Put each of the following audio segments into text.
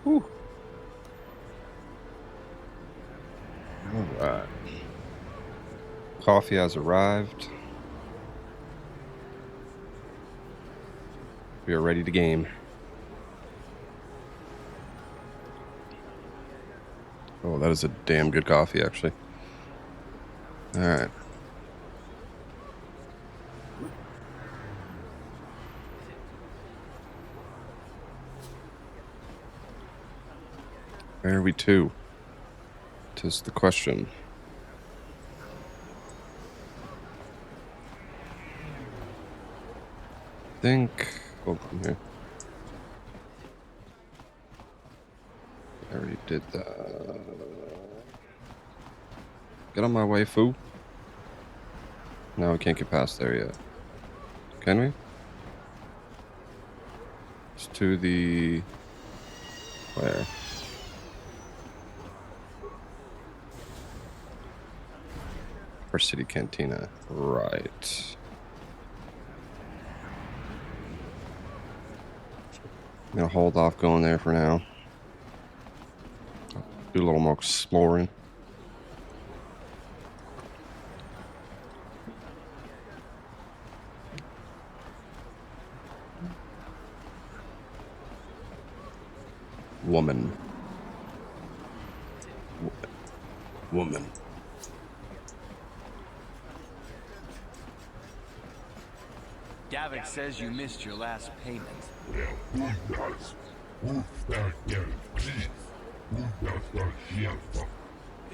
Whew. All right. Coffee has arrived. We are ready to game. Oh, that is a damn good coffee, actually. All right. Where are we to? 'Tis the question. Think. Oh, here. I already did that. Get on my way, foo. No, we can't get past there yet. Can we? It's to the... Where? Our city cantina. Right. I'm gonna hold off going there for now. Do a little more exploring. Woman. Woman. Davik says you missed your last payment.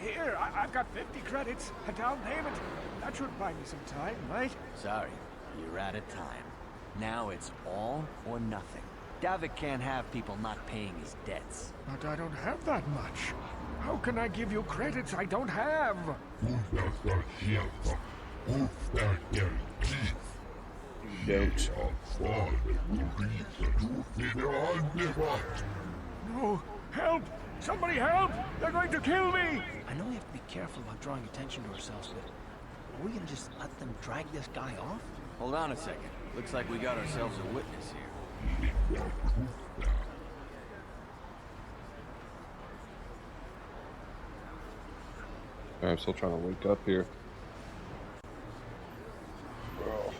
Here, I've got 50 credits, a down payment. That should buy me some time, right? Sorry, you're out of time. Now it's all or nothing. Davik can't have people not paying his debts. But I don't have that much. How can I give you credits I don't have? Don't. No, help! Somebody help! They're going to kill me! I know we have to be careful about drawing attention to ourselves, but are we gonna just let them drag this guy off? Hold on a second. Looks like we got ourselves a witness here. I'm still trying to wake up here. Oh.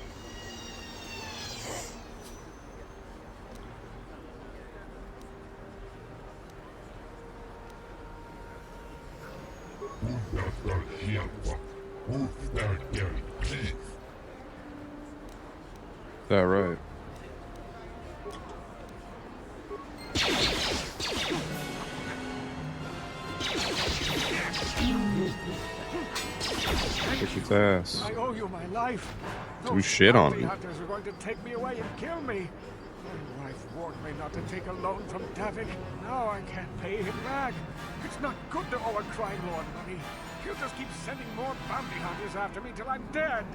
Is that right? Kick its ass. I owe you my life. We shit on bounty him. hunters are going to take me away and kill me. My wife warned me not to take a loan from Davik. Now I can't pay him back. It's not good to owe a crime lord money. He'll just keep sending more bounty hunters after me till I'm dead.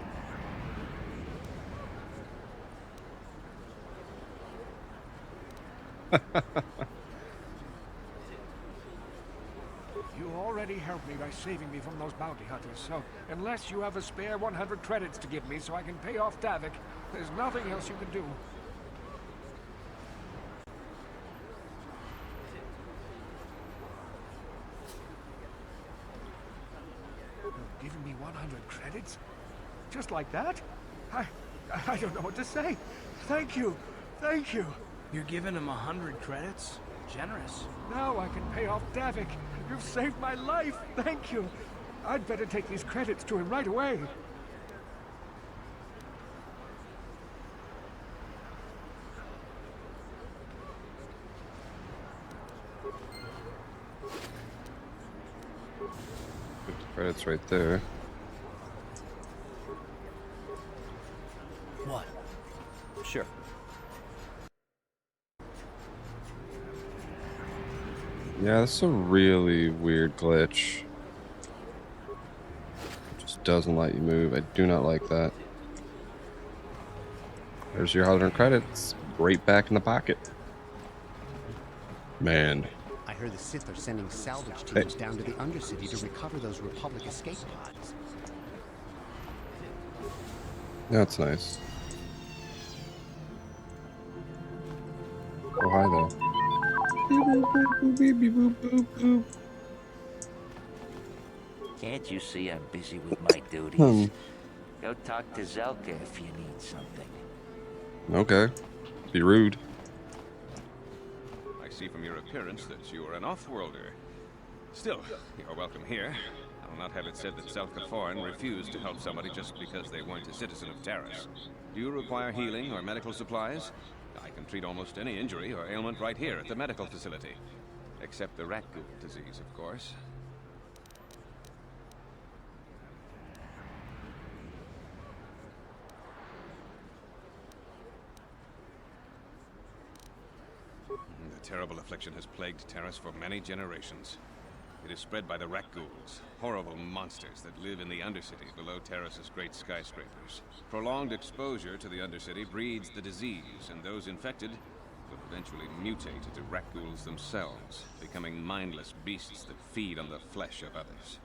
You already helped me by saving me from those bounty hunters, so unless you have a spare 100 credits to give me so I can pay off Davik, there's nothing else you can do. You're giving me 100 credits? Just like that? I don't know what to say. Thank you. Thank you. You're giving him 100 credits? Generous. Now I can pay off Davik. You've saved my life. Thank you. I'd better take these credits to him right away. Put the credits right there. What? Sure. Yeah, that's a really weird glitch. It just doesn't let you move. I do not like that. There's your 100 credits. Right back in the pocket. Man. I heard the Sith are sending salvage teams down to the Undercity to recover those Republic escape pods. That's nice. Oh, hi there. Can't you see I'm busy with my Hmm. duties? Go talk to Zelka if you need something. Okay. Be rude. I see from your appearance that you are an off-worlder. Still, you're welcome here. I will not have it said that Zelka Foreign refused to help somebody just because they weren't a citizen of Terrace. Do you require healing or medical supplies? I can treat almost any injury or ailment right here at the medical facility. Except the rat ghoul disease, of course. The terrible affliction has plagued Terrace for many generations. It is spread by the rat ghouls, horrible monsters that live in the Undercity below Terrace's great skyscrapers. Prolonged exposure to the Undercity breeds the disease, and those infected will eventually mutate into rat ghouls themselves, becoming mindless beasts that feed on the flesh of others.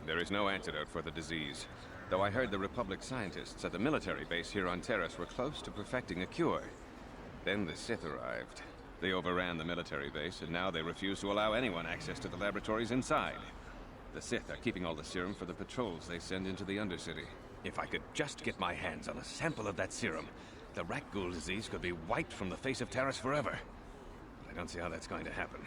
There is no antidote for the disease, though I heard the Republic scientists at the military base here on Terrace were close to perfecting a cure. Then the Sith arrived. They overran the military base, and now they refuse to allow anyone access to the laboratories inside. The Sith are keeping all the serum for the patrols they send into the Undercity. If I could just get my hands on a sample of that serum, the rat ghoul disease could be wiped from the face of Terrace forever. But I don't see how that's going to happen.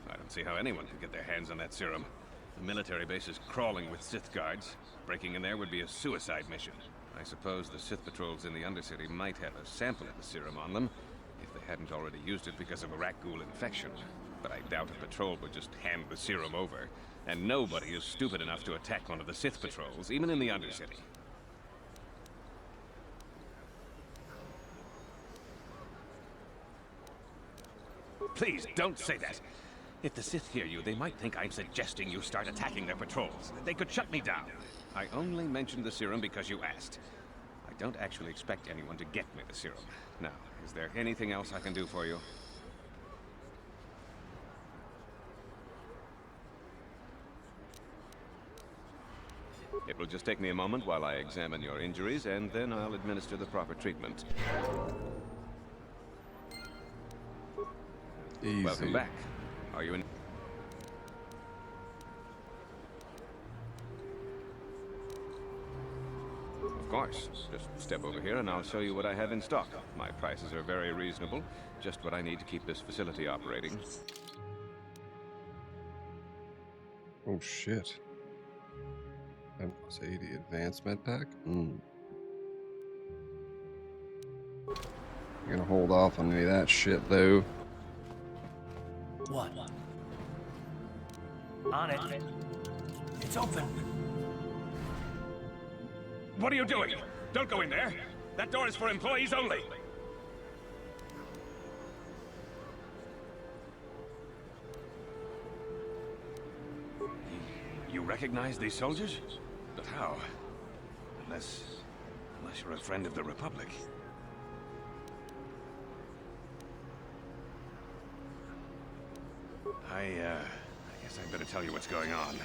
I don't see how anyone could get their hands on that serum. The military base is crawling with Sith guards. Breaking in there would be a suicide mission. I suppose the Sith patrols in the Undercity might have a sample of the serum on them, if they hadn't already used it because of a rat ghoul infection. But I doubt a patrol would just hand the serum over. And nobody is stupid enough to attack one of the Sith patrols, even in the Undercity. Please, don't say that. If the Sith hear you, they might think I'm suggesting you start attacking their patrols. They could shut me down. I only mentioned the serum because you asked. I don't actually expect anyone to get me the serum. Now, is there anything else I can do for you? It will just take me a moment while I examine your injuries, and then I'll administer the proper treatment. Easy. Welcome back. Are you in? Of course. Just step over here and I'll show you what I have in stock. My prices are very reasonable. Just what I need to keep this facility operating. Oh shit. M+80 advanced med pack? You're gonna hold off on any of that shit though. What? On it. It's open. What are you doing? Don't go in there. That door is for employees only. You recognize these soldiers? But how? Unless you're a friend of the Republic. I guess I'd better tell you what's going on.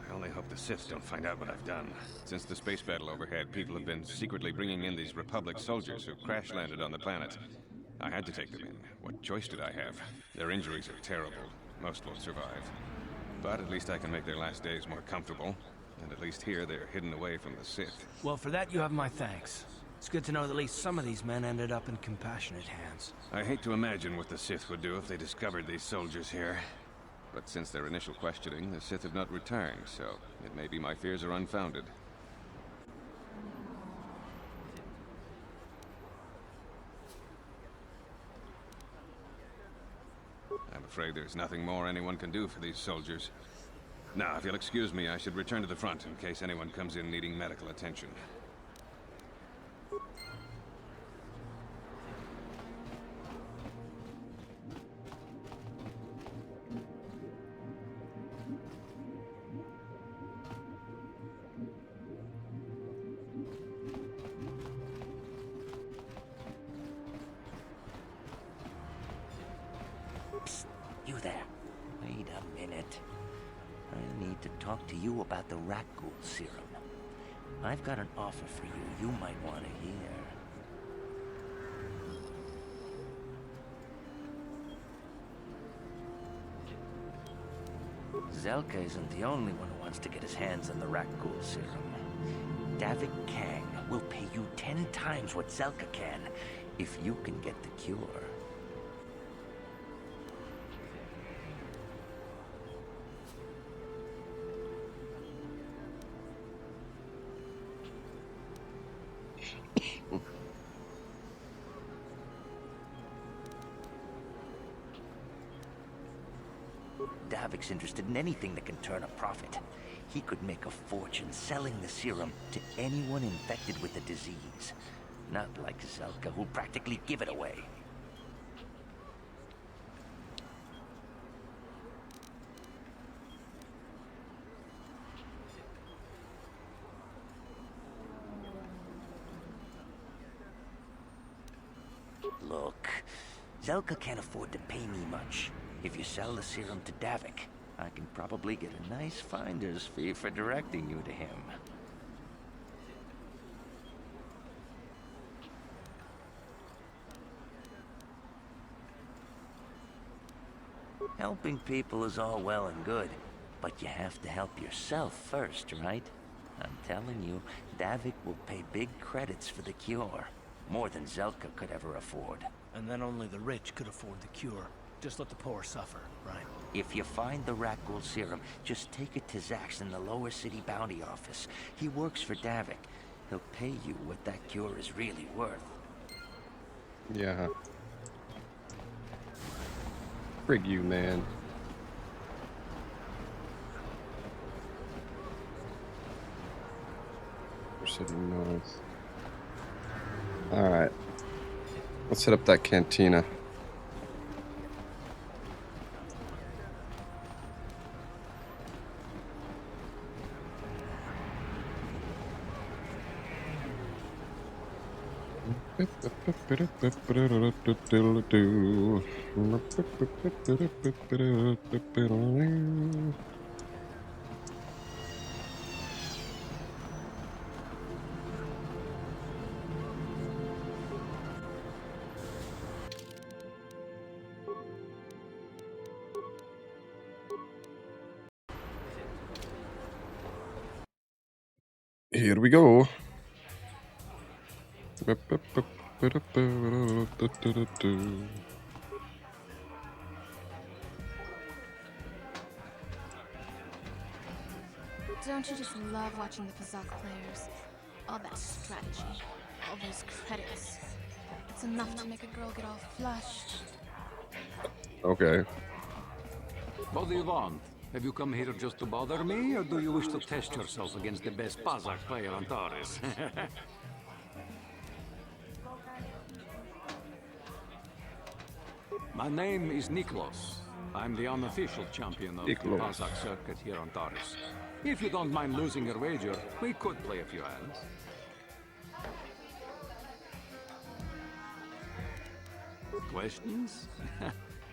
I only hope the Sith don't find out what I've done. Since the space battle overhead, people have been secretly bringing in these Republic soldiers who crash-landed on the planet. I had to take them in. What choice did I have? Their injuries are terrible. Most won't survive. But at least I can make their last days more comfortable. And at least here, they're hidden away from the Sith. Well, for that you have my thanks. It's good to know that at least some of these men ended up in compassionate hands. I hate to imagine what the Sith would do if they discovered these soldiers here. But since their initial questioning, the Sith have not returned, so it may be my fears are unfounded. I'm afraid there's nothing more anyone can do for these soldiers. Now, if you'll excuse me, I should return to the front in case anyone comes in needing medical attention. You there. Wait a minute. I need to talk to you about the rat ghoul serum. I've got an offer for you might want to hear. Zelka isn't the only one who wants to get his hands on the rat ghoul serum. Davik Kang will pay you 10 times what Zelka can if you can get the cure. Davik's interested in anything that can turn a profit. He could make a fortune selling the serum to anyone infected with the disease. Not like Zelka, who'll practically give it away. Look, Zelka can't afford to pay me much. If you sell the serum to Davik, I can probably get a nice finder's fee for directing you to him. Helping people is all well and good, but you have to help yourself first, right? I'm telling you, Davik will pay big credits for the cure. More than Zelka could ever afford. And then only the rich could afford the cure. Just let the poor suffer, right? If you find the rat ghoul serum, just take it to Zax in the lower city bounty office. He works for Davik. He'll pay you what that cure is really worth. Yeah. Frig you, man. We're sitting north. Alright. Let's hit up that cantina. Here we go. Don't you just love watching the Pazak players? All that strategy, all those credits. It's enough to make a girl get all flushed. Okay. What do you want? Have you come here just to bother me, or do you wish to test yourself against the best Pazak player on Taurus? My name is Niklos. I'm the unofficial champion of the Pazak circuit here on Taurus. If you don't mind losing your wager, we could play a few hands. Questions?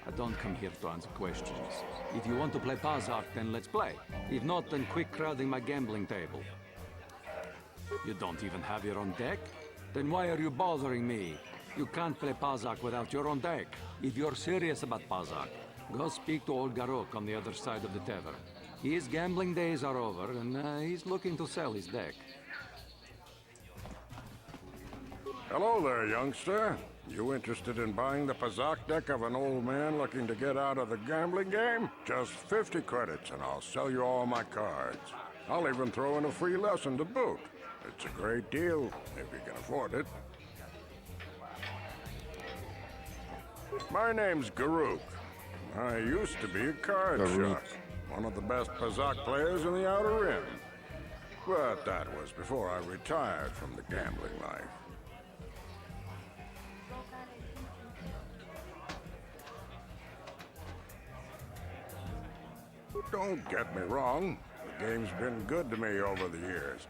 I don't come here to answer questions. If you want to play Pazak, then let's play. If not, then quit crowding my gambling table. You don't even have your own deck? Then why are you bothering me? You can't play Pazak without your own deck. If you're serious about Pazak, go speak to old Garok on the other side of the tether. His gambling days are over, and he's looking to sell his deck. Hello there, youngster. You interested in buying the Pazak deck of an old man looking to get out of the gambling game? Just 50 credits and I'll sell you all my cards. I'll even throw in a free lesson to boot. It's a great deal, if you can afford it. My name's Garuk. I used to be a card shark, one of the best Pazak players in the Outer Rim. But that was before I retired from the gambling life. Don't get me wrong, the game's been good to me over the years.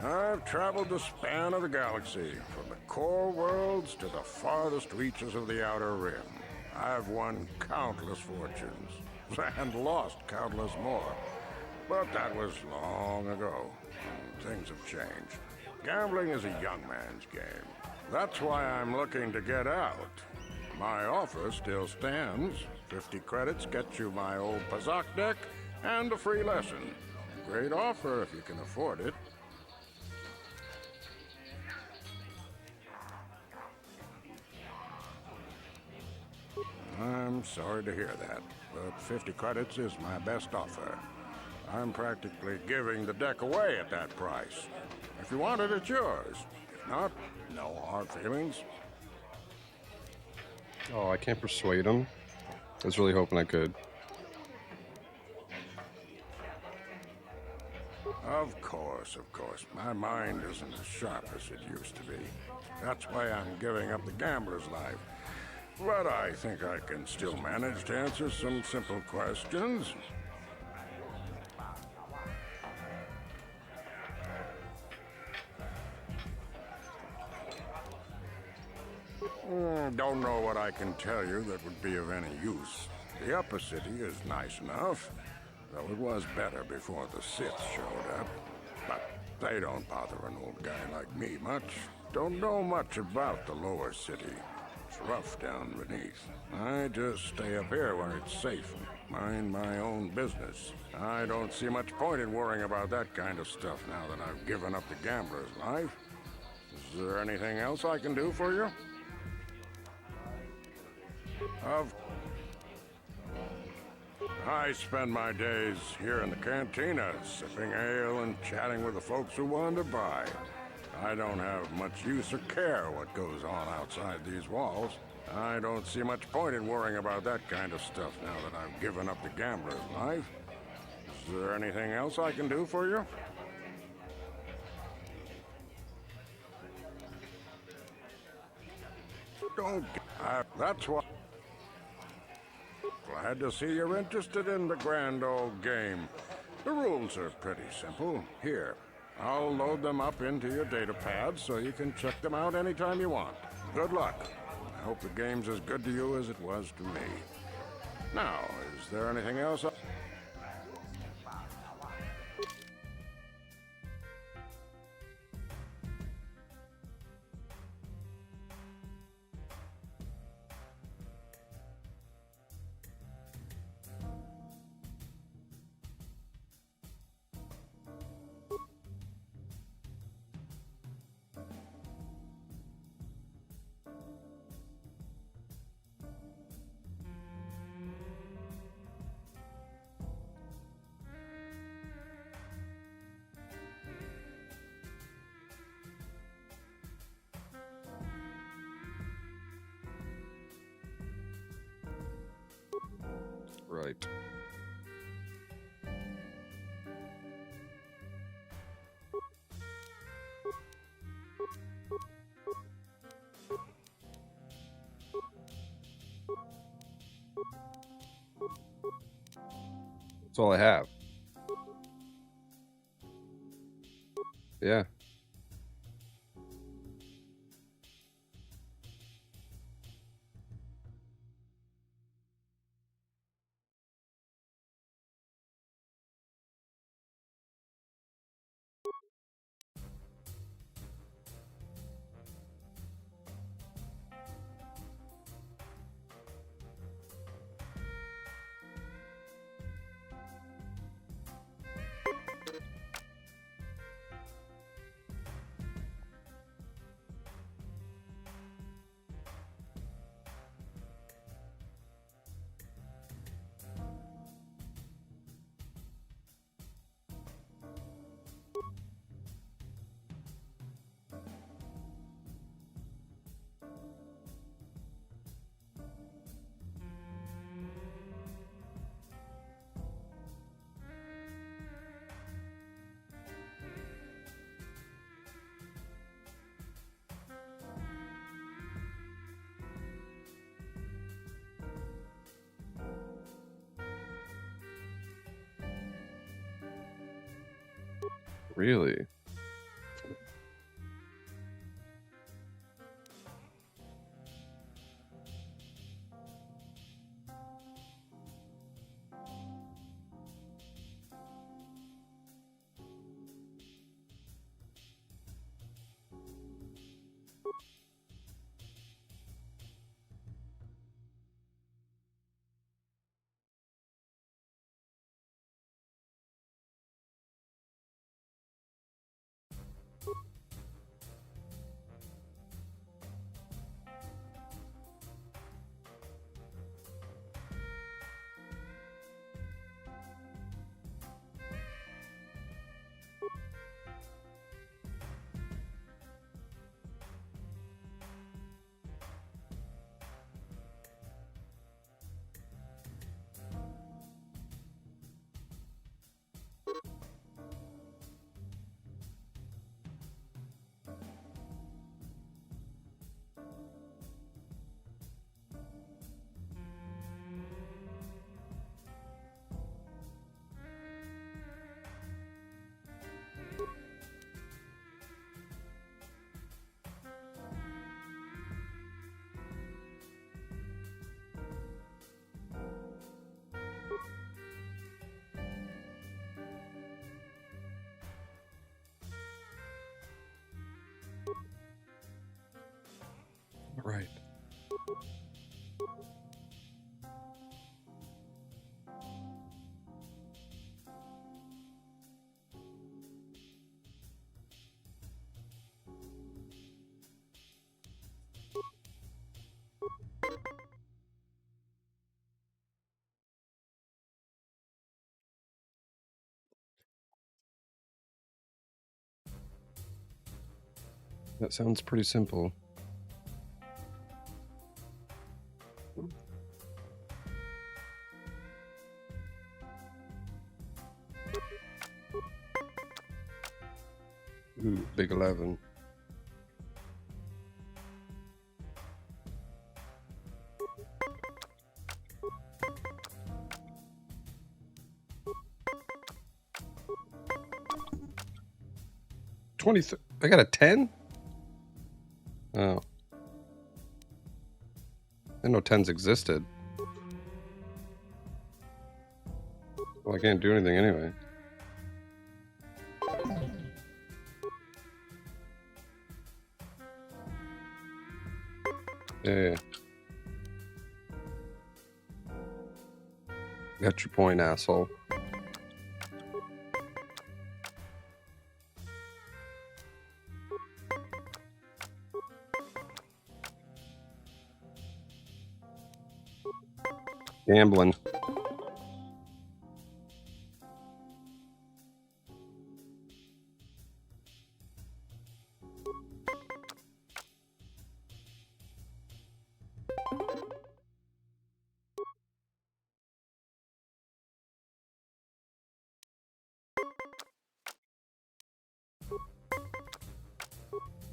I've traveled the span of the galaxy, from the core worlds to the farthest reaches of the Outer Rim. I've won countless fortunes and lost countless more. But that was long ago. Things have changed. Gambling is a young man's game. That's why I'm looking to get out. My offer still stands. 50 credits gets you my old Pazak deck and a free lesson. Great offer if you can afford it. I'm sorry to hear that, but 50 credits is my best offer. I'm practically giving the deck away at that price. If you want it, it's yours. If not, no hard feelings. Oh, I can't persuade him. I was really hoping I could. Of course, of course. My mind isn't as sharp as it used to be. That's why I'm giving up the gambler's life. But I think I can still manage to answer some simple questions. Don't know what I can tell you that would be of any use. The upper city is nice enough, though it was better before the Sith showed up. But they don't bother an old guy like me much. Don't know much about the lower city. It's rough down beneath. I just stay up here where it's safe and mind my own business. I don't see much point in worrying about that kind of stuff now that I've given up the gambler's life. Is there anything else I can do for you? I spend my days here in the cantina, sipping ale and chatting with the folks who want to buy. I don't have much use or care what goes on outside these walls. I don't see much point in worrying about that kind of stuff now that I've given up the gambler's life. Is there anything else I can do for you? That's what... Glad to see you're interested in the grand old game. The rules are pretty simple. Here, I'll load them up into your data pad so you can check them out anytime you want. Good luck. I hope the game's as good to you as it was to me. Now, is there anything else? Right. That's all I have. Yeah. Really? Right. That sounds pretty simple. Ooh, big 11. I got a 10? Oh. I didn't know 10s existed. Well, I can't do anything anyway. Yeah. Got your point, asshole. Gambling.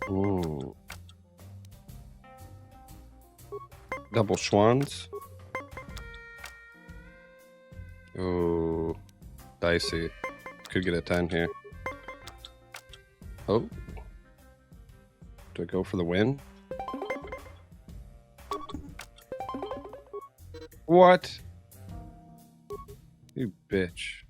Ooh. Double Schwans. Oh, dicey. Could get a 10 here. Oh. Do I go for the win? What? You bitch.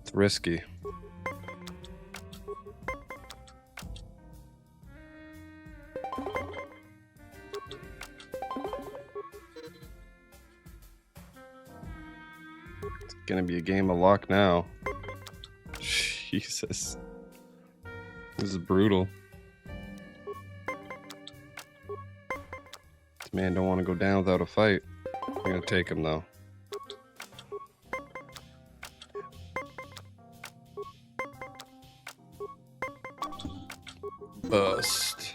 It's risky. It's gonna be a game of luck now. Jesus. This is brutal. This man don't want to go down without a fight. I'm gonna take him though. Bust.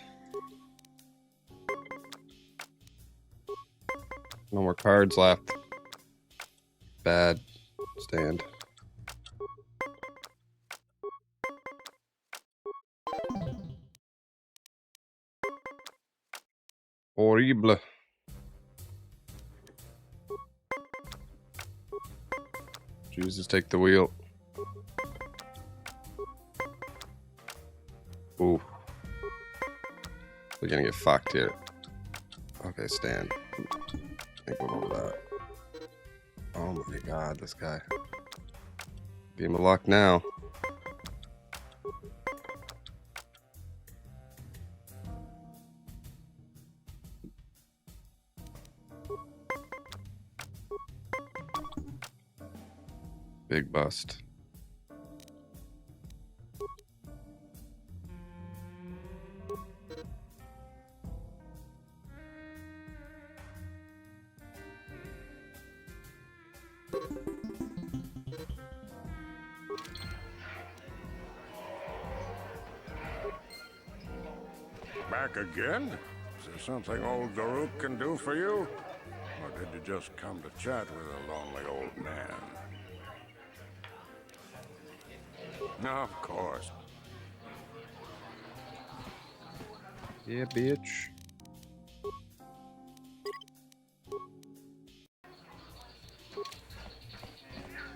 No more cards left. Bad stand. Horrible. Jesus, take the wheel. Ooh. We're gonna get fucked here. Okay, stand. I think we'll over that. Oh my god, this guy. Game of luck now. Big bust. Back again? Is there something old Garuk can do for you? Or did you just come to chat with a lonely old man? Of course. Yeah, bitch.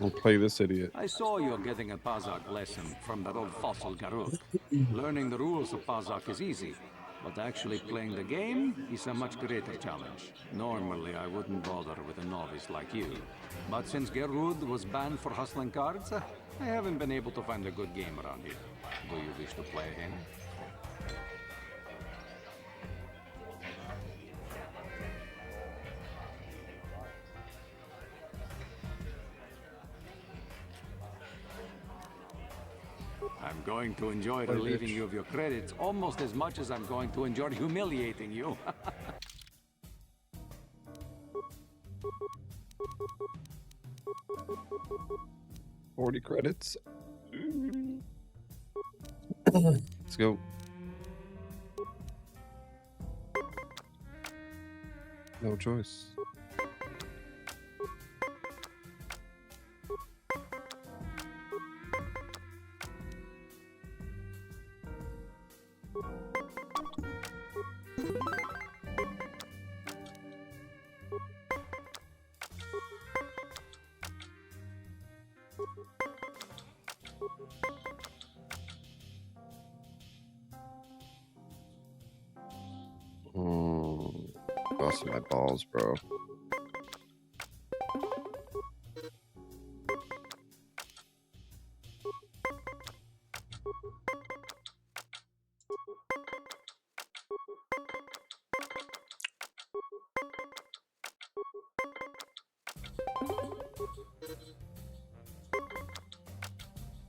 We'll play this idiot. I saw you're getting a Pazak lesson from that old fossil Garuk. Learning the rules of Pazak is easy, But actually playing the game is a much greater challenge. Normally, I wouldn't bother with a novice like you. But since Gerud was banned for hustling cards, I haven't been able to find a good game around here. Do you wish to play a hand? I'm going to enjoy relieving you of your credits almost as much as I'm going to enjoy humiliating you. 40 credits. Let's go. No choice. Busting my balls, bro.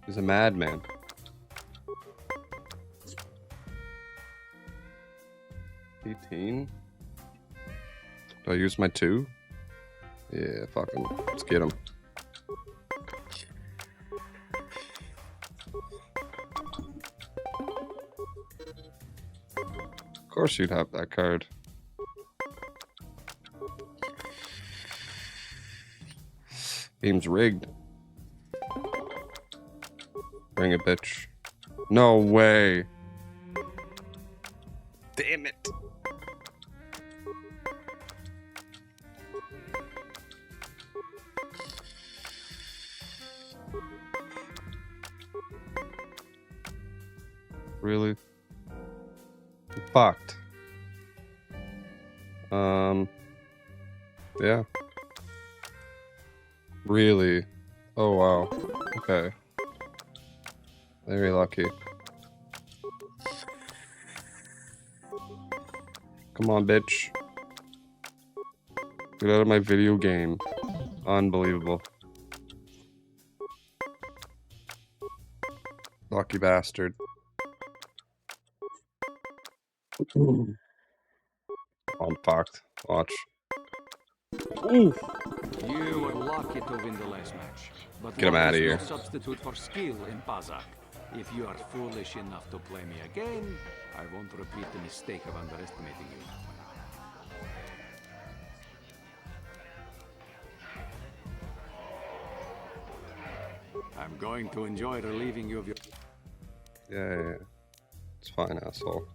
He's a madman. $18? Do I use my 2? Yeah, fuck him. Let's get him. Of course you'd have that card. Game's rigged. Bring it, bitch. No way. Damn it. Really? I'm fucked. Yeah. Really? Oh, wow. Okay. Very lucky. Come on, bitch. Get out of my video game. Unbelievable. Lucky bastard. I'm fucked. Watch. Ooh. You were lucky to win the last match. But Get him out of here. No substitute for skill in Pazak. If you are foolish enough to play me again, I won't repeat the mistake of underestimating you. I'm going to enjoy relieving you of your... Yeah. It's fine, asshole.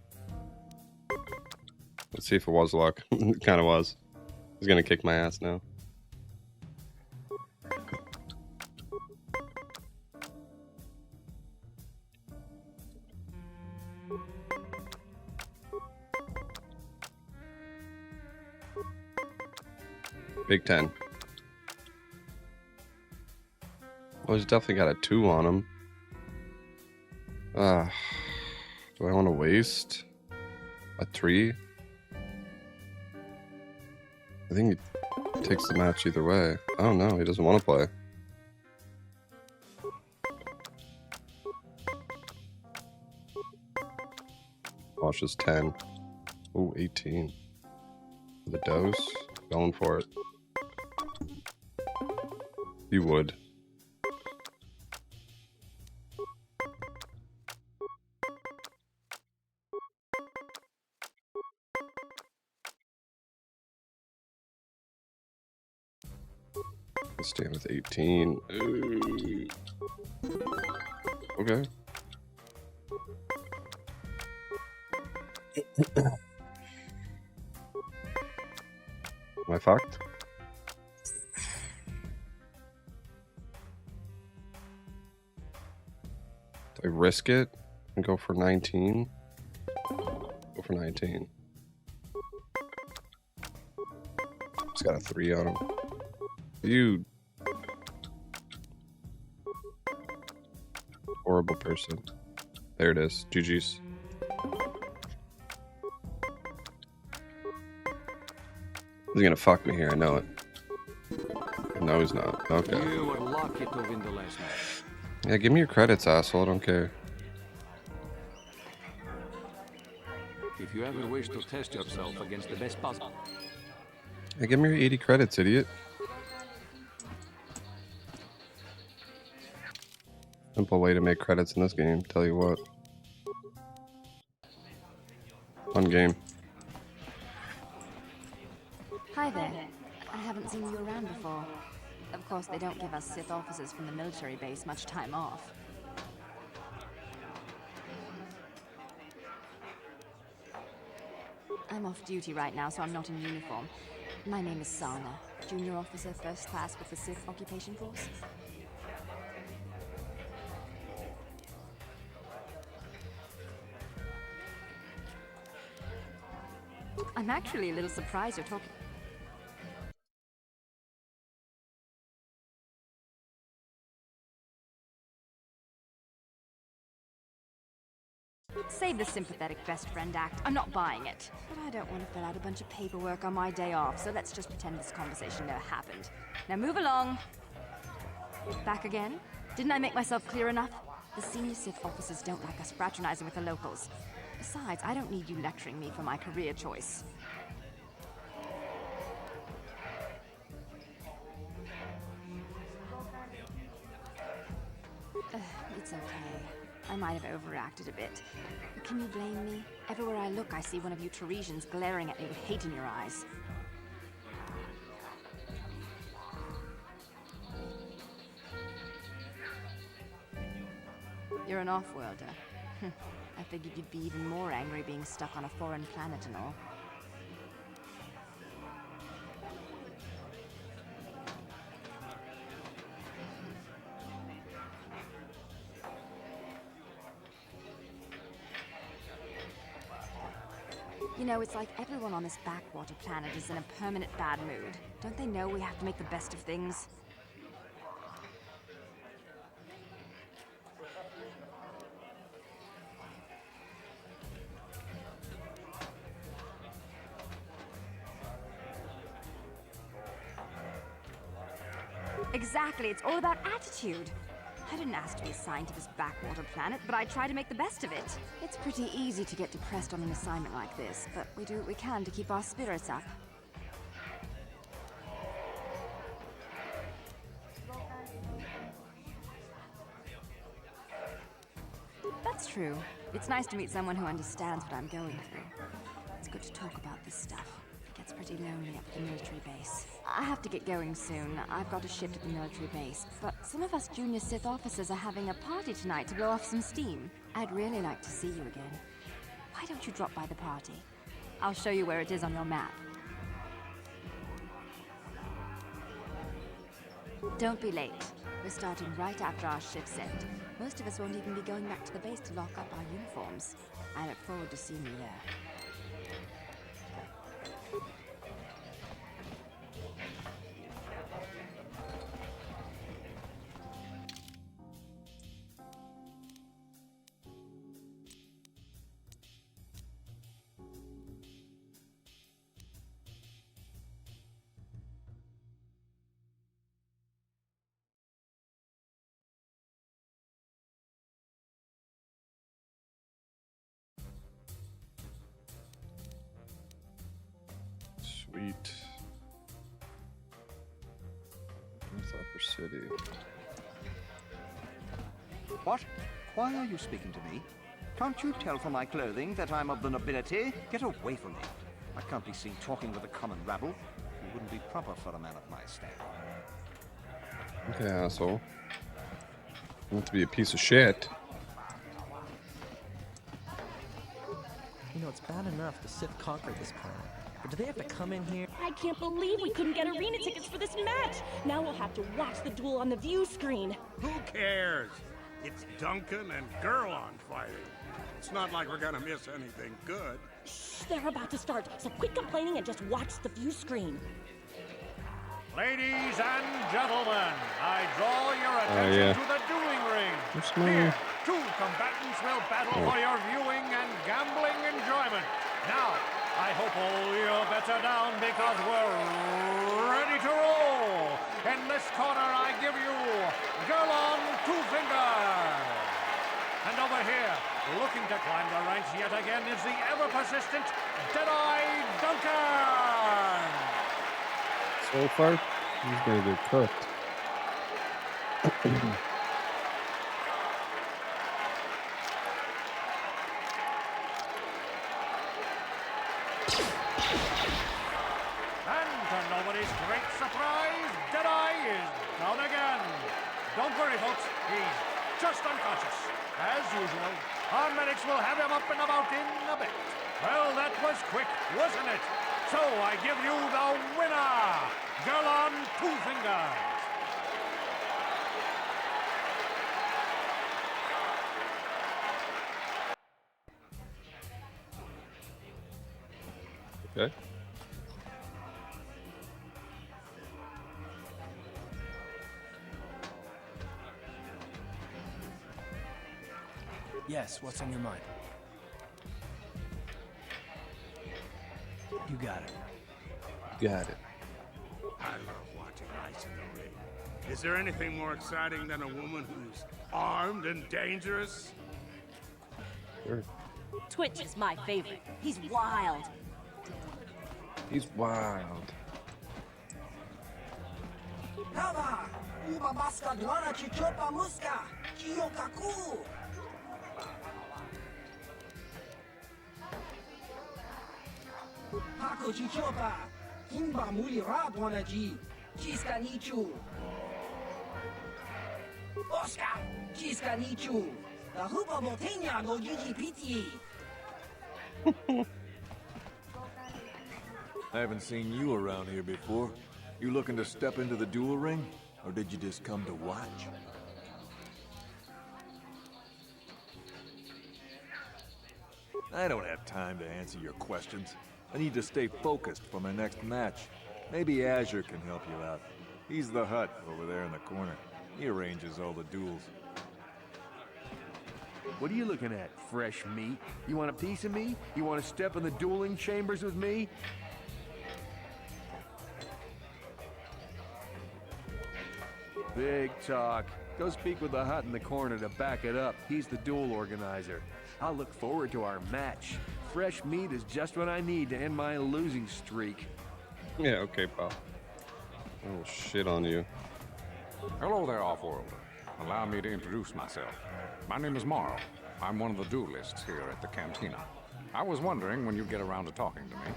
Let's see if it was luck. It kind of was. He's gonna kick my ass now. Big 10. Oh, he's definitely got a 2 on him. Do I want to waste a 3? I think he takes the match either way. Oh no, he doesn't want to play. Watch this 10. Ooh, 18. The dose. Going for it. You would. Let's stand with 18. Ooh. Okay. Am I fucked? Do I risk it and go for 19? Go for for 19. It's got a 3 on him. You horrible person. There it is. GG's. He's gonna fuck me here, I know it. No, he's not. Okay. You were lucky to win the last match. Yeah, give me your credits, asshole. I don't care. If you ever wish to test yourself against the best possible. Yeah, give me your 80 credits, idiot. Simple way to make credits in this game, tell you what. Fun game. Hi there. I haven't seen you around before. Of course, they don't give us Sith officers from the military base much time off. I'm off duty right now, so I'm not in uniform. My name is Sana, junior officer, first class with the Sith occupation force. I'm actually a little surprised you're talking. Save the sympathetic best friend act. I'm not buying it. But I don't want to fill out a bunch of paperwork on my day off, so let's just pretend this conversation never happened. Now move along. Back again? Didn't I make myself clear enough? The senior Sith officers don't like us fraternizing with the locals. Besides, I don't need you lecturing me for my career choice. It's okay. I might have overreacted a bit. But can you blame me? Everywhere I look, I see one of you Teresians glaring at me with hate in your eyes. You're an off-worlder. I figured you'd be even more angry being stuck on a foreign planet and all. You know, it's like everyone on this backwater planet is in a permanent bad mood. Don't they know we have to make the best of things? Exactly, it's all about attitude. I didn't ask to be assigned to this backwater planet, but I try to make the best of it. It's pretty easy to get depressed on an assignment like this, but we do what we can to keep our spirits up. That's true. It's nice to meet someone who understands what I'm going through. It's good to talk about this stuff. It gets pretty lonely up at the military base. I have to get going soon. I've got a shift at the military base, but some of us junior Sith officers are having a party tonight to blow off some steam. I'd really like to see you again. Why don't you drop by the party? I'll show you where it is on your map. Don't be late. We're starting right after our shift's end. Most of us won't even be going back to the base to lock up our uniforms. I look forward to seeing you there. Sweet. North Upper City. What? Why are you speaking to me? Can't you tell from my clothing that I'm of the nobility? Get away from me. I can't be seen talking with a common rabble. It wouldn't be proper for a man of my stamp. Okay, asshole. You want to be a piece of shit. You know, it's bad enough the Sith conquered this planet. But do they have to come in here? I can't believe we couldn't get arena tickets for this match. Now we'll have to watch the duel on the view screen. Who cares? It's Duncan and Gurlon fighting. It's not like we're gonna miss anything good. Shh, they're about to start, so quit complaining and just watch the view screen. Ladies and gentlemen, I draw your attention to the dueling ring. Here, two combatants will battle for your viewing and gambling enjoyment. Now, I hope all your bets are down because we're ready to roll. In this corner, I give you Girl on Two Fingers. And over here, looking to climb the ranks yet again, is the ever-persistent Deadeye Duncan. So far, he's gonna get cooked. And to nobody's great surprise, Deadeye is down again. Don't worry, folks. He's just unconscious. As usual, our medics will have him up and about in a bit. Well, that was quick, wasn't it? So I give you the winner, Girl on Two Fingers. Okay. Yes, what's on your mind? You got it. Got it. I love watching ice in the ring. Is there anything more exciting than a woman who's armed and dangerous? Sure. Twitch is my favorite. He's wild. He's wild. Kava, uba baska dwana chichopa muska, kiyokaku. Hako chichopa, himba muli radwana ji, chiska nichu. Oscar, chiska nichu. The hupa botenya go gigi piti. I haven't seen you around here before. You looking to step into the duel ring? Or did you just come to watch? I don't have time to answer your questions. I need to stay focused for my next match. Maybe Azure can help you out. He's the hut over there in the corner. He arranges all the duels. What are you looking at, fresh meat? You want a piece of me? You want to step in the dueling chambers with me? Big talk. Go speak with the hut in the corner to back it up. He's the duel organizer. I'll look forward to our match. Fresh meat is just what I need to end my losing streak. Yeah, okay, pal. I will shit on you. Hello there, Offworlder. Allow me to introduce myself. My name is Morrow. I'm one of the duelists here at the Cantina. I was wondering when you'd get around to talking to me.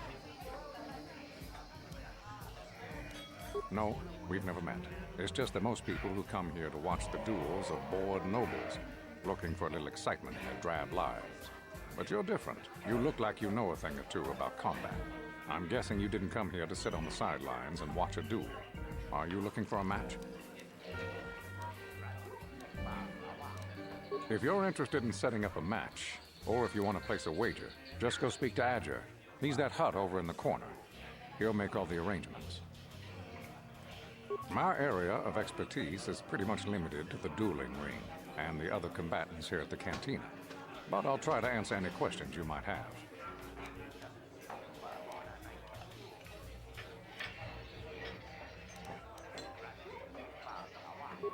No, we've never met. It's just that most people who come here to watch the duels are bored nobles, looking for a little excitement in their drab lives. But you're different. You look like you know a thing or two about combat. I'm guessing you didn't come here to sit on the sidelines and watch a duel. Are you looking for a match? If you're interested in setting up a match, or if you want to place a wager, just go speak to Azure. He's that hut over in the corner. He'll make all the arrangements. My area of expertise is pretty much limited to the dueling ring and the other combatants here at the Cantina. But I'll try to answer any questions you might have.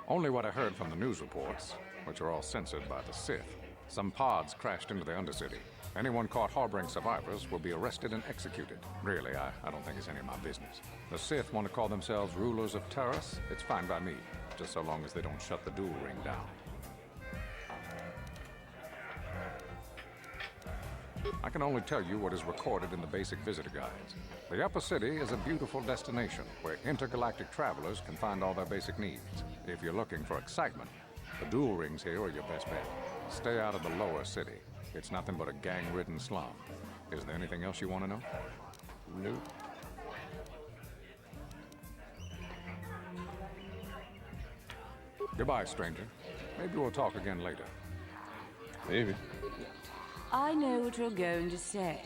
Only what I heard from the news reports, which are all censored by the Sith. Some pods crashed into the Undercity. Anyone caught harboring survivors will be arrested and executed. Really, I don't think it's any of my business. The Sith want to call themselves rulers of Taurus. It's fine by me, just so long as they don't shut the duel ring down. I can only tell you what is recorded in the basic visitor guides. The Upper City is a beautiful destination where intergalactic travelers can find all their basic needs. If you're looking for excitement, the duel rings here are your best bet. Stay out of the Lower City. It's nothing but a gang-ridden slum. Is there anything else you want to know? No. Goodbye, stranger. Maybe we'll talk again later. Maybe. I know what you're going to say.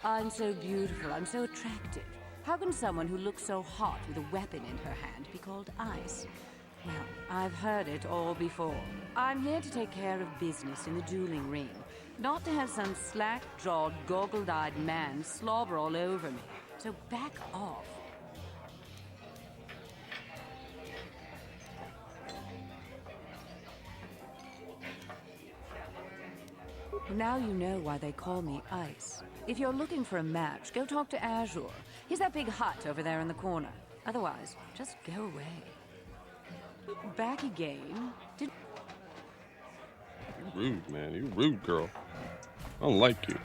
I'm so beautiful, I'm so attractive. How can someone who looks so hot with a weapon in her hand be called ice? Well, I've heard it all before. I'm here to take care of business in the dueling ring, not to have some slack-jawed, goggled-eyed man slobber all over me. So back off. Now you know why they call me Ice. If you're looking for a match, go talk to Azure. He's that big hut over there in the corner. Otherwise, just go away. Back again? You rude, man. You rude, girl. I don't like you.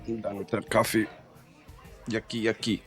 I'm done with that coffee. Yucky, yucky.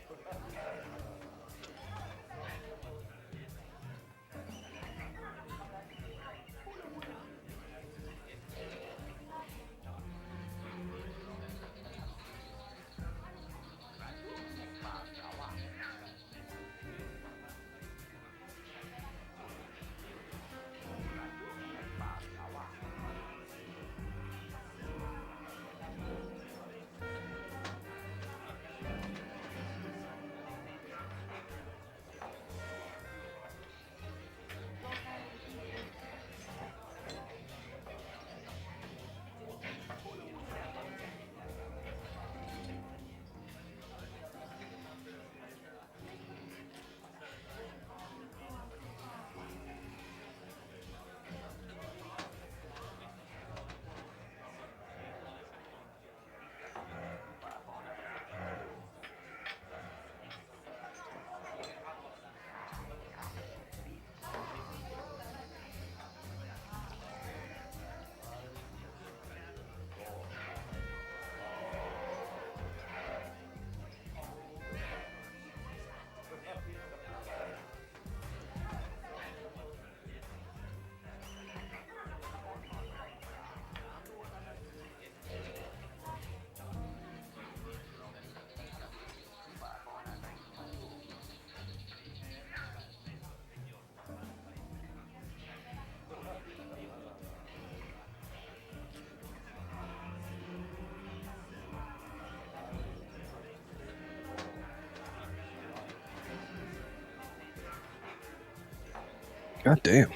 God damn.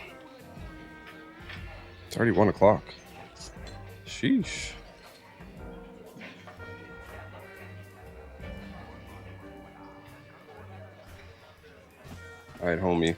It's already 1 o'clock. Sheesh. All right, homie.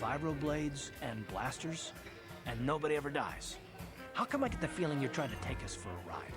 Vibroblades and blasters, and nobody ever dies. How come I get the feeling you're trying to take us for a ride?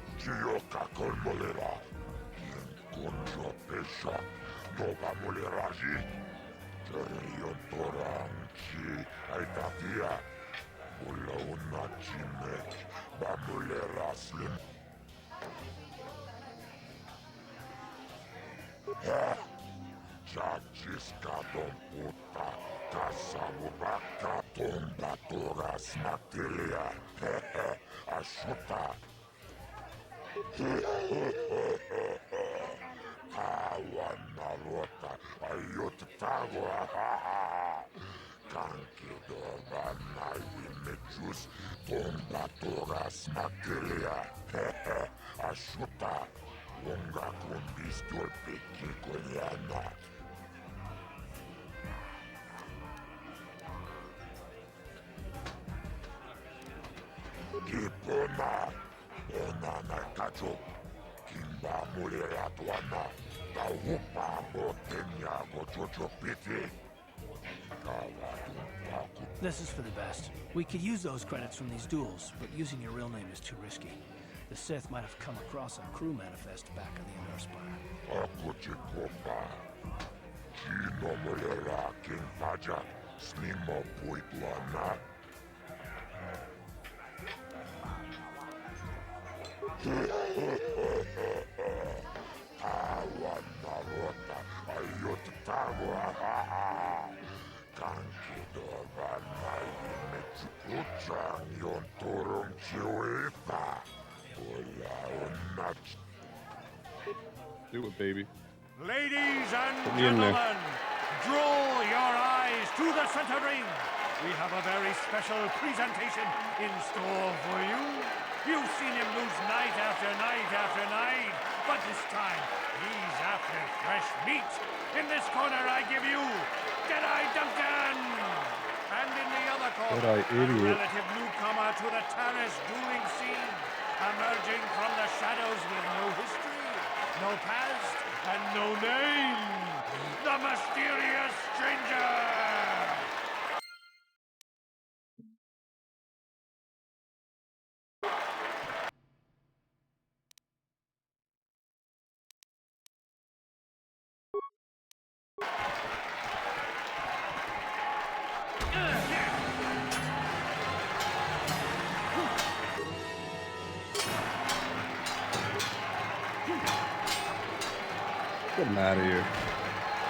This is for the best. We could use those credits from these duels, but using your real name is too risky. The Sith might have come across a crew manifest back in the Inner Spire. Do it, baby. Ladies and Put me in there. gentlemen, draw your eyes to the center ring. We have a very special presentation in store for you. You've seen him lose night after night after night, but this time he's after fresh meat. In this corner, I give you Deadeye Duncan. And in the other corner, Deadeye a idiot. relative newcomer to the terrace dueling scene, emerging from the shadows with no history, no past, and no name. The mysterious stranger! Get him out of here.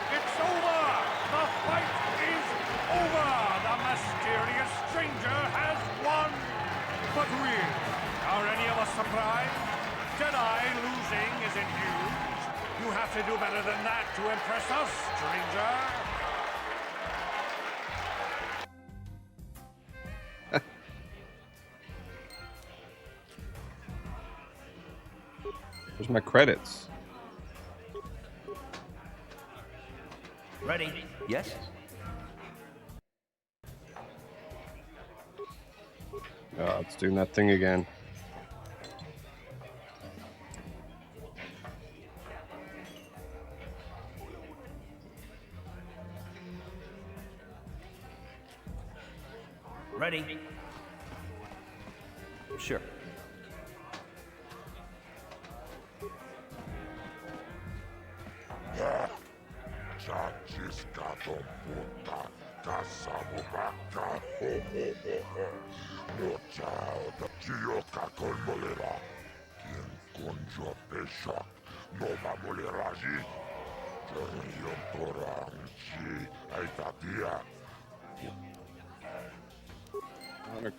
It's over! The fight is over! The mysterious stranger has won! But really, are any of us surprised? Deadeye losing isn't huge. You have to do better than that to impress us, stranger. Where's my credits? Ready? Yes? Oh, it's doing that thing again. Ready? Sure.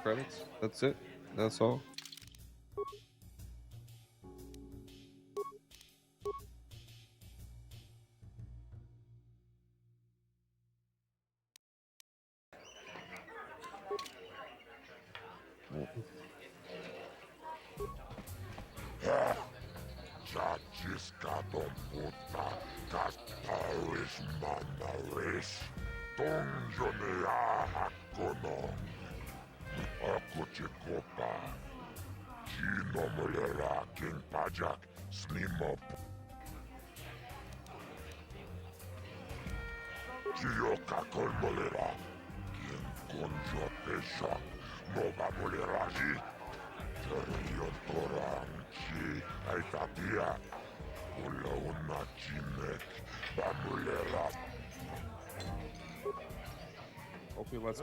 Credits? That's it? That's all?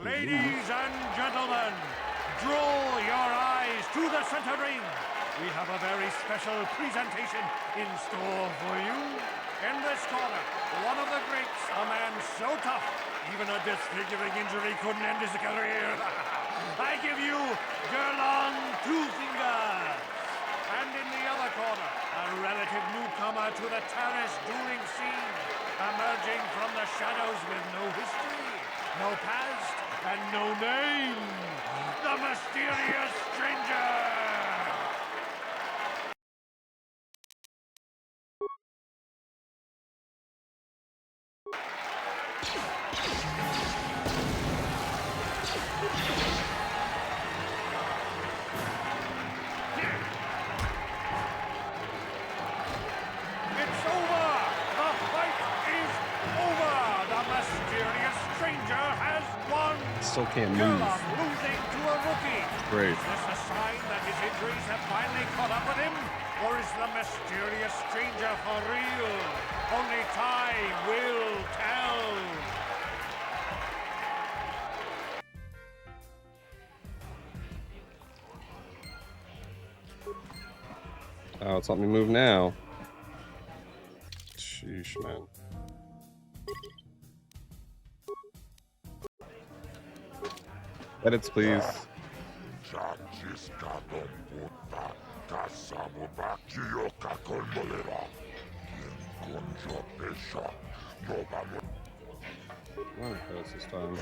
Ladies and gentlemen, draw your eyes to the center ring. We have a very special presentation in store for you. In this corner, one of the greats, a man so tough, even a disfiguring injury couldn't end his career. I give you Gerlon Two Fingers. And in the other corner, a relative newcomer to the terrace dueling scene, emerging from the shadows with no history, no past, and no name, the mysterious stranger! It's over! The fight is over! The mysterious stranger has won! Still can't move. Gerlon losing to a rookie. Great. Is this a sign that his injuries have finally caught up with him? Or is the mysterious stranger for real? Only time will tell. Oh, it's letting me move now. Sheesh, man. Edits, please. One post this time.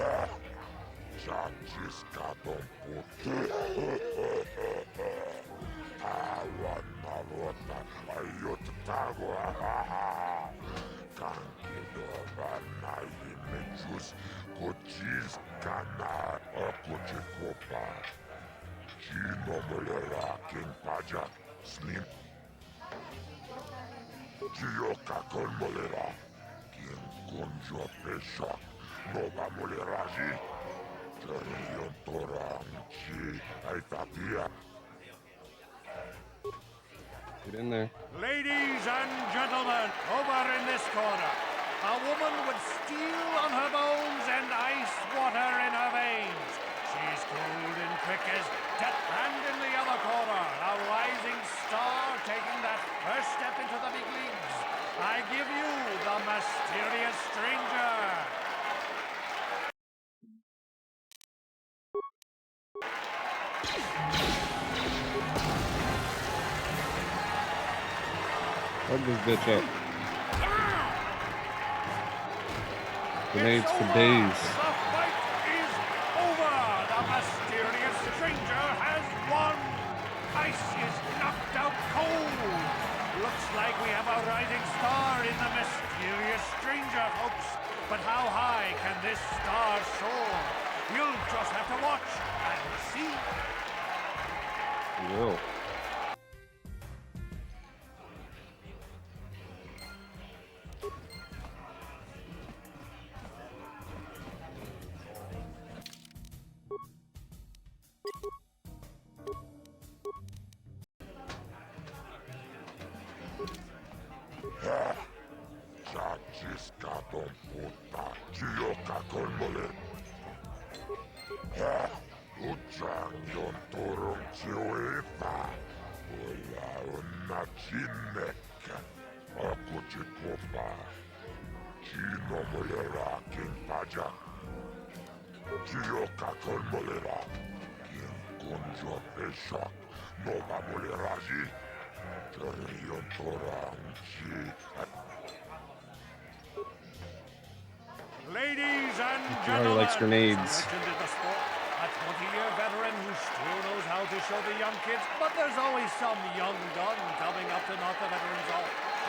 Get in there. Ladies and gentlemen, over in this corner, a woman with steel on her bones and ice water in her veins. She's cold and quick as death. And in the other corner, a rising star taking that first step into the big leagues. I give you the mysterious stranger. Fuck this bitch up. Grenades for days. The fight is over. The mysterious stranger has won. Ice is knocked out cold. Looks like we have a rising star in the mysterious stranger, folks. But how high can this star soar? You'll just have to watch and see. You will. Ladies and He gentlemen, likes grenades. legend in the sport, a 20-year veteran who still knows how to show the young kids, but there's always some young gun coming up to knock the veterans off.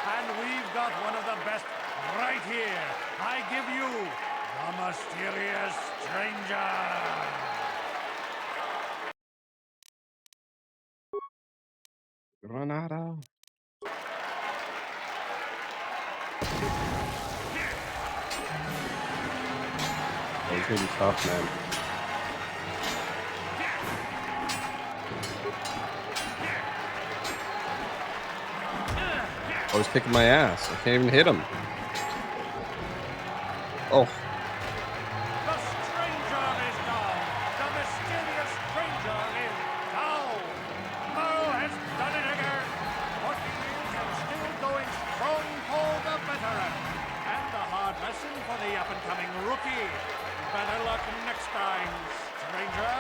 And we've got one of the best right here. I give you the mysterious stranger. Granada. Oh, he's gonna be tough, man. Oh, he's kicking my ass. I can't even hit him. Oh. The stranger is down. The mysterious stranger is down. Merle has done it again. 40 years and still going strong for the veterans. Wookiee. Better luck next time, stranger.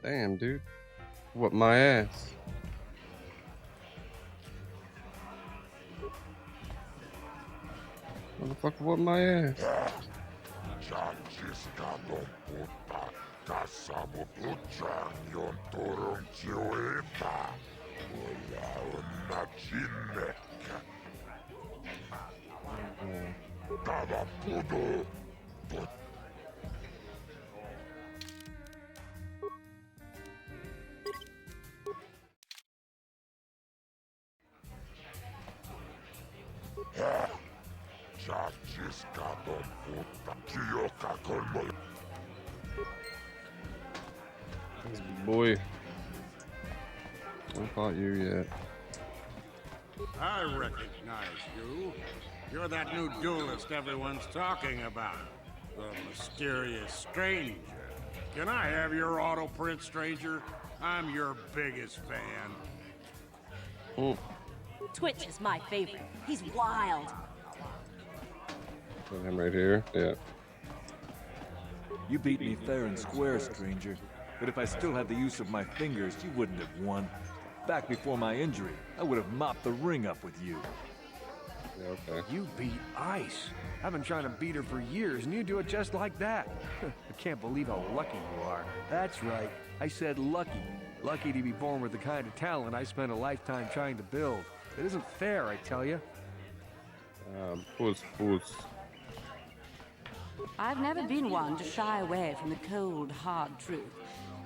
Damn, dude. What my ass. Motherfucker, what my ass. Boy, I caught you yet. I recognize you. You're that new duelist everyone's talking about. The mysterious stranger. Can I have your auto print, stranger? I'm your biggest fan. Oh. Twitch is my favorite. He's wild. Got him right here. Yeah. You beat me fair and square, stranger. But if I still had the use of my fingers, you wouldn't have won. Back before my injury, I would have mopped the ring up with you. Yeah, okay. You beat Ice. I've been trying to beat her for years, and you do it just like that. I can't believe how lucky you are. That's right. I said lucky. Lucky to be born with the kind of talent I spent a lifetime trying to build. It isn't fair, I tell you. Puss. I've never been one to shy away from the cold, hard truth,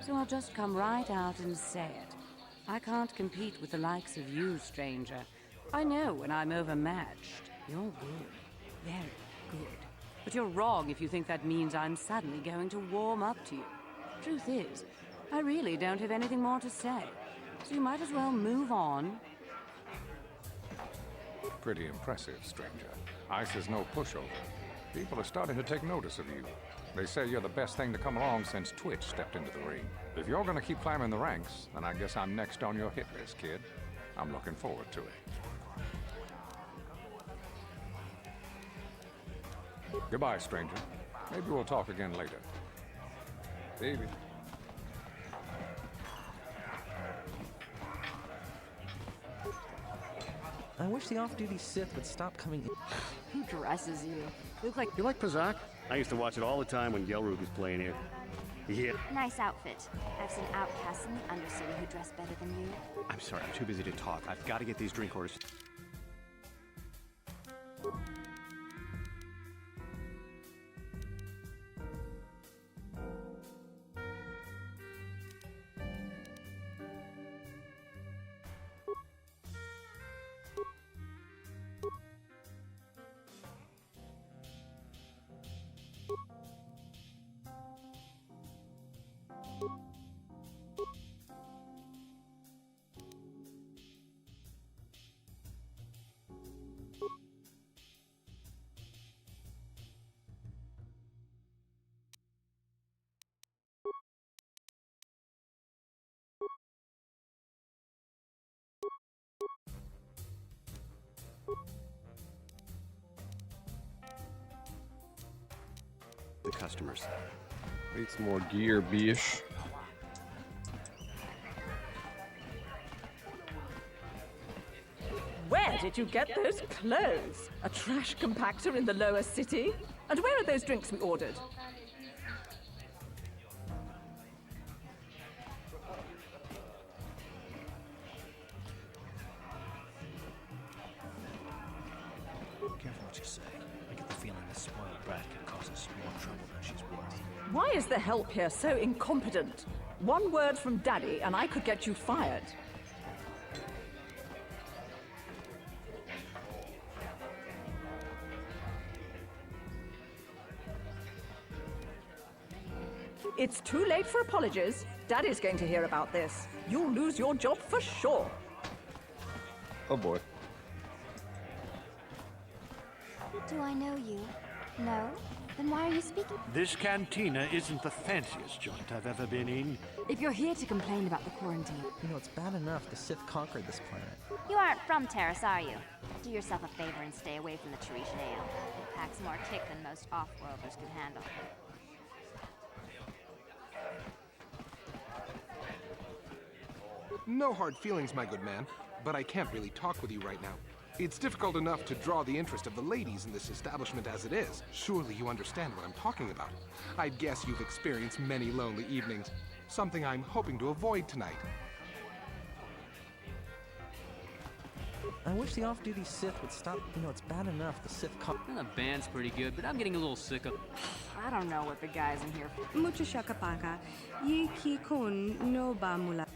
so I'll just come right out and say it. I can't compete with the likes of you, stranger. I know when I'm overmatched. You're good. Very good. But you're wrong if you think that means I'm suddenly going to warm up to you. Truth is, I really don't have anything more to say. So you might as well move on. Pretty impressive, stranger. Ice is no pushover. People are starting to take notice of you. They say you're the best thing to come along since Twitch stepped into the ring. If you're gonna keep climbing the ranks, then I guess I'm next on your hit list, kid. I'm looking forward to it. Goodbye, stranger. Maybe we'll talk again later. Baby. I wish the off-duty Sith would stop coming in. Who dresses you? You like Pazak? I used to watch it all the time when Gelrud was playing here. Yeah. Nice outfit. I've seen outcasts in the Undercity who dress better than you. I'm sorry, I'm too busy to talk. I've got to get these drink orders. The customers. Need some more gear, bish. Where did you get those clothes? A trash compactor in the lower city? And where are those drinks we ordered? Careful what you say. I get the feeling this spoiled brat can cause us more trouble than she's worth. Why is the help here so incompetent? One word from Daddy and I could get you fired. It's too late for apologies. Daddy's going to hear about this. You'll lose your job for sure. Oh boy. Do I know you? No? Then why are you speaking? This cantina isn't the fanciest joint I've ever been in. If you're here to complain about the quarantine. You know, it's bad enough the Sith conquered this planet. You aren't from Terrace, are you? Do yourself a favor and stay away from the Tarisian ale. It packs more kick than most off-worlders can handle. No hard feelings, my good man, but I can't really talk with you right now. It's difficult enough to draw the interest of the ladies in this establishment as it is. Surely you understand what I'm talking about. I'd guess you've experienced many lonely evenings, something I'm hoping to avoid tonight. I wish the off-duty Sith would stop. You know, it's bad enough the Sith The band's pretty good, but I'm getting a little sick of... I don't know what the guys in here... Mucho shakapaka. Yiki kun no ba mula.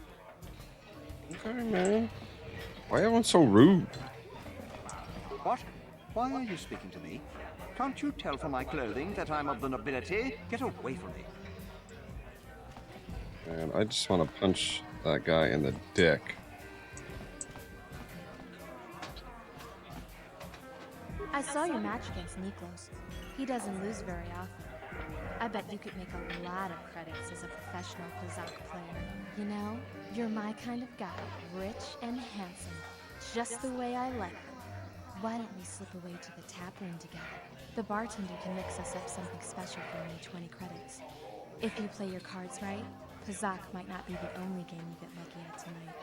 Okay, man. Why everyone so rude? What? Why are you speaking to me? Can't you tell from my clothing that I'm of the nobility? Get away from me. Man, I just want to punch that guy in the dick. I saw your match against Niklos. He doesn't lose very often. I bet you could make a lot of credits as a professional Kozak player. You know, you're my kind of guy, rich and handsome, just the way I like them. Why don't we slip away to the tap room together? The bartender can mix us up something special for only 20 credits. If you play your cards right, Kozak might not be the only game you get lucky at tonight.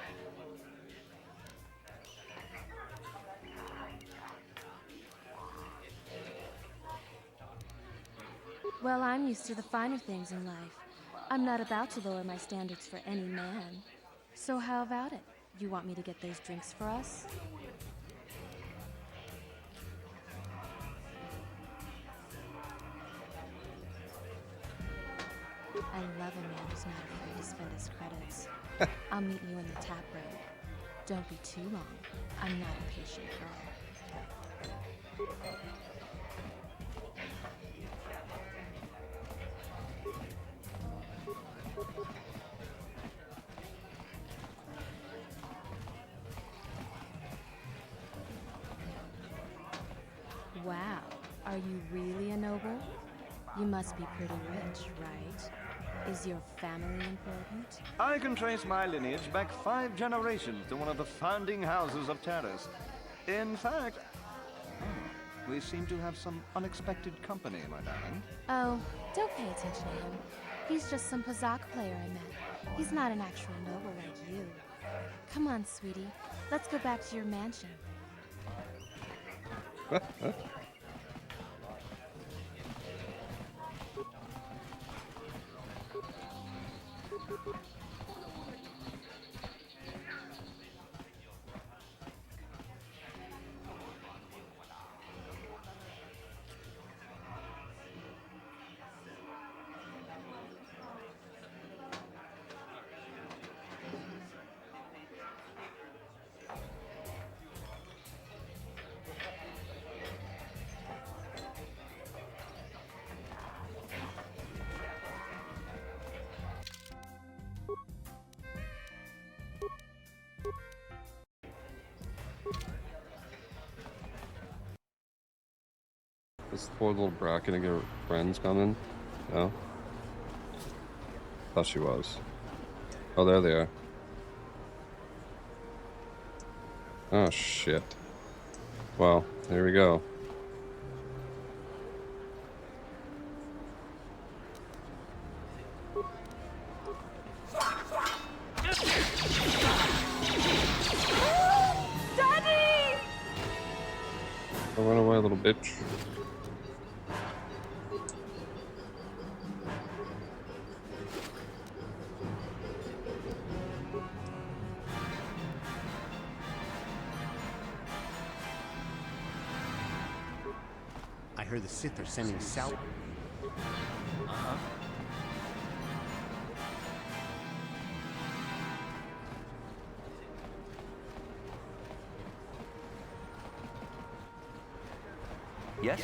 Well, I'm used to the finer things in life. I'm not about to lower my standards for any man. So how about it? You want me to get those drinks for us? I love a man who's not afraid to spend his credits. I'll meet you in the tap room. Don't be too long. I'm not a patient girl. Wow, are you really a noble? You must be pretty rich, right? Is your family important? I can trace my lineage back 5 generations to one of the founding houses of Terrace. In fact, we seem to have some unexpected company, my darling. Oh, don't pay attention to him. He's just some Pazak player I met. He's not an actual noble like you. Come on, sweetie. Let's go back to your mansion. This poor little brat gonna get friends coming? No? Thought she was. Oh, there they are. Oh, shit. Well, there we go. Daddy! Oh, run away, little bitch. I heard the Sith are sending Sal. Uh-huh. Yes?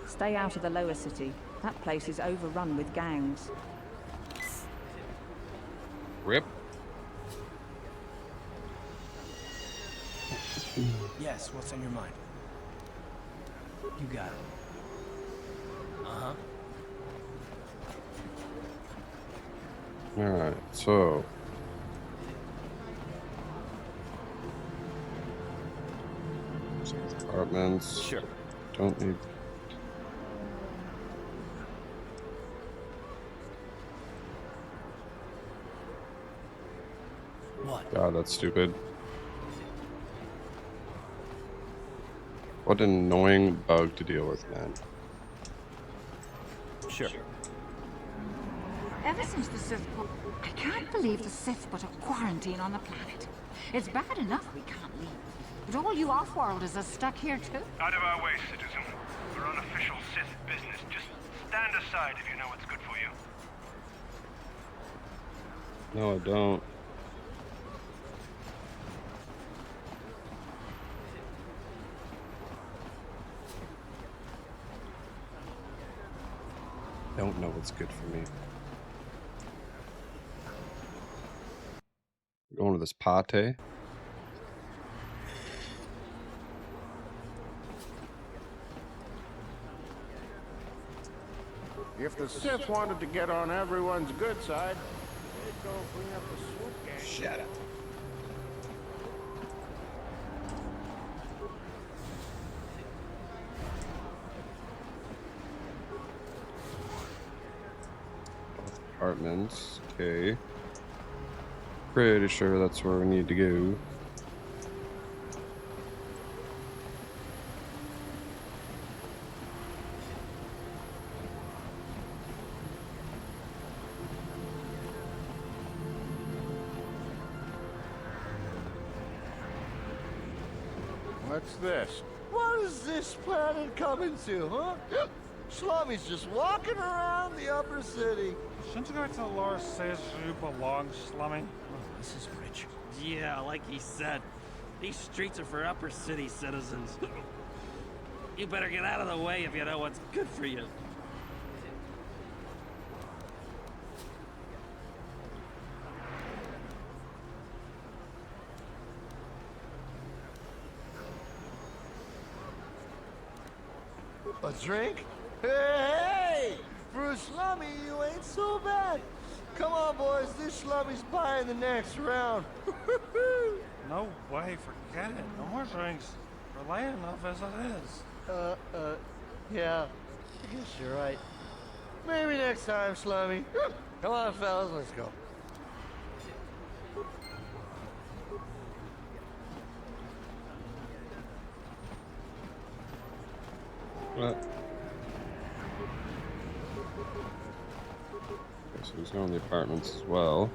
Stay out of the lower city. That place is overrun with gangs. Rip. Yes, what's on your mind? You got it. Uh-huh. Alright, so Apartments. Sure. Don't need. What? God, that's stupid. What an annoying bug to deal with, man. Sure. Ever since the Sith... I can't believe the Sith put a quarantine on the planet. It's bad enough we can't leave. But all you off-worlders are stuck here too. Out of our way, citizen. We're on official Sith business. Just stand aside if you know what's good for you. No, I don't. Don't know what's good for me. Going to this pate. If the Sith wanted to get on everyone's good side, they'd go bring up the swoop gang. Shut up. Apartments. Okay. Pretty sure that's where we need to go. What's this? What is this planet coming to, huh? Slummy's just walking around the upper city. Shouldn't the lore says you belong, Slummy? Oh, this is rich. Yeah, like he said, these streets are for upper city citizens. You better get out of the way if you know what's good for you. A drink? Hey! For a slummy, you ain't so bad. Come on, boys. This slummy's buying the next round. No way, forget it. No more drinks. We're laying enough as it is. Yeah. I guess you're right. Maybe next time, slummy. Come on, fellas, let's go. What? Okay, so he's going to the apartments as well.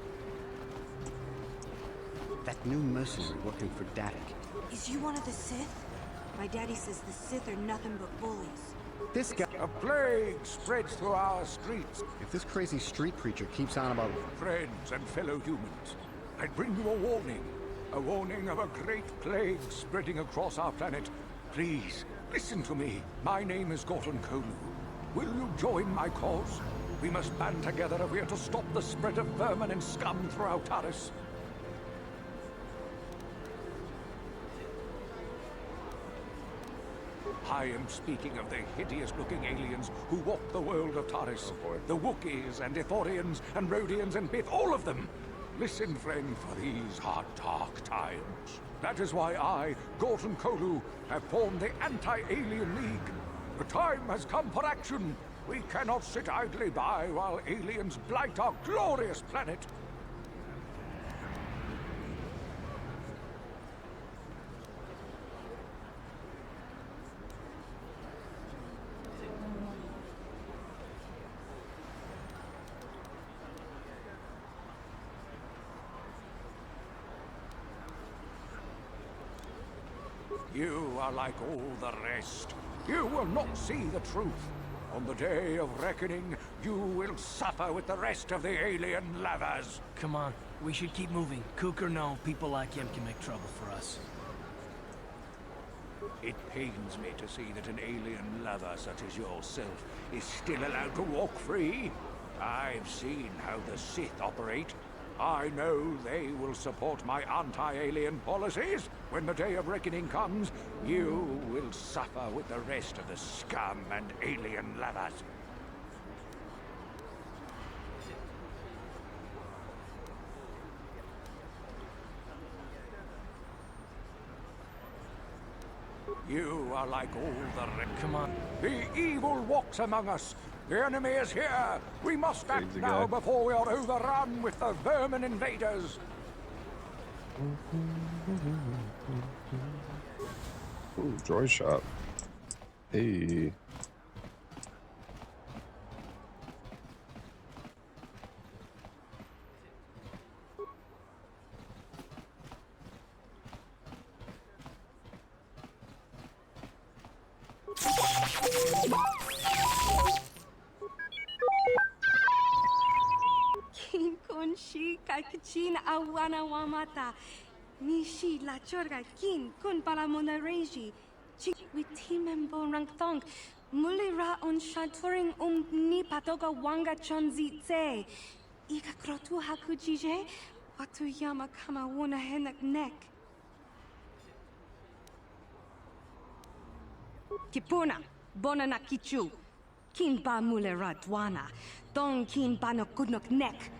That new mercenary working for Datic. Is you one of the Sith? My daddy says the Sith are nothing but bullies. This guy... A plague spreads through our streets. If this crazy street preacher keeps on about... Friends and fellow humans, I bring you a warning. A warning of a great plague spreading across our planet. Please, listen to me. My name is Gorton Kolu. Will you join my cause? We must band together if we are to stop the spread of vermin and scum throughout Taris. I am speaking of the hideous-looking aliens who walk the world of Taris. The Wookiees and Ithorians and Rhodians and Bith, all of them. Listen, friend, for these are dark times. That is why I, Gorton Kolu, have formed the Anti-Alien League. The time has come for action. We cannot sit idly by while aliens blight our glorious planet. You are like all the rest. You will not see the truth. On the day of reckoning, you will suffer with the rest of the alien lavas. Come on, we should keep moving. Kook or no, people like him can make trouble for us. It pains me to see that an alien lover such as yourself is still allowed to walk free. I've seen how the Sith operate. I know they will support my anti-alien policies. When the day of reckoning comes, you will suffer with the rest of the scum and alien lovers. You are like all the... Come on. The evil walks among us. The enemy is here. We must act Crazy now guy. before we are overrun with the vermin invaders. Ooh, joy shop. Hey. Kin kon shi kai kachin awana wamata. Nishi la chorga kin kun palamona reji. Chik witimembo rangthong. Mulira on shaturing ni patoga wanga chonzi tse. Ika krotu hakujije. Watu yama kama wona henak nek. Kipuna, bona na kichu. Kin ba mulera dwana. Tong kin ba no kudnok nek.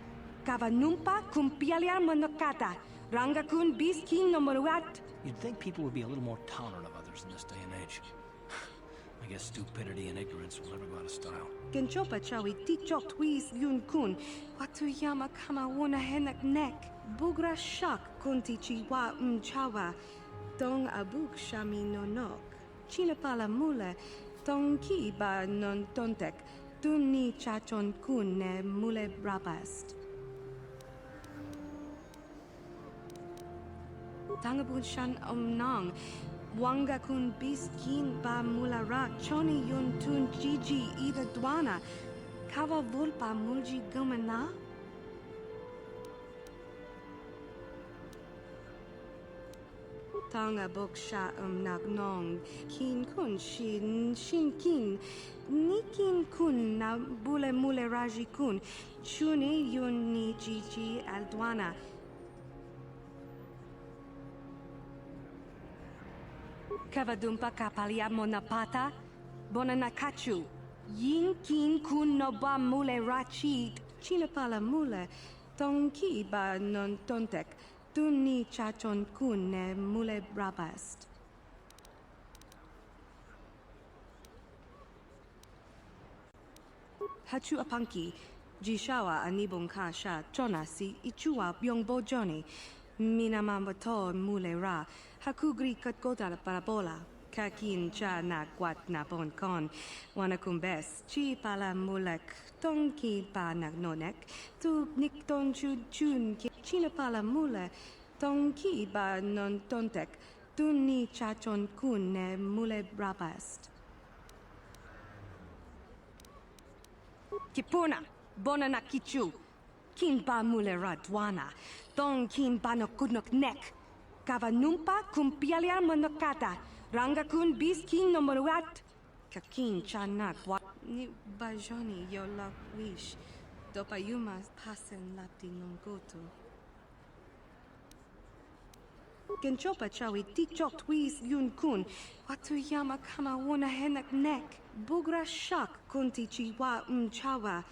Kava numpa kumpialia monokata. Ranga kun bis kin no moruat. You'd think people would be a little more tolerant of others in this day and age. I guess stupidity and ignorance will never go out of style. Genchopa chawi tichok twis yun kun. Watu yama kama wona henak nek. Bugra shak kunti chiwa mchawa. Tong abuk shami no nok. Chinapala mule. Tong ki ba non tontek. Tunni chachon kun ne mule brabast. Tangabun shan omnang. Wanga kun biskin ba mulara. Choni yun tun jiji ida dwana. Kava vulpa mulji gumana. Tanga boksha nagnong. Kin kun shin kin. Nikin kun na bule mule raji kun. Chuni yun ni jiji aldwana. Kavadumpa kapalia monapata. Bonanakachu. Yin kin kun no ba mule rachi. Chinapala mule. Tongki ba non tontek. Tunni chachon kun ne mule brabast. Hachu apanki. Jishawa anibong kasha chona si ichua byongbo joni. Minamambato mule ra. Hakugri katgota la parabola. Kakin cha na kwat na bon kon. Wanakumbes. Chi pala mulek. Tonki pa nagnonek. Tu nikton chun china pala mule. Tonki ba non tontek. Tunni chachon kun ne mule brabast. Kipuna. Bona na kichu. Kin ba mule radwana. Tong kin ba no kudnok nek. Kava numpa kumpialia monokata. Ranga kun bis kin no moruat. Kakin chanak wat ni bajoni yo lak wish. Dopa yuma pasen lapti non goto. Genchopa chawi tichok twis yun kun. Watu yama kama wona henak nek. Bugra shak kunti chiwa mchawa.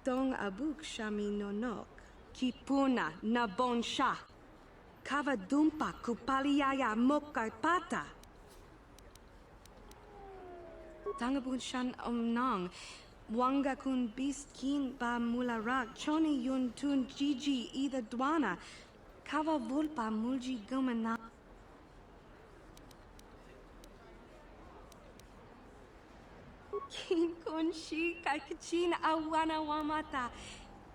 Dong abuk shami no nok. Kipuna na bon sha. Kava dumpa kupaliaya mokai pata. Tangabun shan omnang. Wanga kun biskin ba mulara. Choni yun tun jiji ida dwana. Kava vulpa mulji gumana. Kin kon shi kai kachin awana wamata.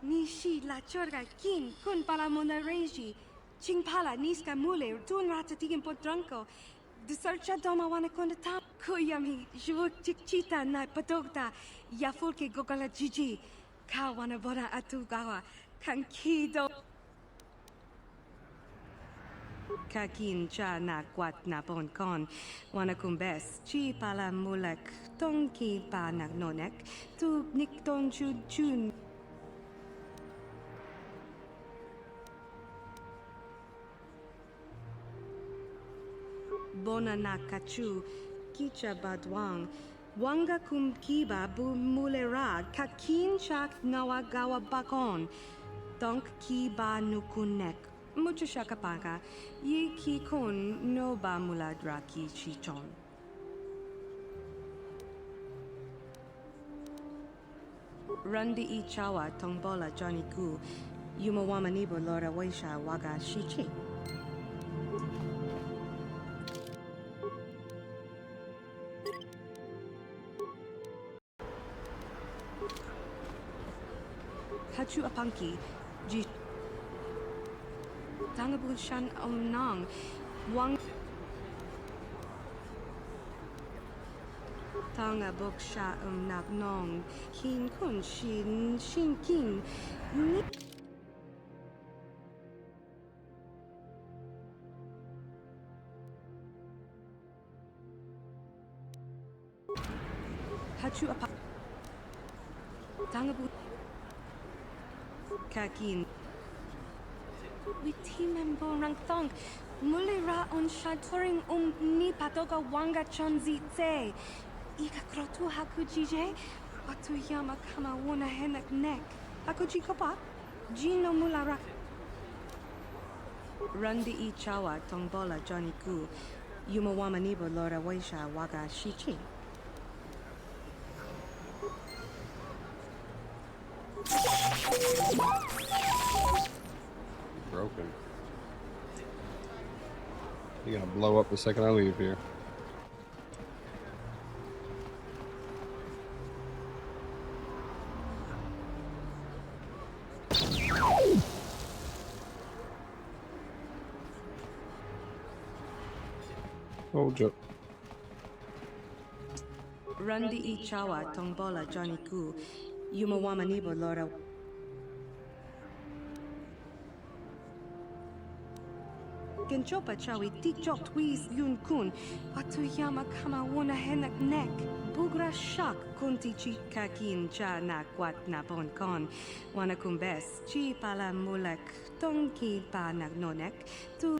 Nishi la chorga kin kun palamona reji. Ching pala niska mule tun ratatigin potranko. Desercha doma wana konda tam. Kuyami juvuk chikchita na patogta. Yafulke gogala jiji. Kawana bona atugawa. Kankido. Kakin cha na kwat na bon kon. Wana kumbes. Chi pala mulek. Tonki pa nagnonek. Tu nikton chun. Bona na kachu. Kicha badwang. Wanga kum kiba bu mulera. Kakin chak nawagawa bakon. Donk kiba nukunek. Mucho shakapaka. Ye ki kon no ba muladra ki chichon. Randi I Chawa Tongbola Johnny Gu, Yumawamanibo Lora Waisha Waga Shichi. Hachu Apanki, Ji Tangabu Shan Nang, Wang Tanga Boksha Nak Nong, Kin Kun Shin Kin, Hachu Apanki, Tangabu Kakin. Witimembo Rangthong, Mulira on Shatoring Ni Patoga Wanga Chanzi Tse. Ika Krotu Hakujije, Atuyama Kama Wuna Henak Neck. Hakuji Kopa, Gino Mulara. Randi I Chawa Tongbola Johnny Gu, Yumawamanibo Lora Waisha Waga Shichi. Broken. You're gonna blow up the second I leave here. Oh, joke. Randi I Chawa Tongbola Johnny Gu, Yumawamanibo Lora. Genchopa Chawi Tikjok Twiz Yun Kun, Atuyama Kama Wuna Henak Neck, Bugra Shak Kuntichi Kakin Cha Na Kwat Na Bon Kon, Wanakumbes, Chi Pala Mulek, Tonki Pa Nagnonek, Tu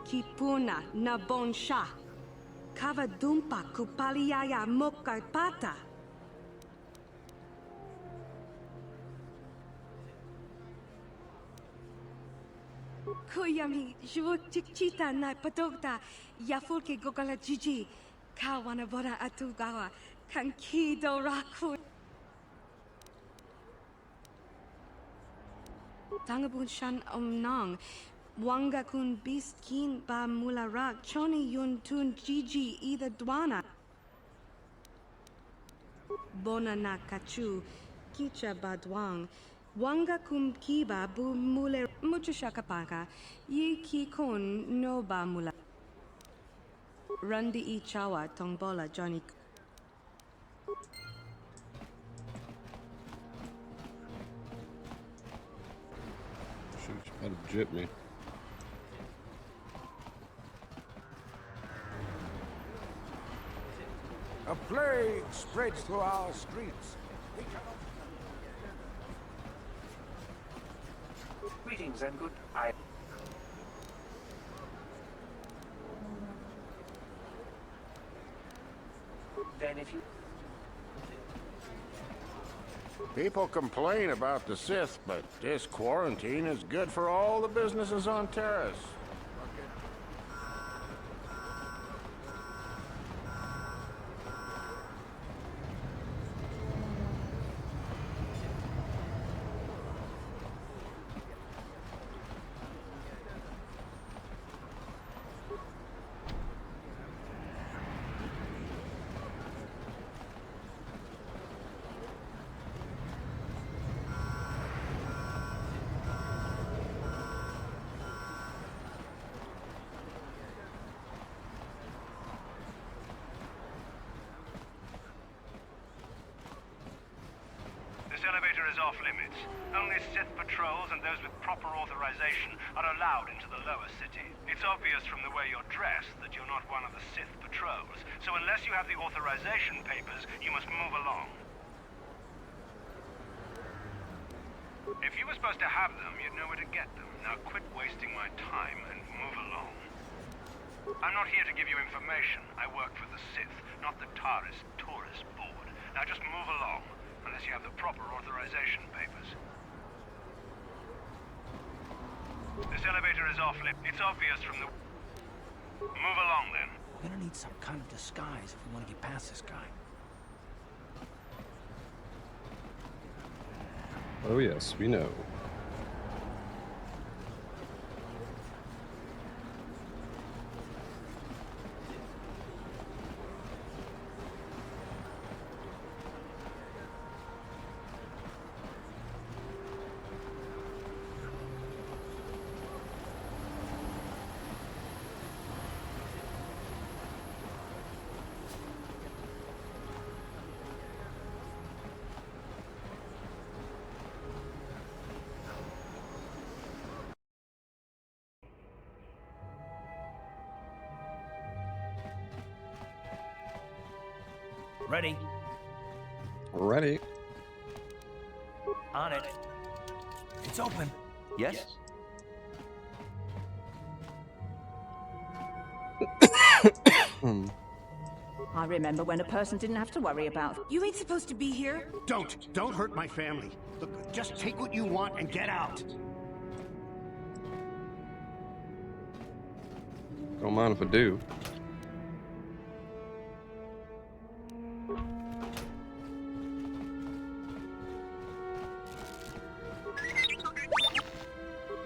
Kipuna Na Bon Sha. Kava dumpa kupaliaya moka pata. Kuyami chichita na patokta yafulke gogala jiji kawana bora atugawa kankido raku. Tangabun shan omnang. Wanga kun biskin ba mularak choni yun tun jiji either dwana. Bona na kachu kicha badwang. Wanga kum kiba bu mule muchashakapaka yi ki kon no ba mula. Randi I Chawa Tongbola Johnny. Should have jipped me. A plague spreads through our streets. Greetings and good. Then if you... People complain about the Sith, but this quarantine is good for all the businesses on Terrace. This elevator is off limits. Only Sith patrols and those with proper authorization are allowed into the lower city. It's obvious from the way you're dressed that you're not one of the Sith patrols, so unless you have the authorization papers, you must move along. If you were supposed to have them, you'd know where to get them. Now quit wasting my time and move along. I'm not here to give you information. I work for the Sith, not the Taris Tourist Board. Now just move along. Unless you have the proper authorization papers. This This elevator is off limits. It's obvious from the... Move along, then. We're gonna need some kind of disguise if we want to get past this guy. Oh yes, we know. Ready? Ready. On it. It's open. Yes? I remember when a person didn't have to worry about... You ain't supposed to be here. Don't hurt my family. Look, just take what you want and get out. Don't mind if I do.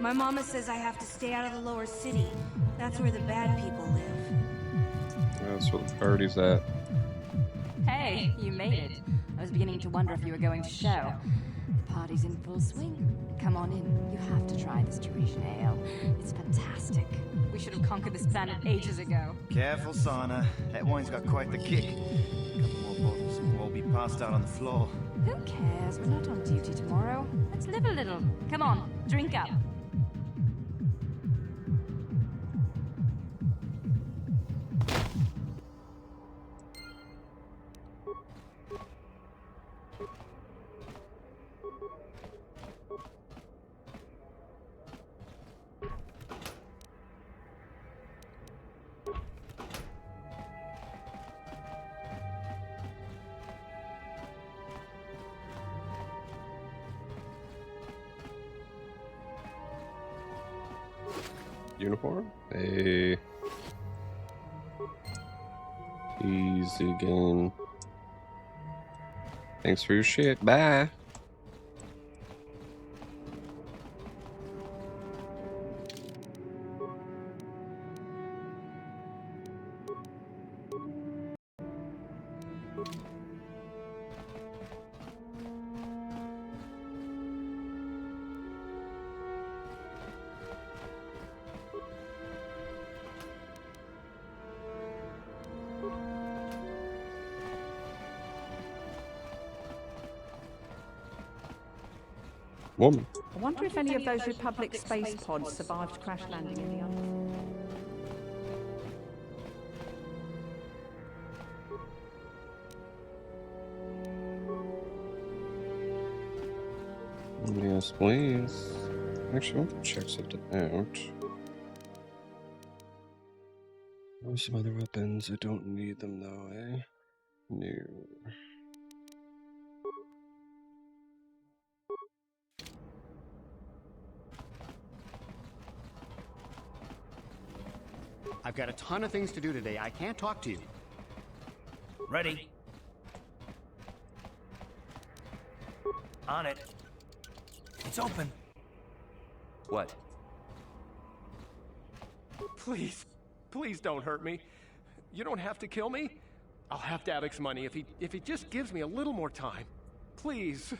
My mama says I have to stay out of the lower city. That's where the bad people live. That's where the party's at. Hey, you made it. I was beginning to wonder if you were going to show. The party's in full swing. Come on in. You have to try this Teresian ale. It's fantastic. We should have conquered this planet ages ago. Careful, Sana. That wine's got quite the kick. A couple more bottles and we'll all be passed out on the floor. Who cares? We're not on duty tomorrow. Let's live a little. Come on, drink up. Uniform? Hey. Easy game. Thanks for your shit. Bye. Woman. I wonder if any of those Republic space pods survived crash landing in the Yes, please. Actually, I want to check something out. There's some other weapons. I don't need them though, eh? No. I've got a ton of things to do today. I can't talk to you. Ready? On it. It's open. What? Please, please don't hurt me. You don't have to kill me. I'll have Davic's money if he just gives me a little more time. Please,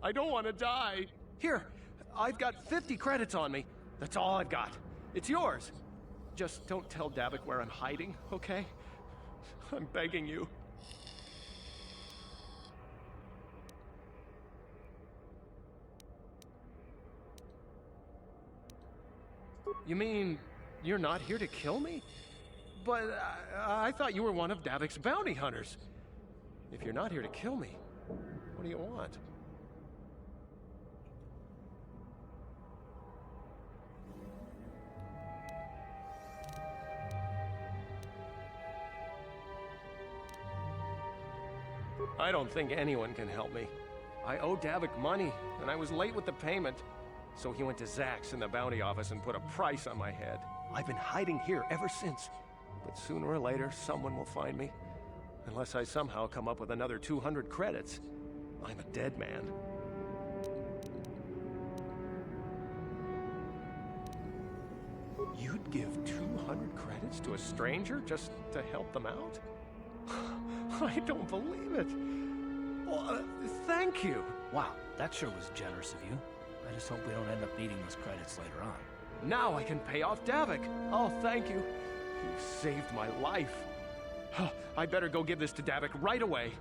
I don't want to die. Here, I've got 50 credits on me. That's all I've got. It's yours. Just don't tell Davic where I'm hiding, okay? I'm begging you. You mean you're not here to kill me? But I thought you were one of Davic's bounty hunters. If you're not here to kill me, what do you want? I don't think anyone can help me. I owe Davic money, and I was late with the payment. So he went to Zach's in the bounty office and put a price on my head. I've been hiding here ever since. But sooner or later, someone will find me. Unless I somehow come up with another 200 credits. I'm a dead man. You'd give 200 credits to a stranger just to help them out? I don't believe it. Well, thank you. Wow, that sure was generous of you. I just hope we don't end up needing those credits later on. Now I can pay off Davik. Oh, thank you. You saved my life. I better go give this to Davik right away.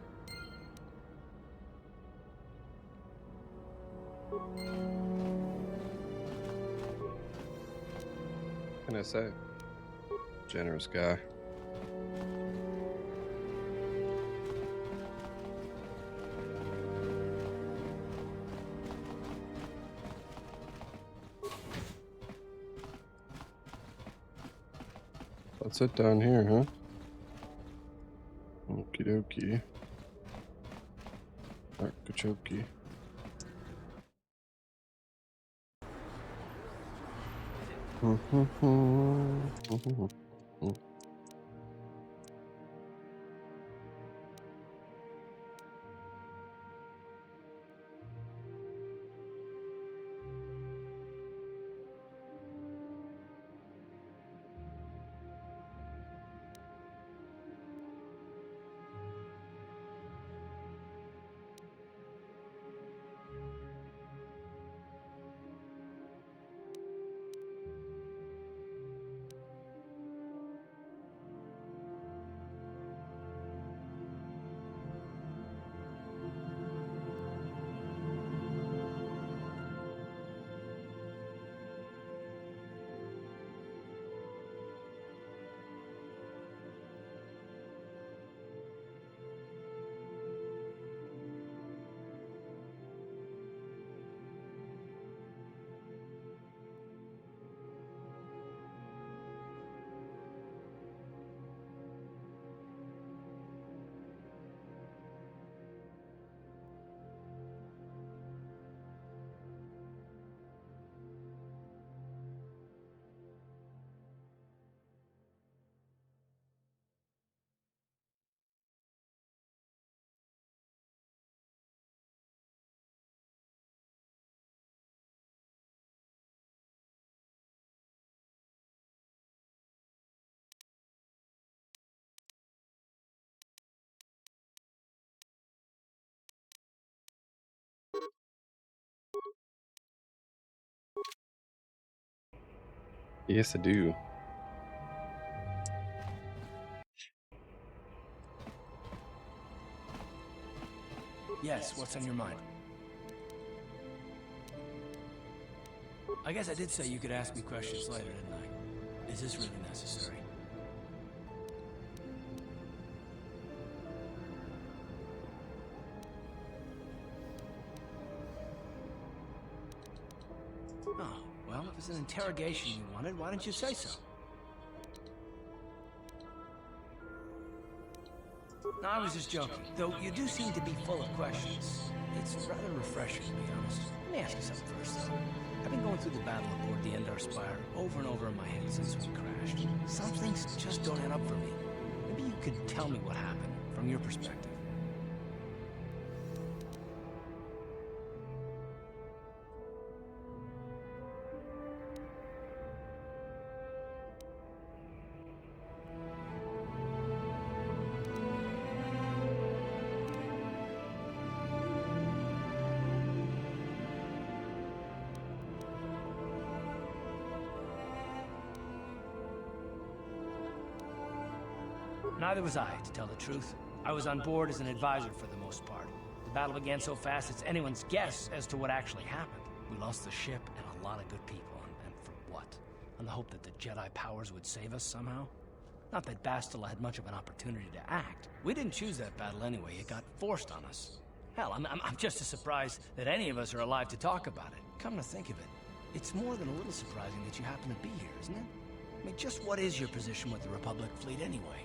What can I say? Generous guy. That's it down here, huh? Okie dokie. Artichoke. Yes, I do. Yes, what's on your mind? I guess I did say you could ask me questions later, didn't I? Is this really necessary? Oh, well, if it's an interrogation you wanted, why didn't you say so? No, I was just joking, though you do seem to be full of questions. It's rather refreshing, to be honest. Let me ask you something first, though. I've been going through the battle aboard the Endar Spire over and over in my head since we crashed. Some things just don't add up for me. Maybe you could tell me what happened, from your perspective. Neither was I, to tell the truth. I was on board as an advisor for the most part. The battle began so fast it's anyone's guess as to what actually happened. We lost the ship and a lot of good people, and for what? On the hope that the Jedi powers would save us somehow? Not that Bastila had much of an opportunity to act. We didn't choose that battle anyway, it got forced on us. Hell, I'm just as surprised that any of us are alive to talk about it. Come to think of it, it's more than a little surprising that you happen to be here, isn't it? I mean, just what is your position with the Republic fleet anyway?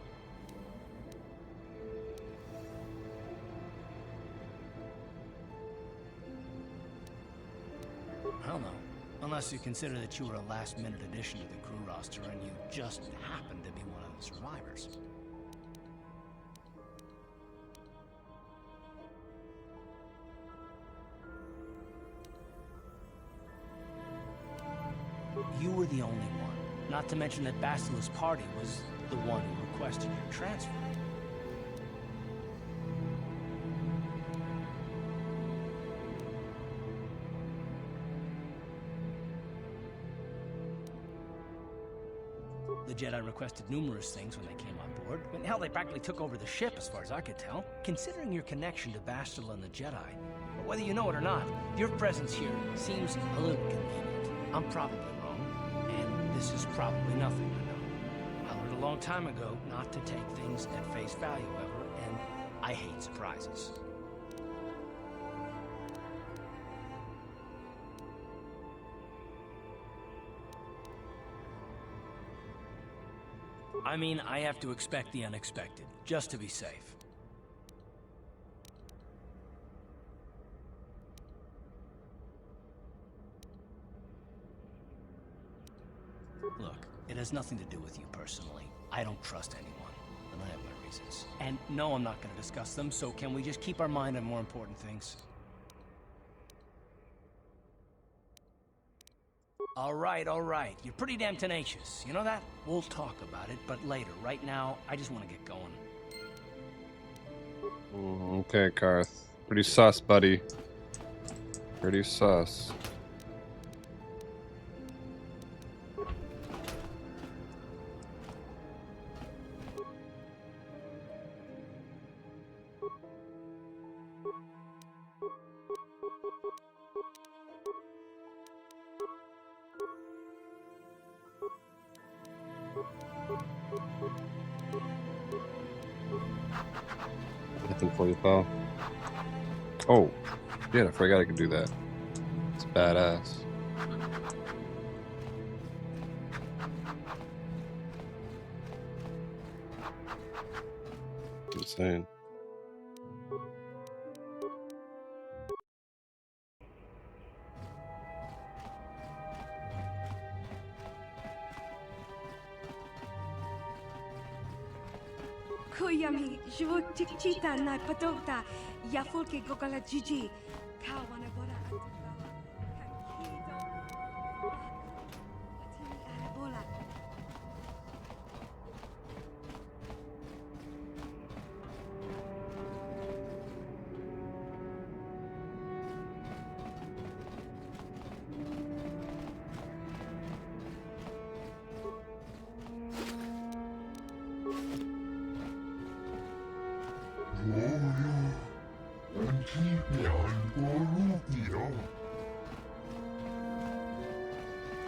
I don't know. Unless you consider that you were a last-minute addition to the crew roster and you just happened to be one of the survivors. You were the only one. Not to mention that Bastila's party was the one who requested your transfer. The Jedi requested numerous things when they came on board. I mean, hell, they practically took over the ship, as far as I could tell. Considering your connection to Bastila and the Jedi, whether you know it or not, your presence here seems a little convenient. I'm probably wrong, and this is probably nothing, I know. I learned a long time ago not to take things at face value ever, and I hate surprises. I mean, I have to expect the unexpected, just to be safe. Look, it has nothing to do with you personally. I don't trust anyone, and I have my reasons. And no, I'm not going to discuss them, so can we just keep our mind on more important things? All right. You're pretty damn tenacious. You know that? We'll talk about it, but later. Right now, I just want to get going. Okay, Karth. Pretty sus, buddy. Pretty sus. Nothing for you, pal. Oh, shit, I forgot I could do that. It's badass. Insane. Koyami, Jvo Tikchita na Patota, Yafolke Gogala Gigi, Kawana Bora Arabola.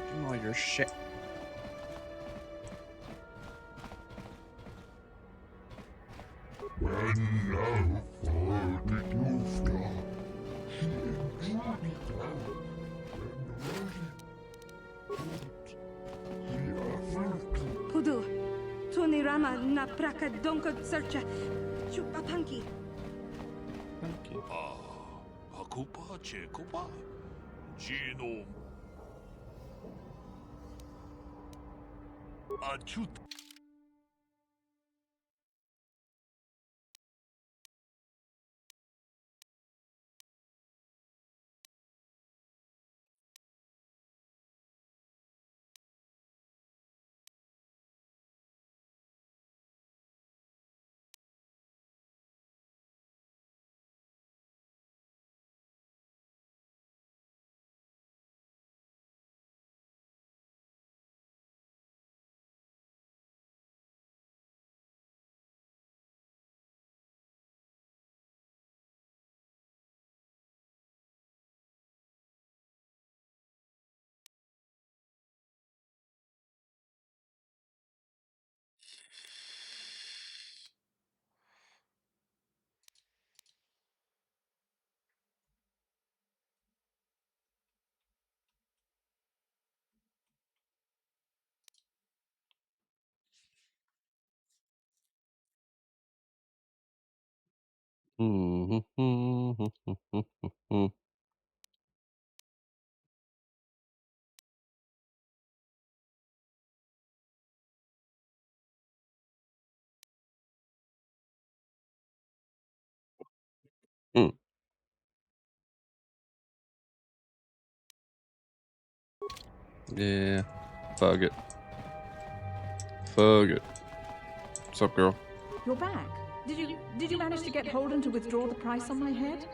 Do all your shit. Pudu, Tony Rama na Praka Donko Searcha, Chupapanki. Hakupa Chekopa Gino Achut. Hmm. Yeah. Fuck it. Fuck it. What's up, girl? You're back. Did you manage to get Holden to withdraw the price on my head?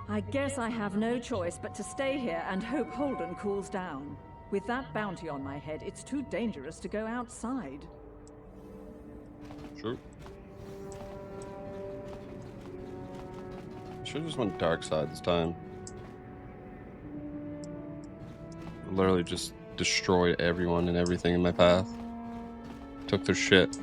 I guess I have no choice but to stay here and hope Holden cools down. With that bounty on my head, it's too dangerous to go outside. True. Should've just went dark side this time. Literally just destroyed everyone and everything in my path. Took their shit.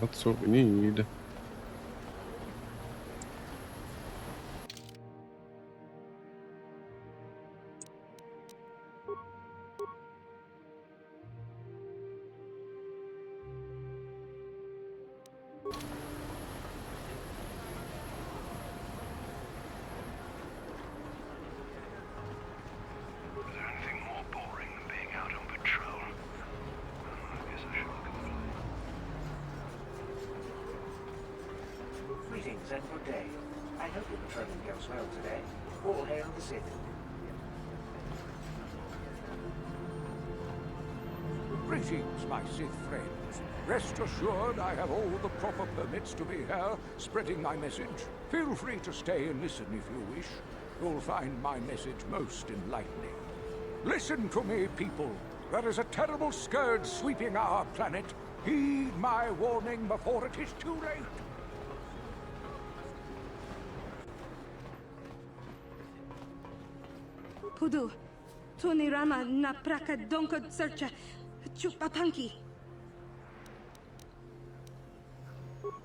That's what we need. Is there anything more boring than being out on patrol? I guess I should look at the Greetings and good day. I hope your patrolling goes well today. All hail the Sith. Greetings, my Sith friends. Rest assured I have all the proper permits to be here, spreading my message. Feel free to stay and listen if you wish. You'll find my message most enlightening. Listen to me, people. There is a terrible scourge sweeping our planet. Heed my warning before it is too late. Pudu, Tunirama na praka donko searcha chupapanki.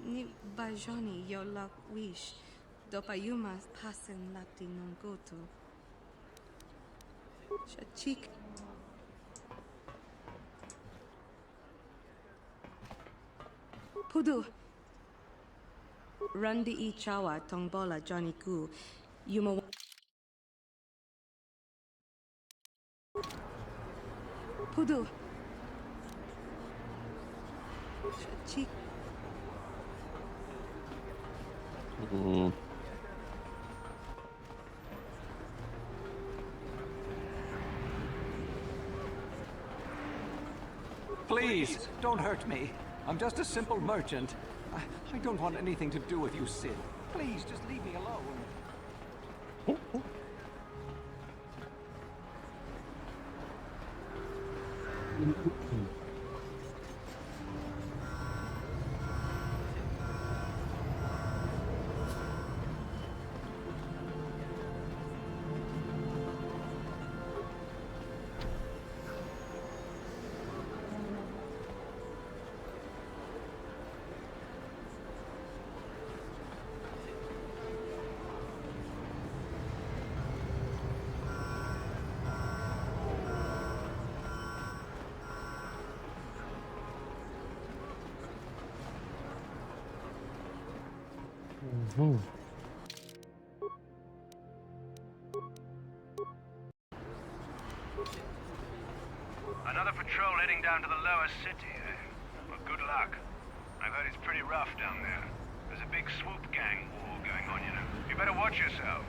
Ni bajoni yo la wish, dopayuma pasen lati nongotu. Shachik. Pudu. Randi I chawa tongbola Johnny Ku. Yuma. Pudu. Shachik. Please, don't hurt me. I'm just a simple merchant. I don't want anything to do with you, Sid. Please, just leave me alone. Another patrol heading down to the lower city, eh? Well, good luck. I've heard it's pretty rough down there. There's a big swoop gang war going on, you know. You better watch yourself.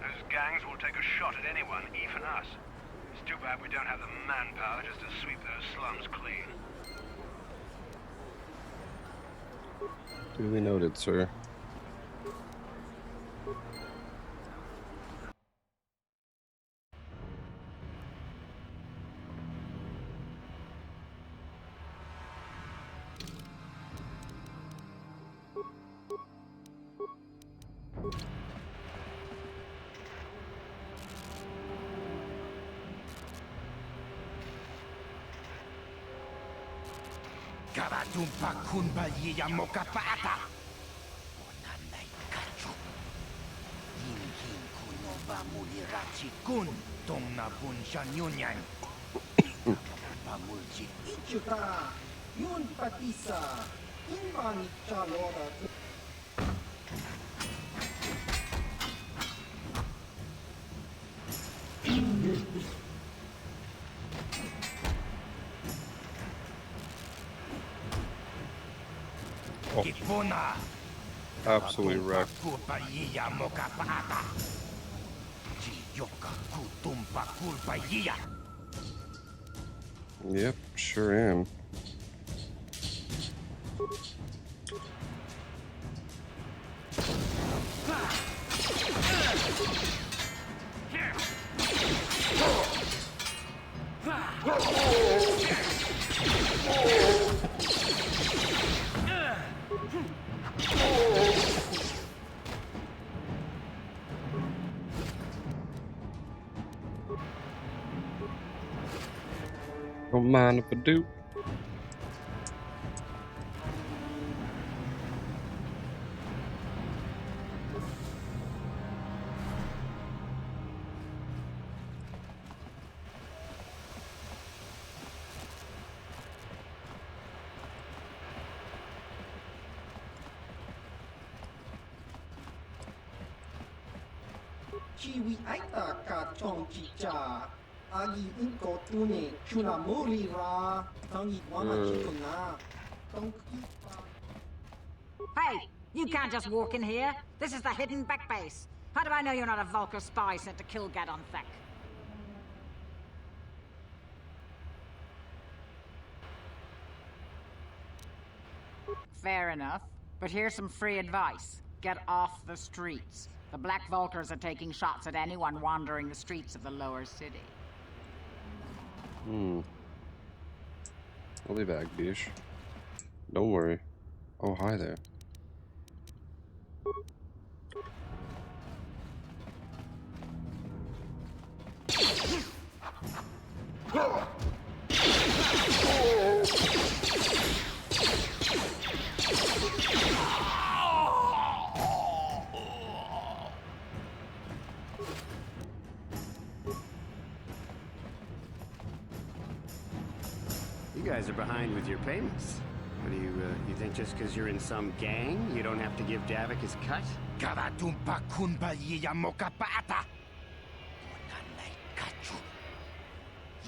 Those gangs will take a shot at anyone, even us. It's too bad we don't have the manpower just to sweep those slums clean. Duly noted, sir. Karatumpa kunba yiya mokapata. Onanay kachu. Yinhin kunoba mulirachi kun. Tong na bunsha nyunyan. Pamulchi. Ichuta, yun patisa, imani chalora. Oh. Absolutely wrecked. Yep, sure am. Don't mind if I do. Chiwi aita ka chong chicha. Agi inko tune chunamuri ra. Tangi wama chikuna. Hey, you can't just walk in here. This is the hidden back base. How do I know you're not a Vulcar spy sent to kill Gadon Thek? Fair enough. But here's some free advice. Get off the streets. The Black Vulcars are taking shots at anyone wandering the streets of the lower city. I'll be back, Bish. Don't worry. Oh, hi there. You guys are behind with your payments. What do you think just because you're in some gang, you don't have to give Davik his cut? Karatumpa kunba yiya mokapata. Onanay kachu.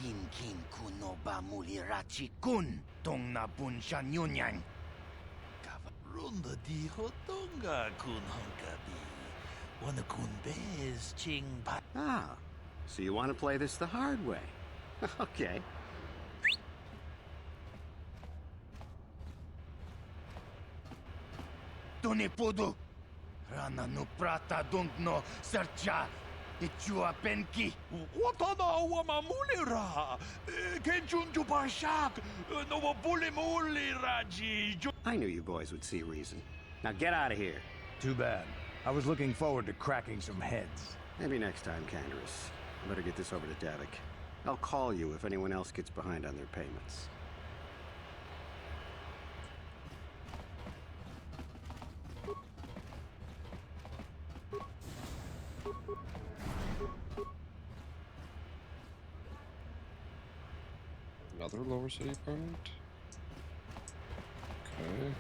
Yinkin kunoba mulirachi kun. Tong na bunsha nyunyan. Runda di hotonga kun honkabi. Wana kun bez ching pa. Ah, so you want to play this the hard way? Okay. Tone podo. Rana no prata no sercha. Ichua penki. Watana wamamulira. Kenchunju pashak. No bulimuli raji. I knew you boys would see reason. Now get out of here. Too bad. I was looking forward to cracking some heads. Maybe next time, Canderous. I better get this over to Davik. I'll call you if anyone else gets behind on their payments. Another lower city apartment? Okay.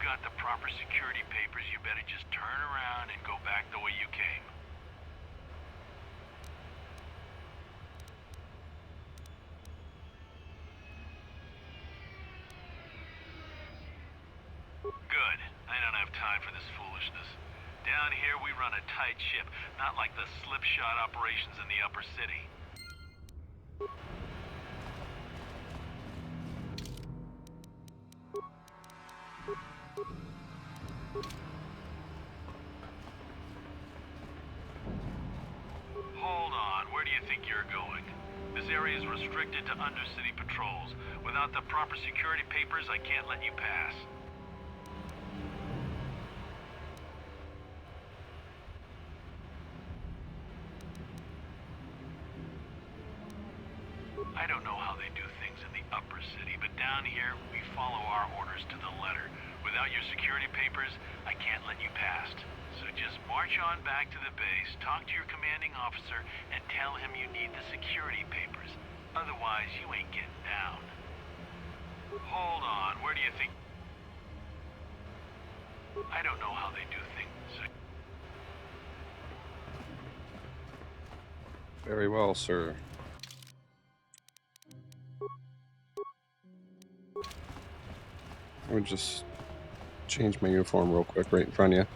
got the proper security papers, you better just turn around and go back the way you came. Good. I don't have time for this foolishness. Down here we run a tight ship, not like the slipshod operations in the upper city. Hold on, where do you think you're going? This area is restricted to undercity patrols. Without the proper security papers, I can't let you pass. I don't know how they do things in the upper city, but down here, we follow our orders to the letter. Without your security papers, I can't let you past. So just march on back to the base, talk to your commanding officer, and tell him you need the security papers. Otherwise, you ain't getting down. Hold on, where do you think... I don't know how they do things. Very well, sir. I would just change my uniform real quick right in front of you.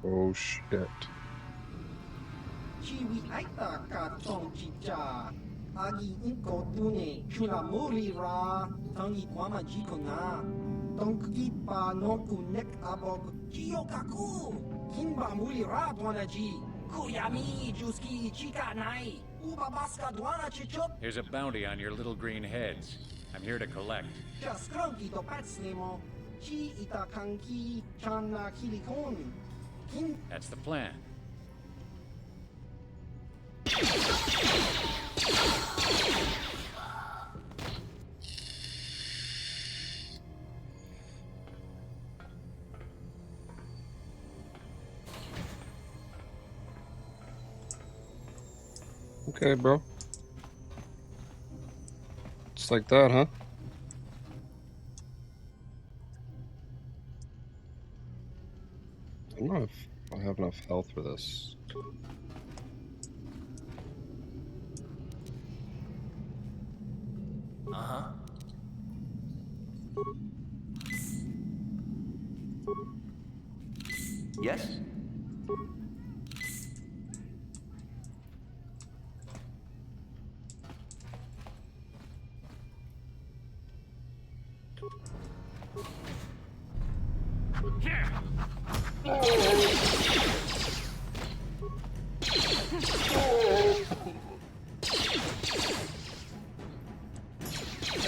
Oh shit. Chiwi aita ka chong chicha. Agi inko tune chuna muri ra. Tangi wama jiko na. Tonki pa nonku nek abog. Chiyokaku. Kinba muri ra dwanaji. Kuyami juski chika nai. Ubabaska dwana chichop. Here's a bounty on your little green heads. I'm here to collect. Just kronki to patsnemo. Chi ita kanki chana kilikon. That's the plan. Okay, bro. Just like that, huh? I don't know if I have enough health for this. Uh-huh. Yes?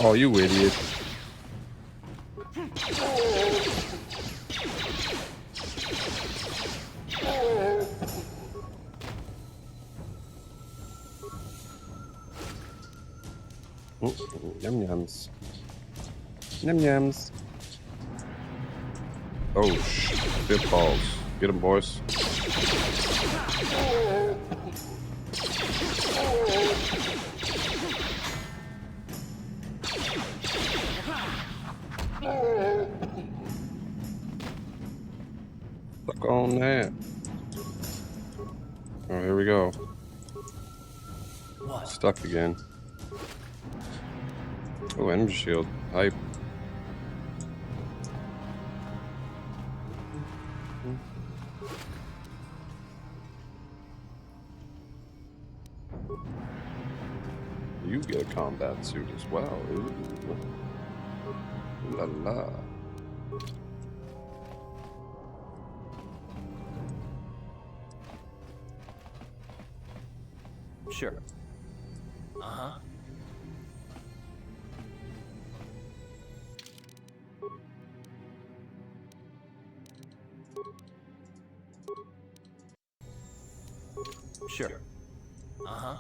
Oh, you idiot. Oh, yum yums. Yum yums. Oh, shit balls. Get them, boys. Look on that. Oh, here we go. What? Stuck again. Oh, energy shield. Hype. You get a combat suit as well. Ooh. Ooh la la. Sure. Uh-huh. Sure. Uh-huh.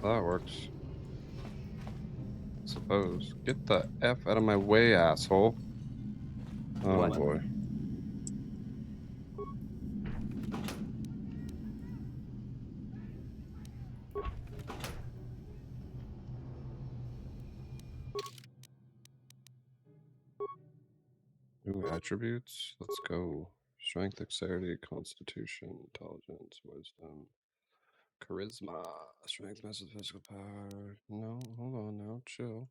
That works. Suppose. Get the F out of my way, asshole. Oh What? boy. Ooh, attributes. Let's go. Strength, dexterity, constitution, intelligence, wisdom, charisma, strength, massive physical power. No, hold on now. Chill.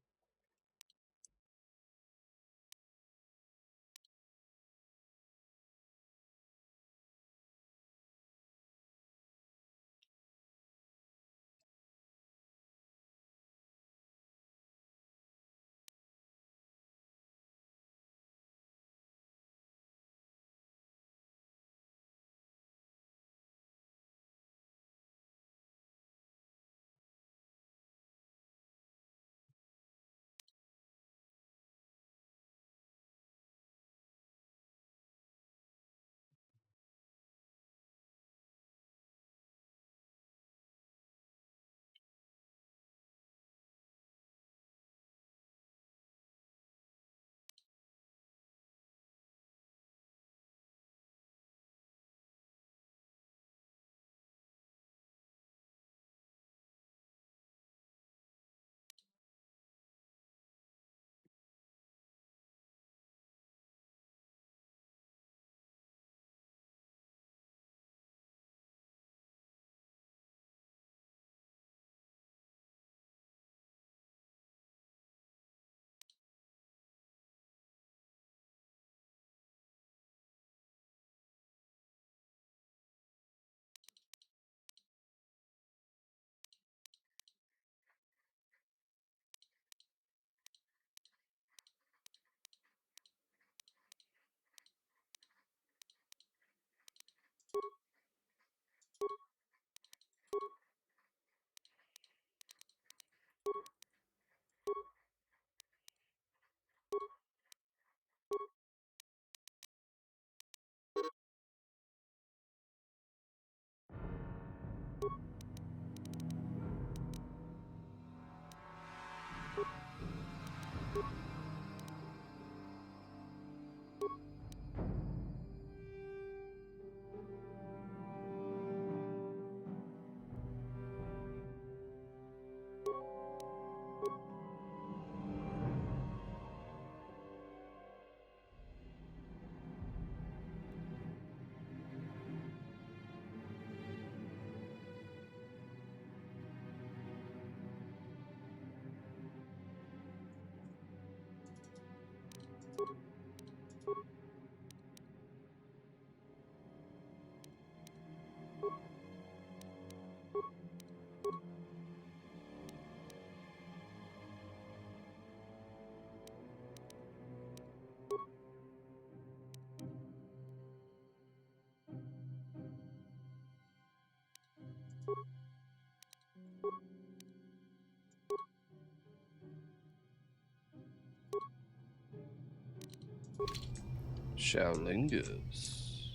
Shaolingas.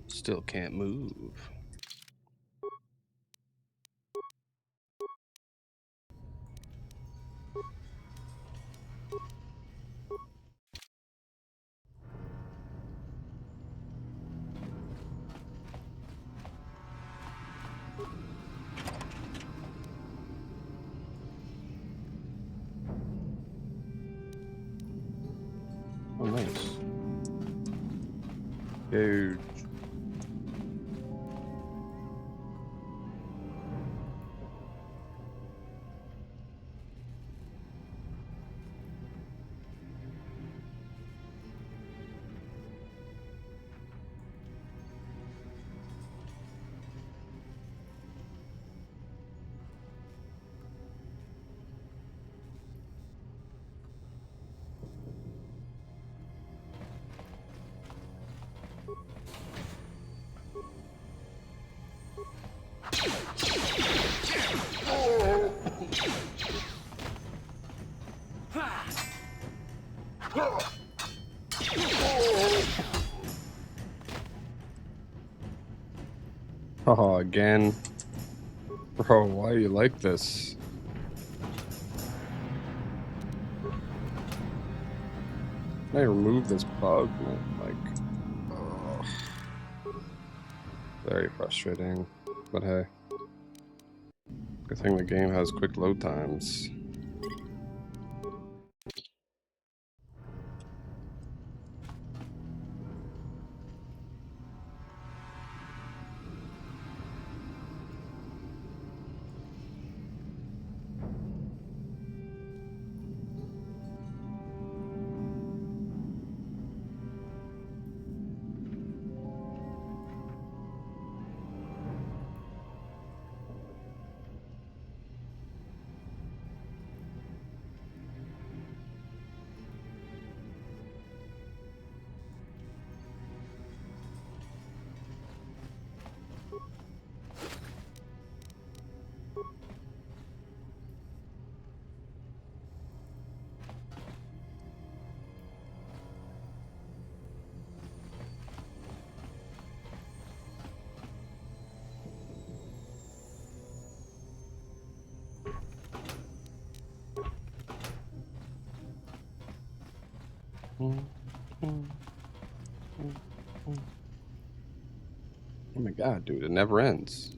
Still can't move. Oh, nice. Huge. Oh, again. Bro, why are you like this? Can I remove this bug? Like, ugh. Very frustrating. But hey, good thing the game has quick load times. Oh my god, dude, it never ends.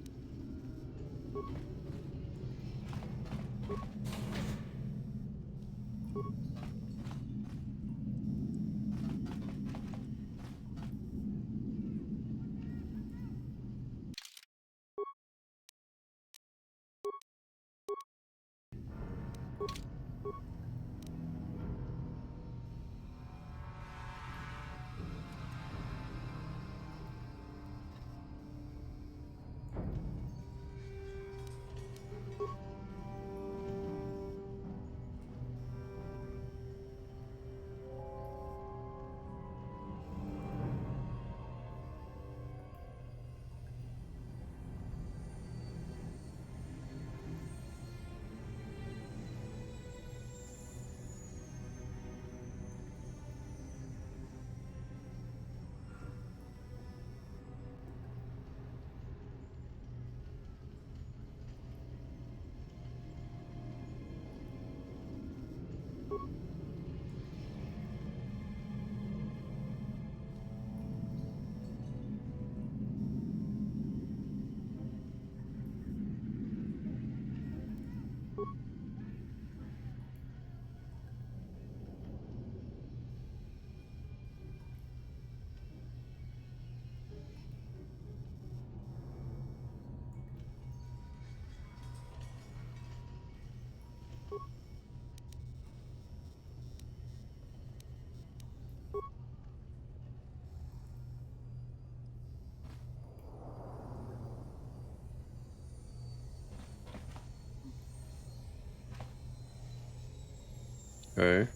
Okay.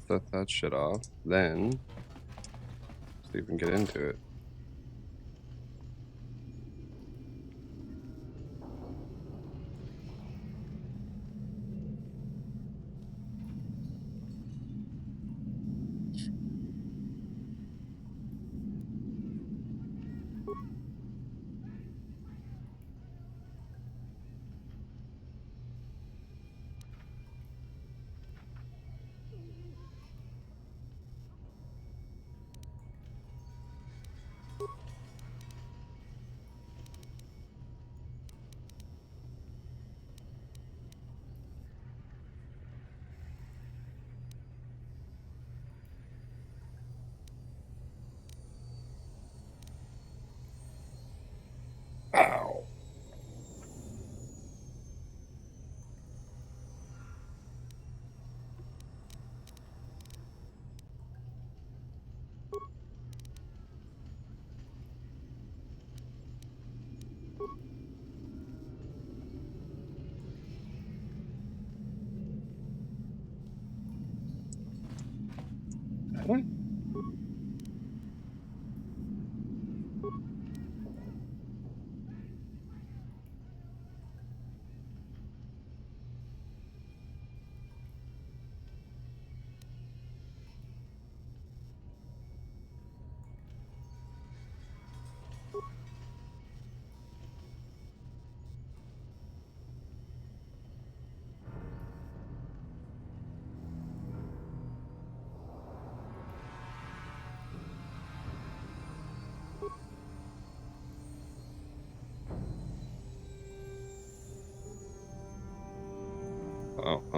Set that shit off. Then, see if we can get into it.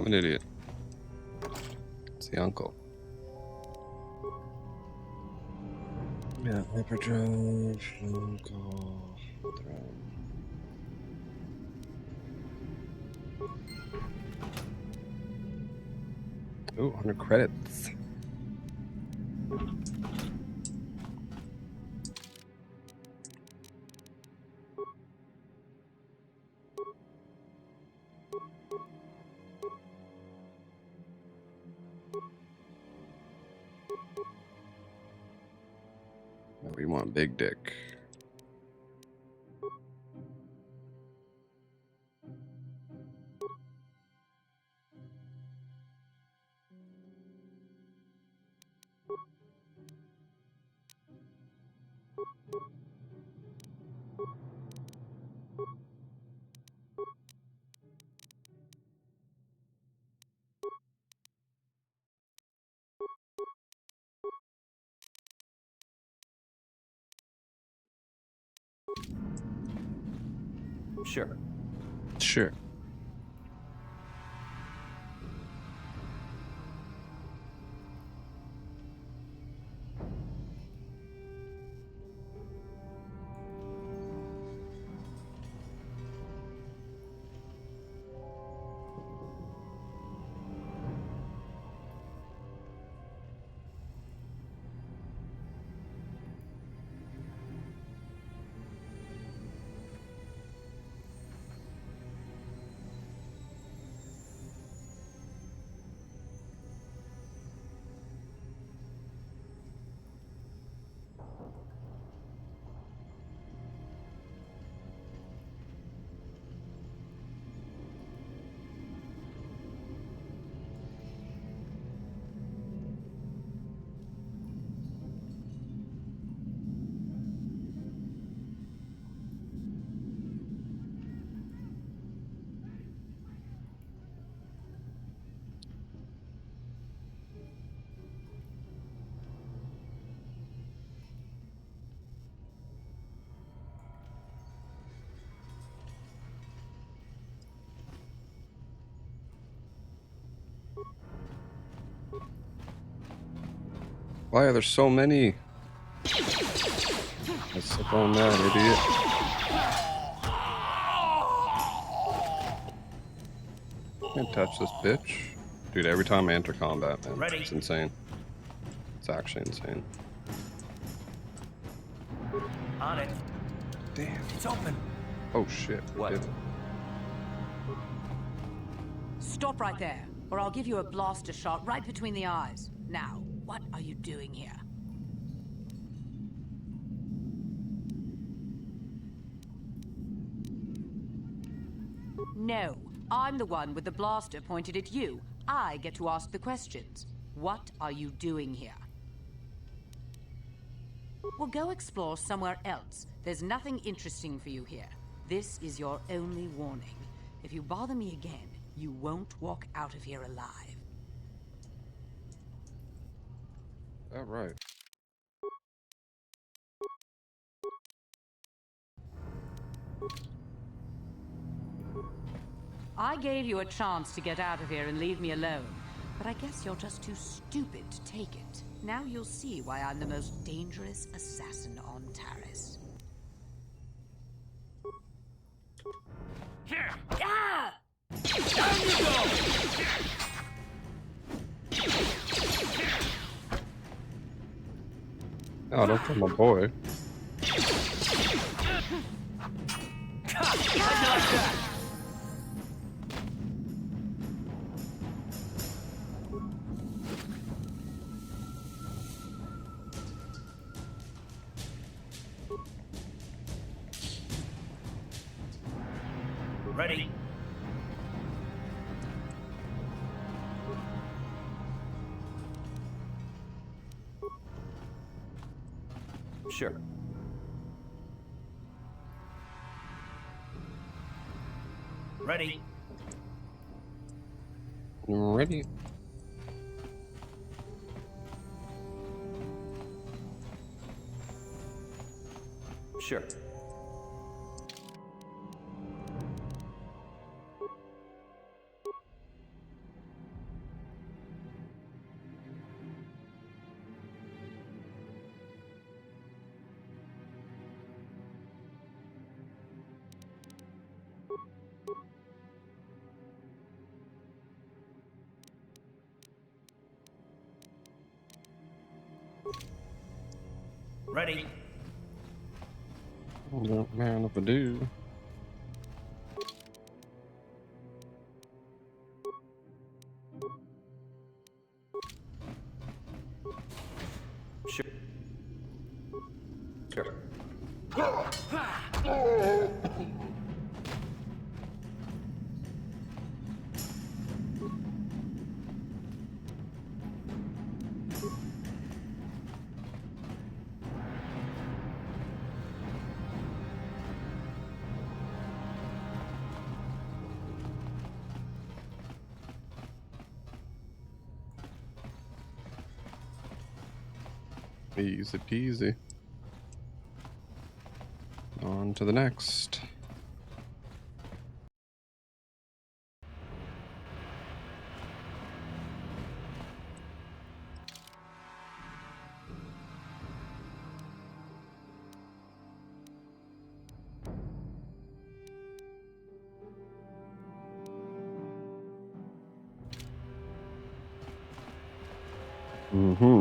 I'm an idiot. It's the uncle. Yeah, hyperdrive, uncle, Ooh, 100 credits. We want big dick. Sure. Sure. Why are there so many? Let's sip on that, idiot. Can't touch this bitch. Dude, every time I enter combat, man, Ready. it's insane. It's actually insane. On it. Damn. It's open. Oh shit. What? Stop right there, or I'll give you a blaster shot right between the eyes. Now, what are you doing here? No, I'm the one with the blaster pointed at you. I get to ask the questions. What are you doing here? Well, go explore somewhere else. There's nothing interesting for you here. This is your only warning. If you bother me again, you won't walk out of here alive. All right. I gave you a chance to get out of here and leave me alone, but I guess you're just too stupid to take it. Now you'll see why I'm the most dangerous assassin on Taris. Here. Ah! Down you go. Oh, don't kill my boy. Ready. Sure. Ready. Ready. Sure. Ready. No, man, if I do. Sure. Sure. Easy peasy. On to the next. Mm-hmm.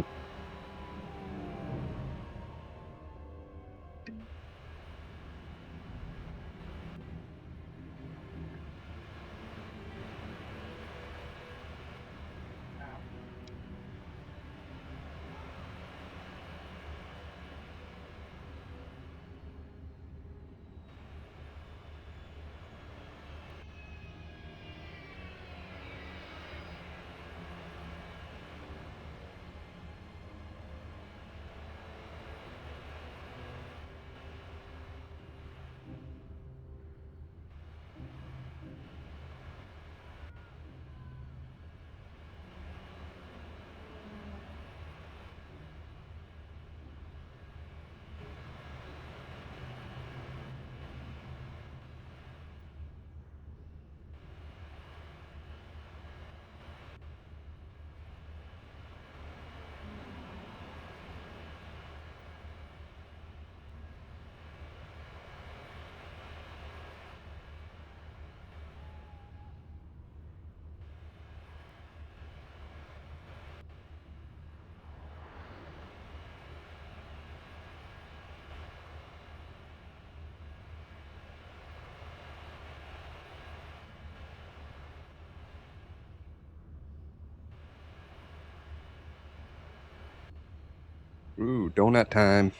Ooh, donut time.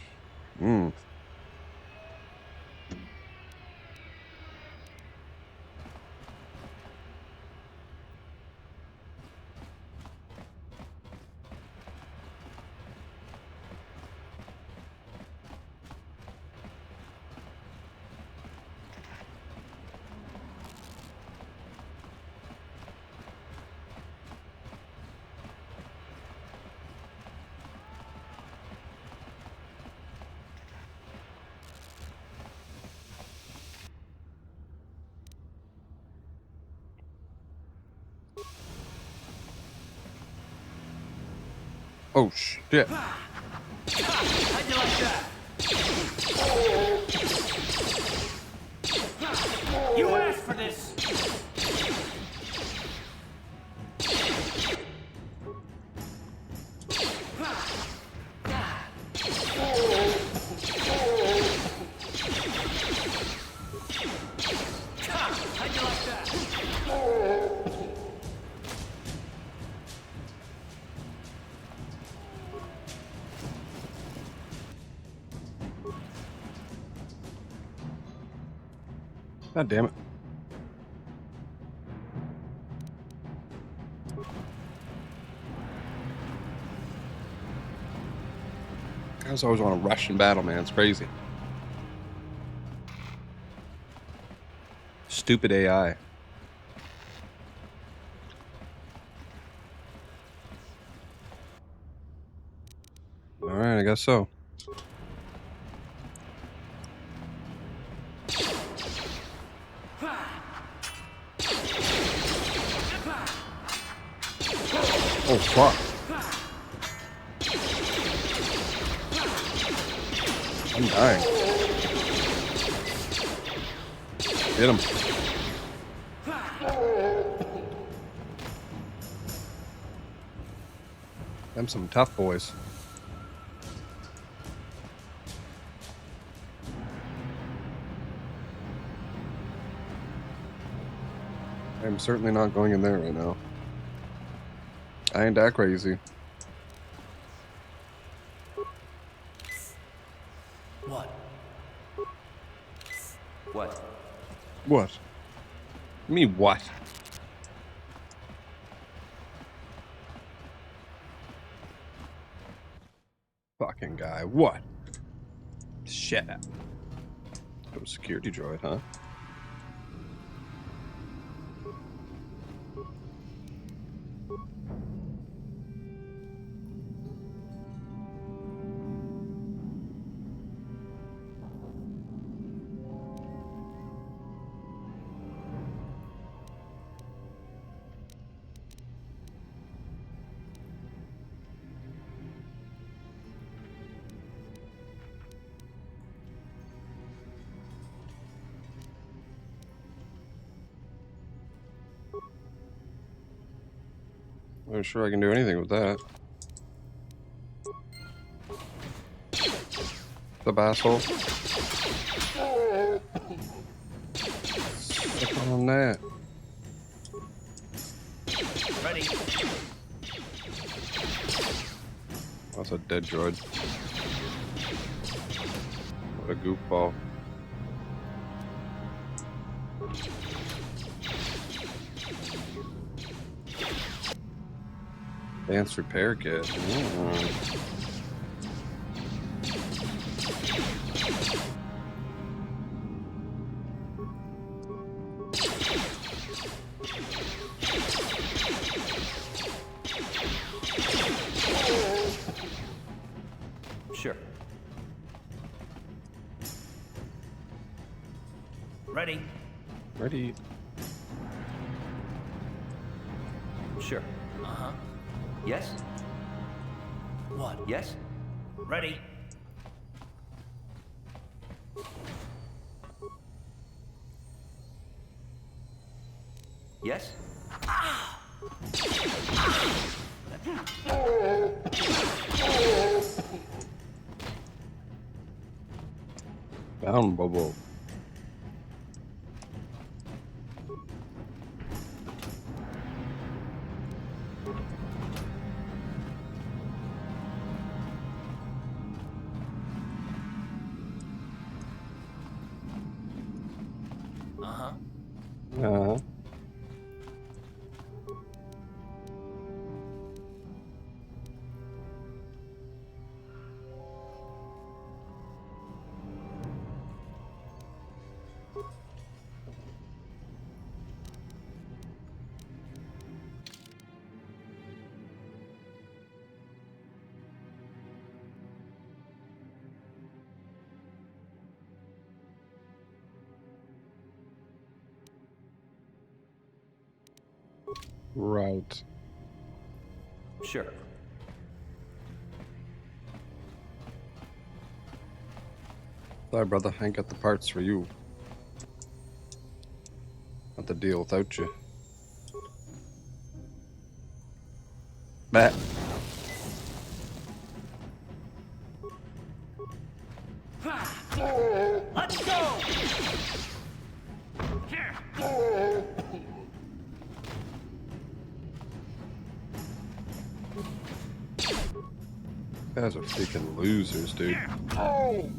Mmm. Oh shit. How'd you like that? You asked for this. How'd you like that? God damn it. Guys always want to rush in battle, man. It's crazy. Stupid AI. Alright, I guess so. Oh, fuck. I'm dying. Hit him. Them some tough boys. I'm certainly not going in there right now. I ain't that crazy. What? What? What? Me what? Fucking guy. What? Shit. Oh, security droid, huh? I'm sure I can do anything with that. The asshole. Suck on that. Ready. That's a dead droid. What a goofball. Advanced repair kit. Sure. Ready. Ready. Sure. Uh-huh. Yes? What? Yes? Ready. Yes? Down, Bobo. Uh-huh. Uh-huh. Right. Sure. Sorry, brother. I ain't got the parts for you. Not to deal without you. Bat. Let's go! You guys are freaking losers, dude. Oh!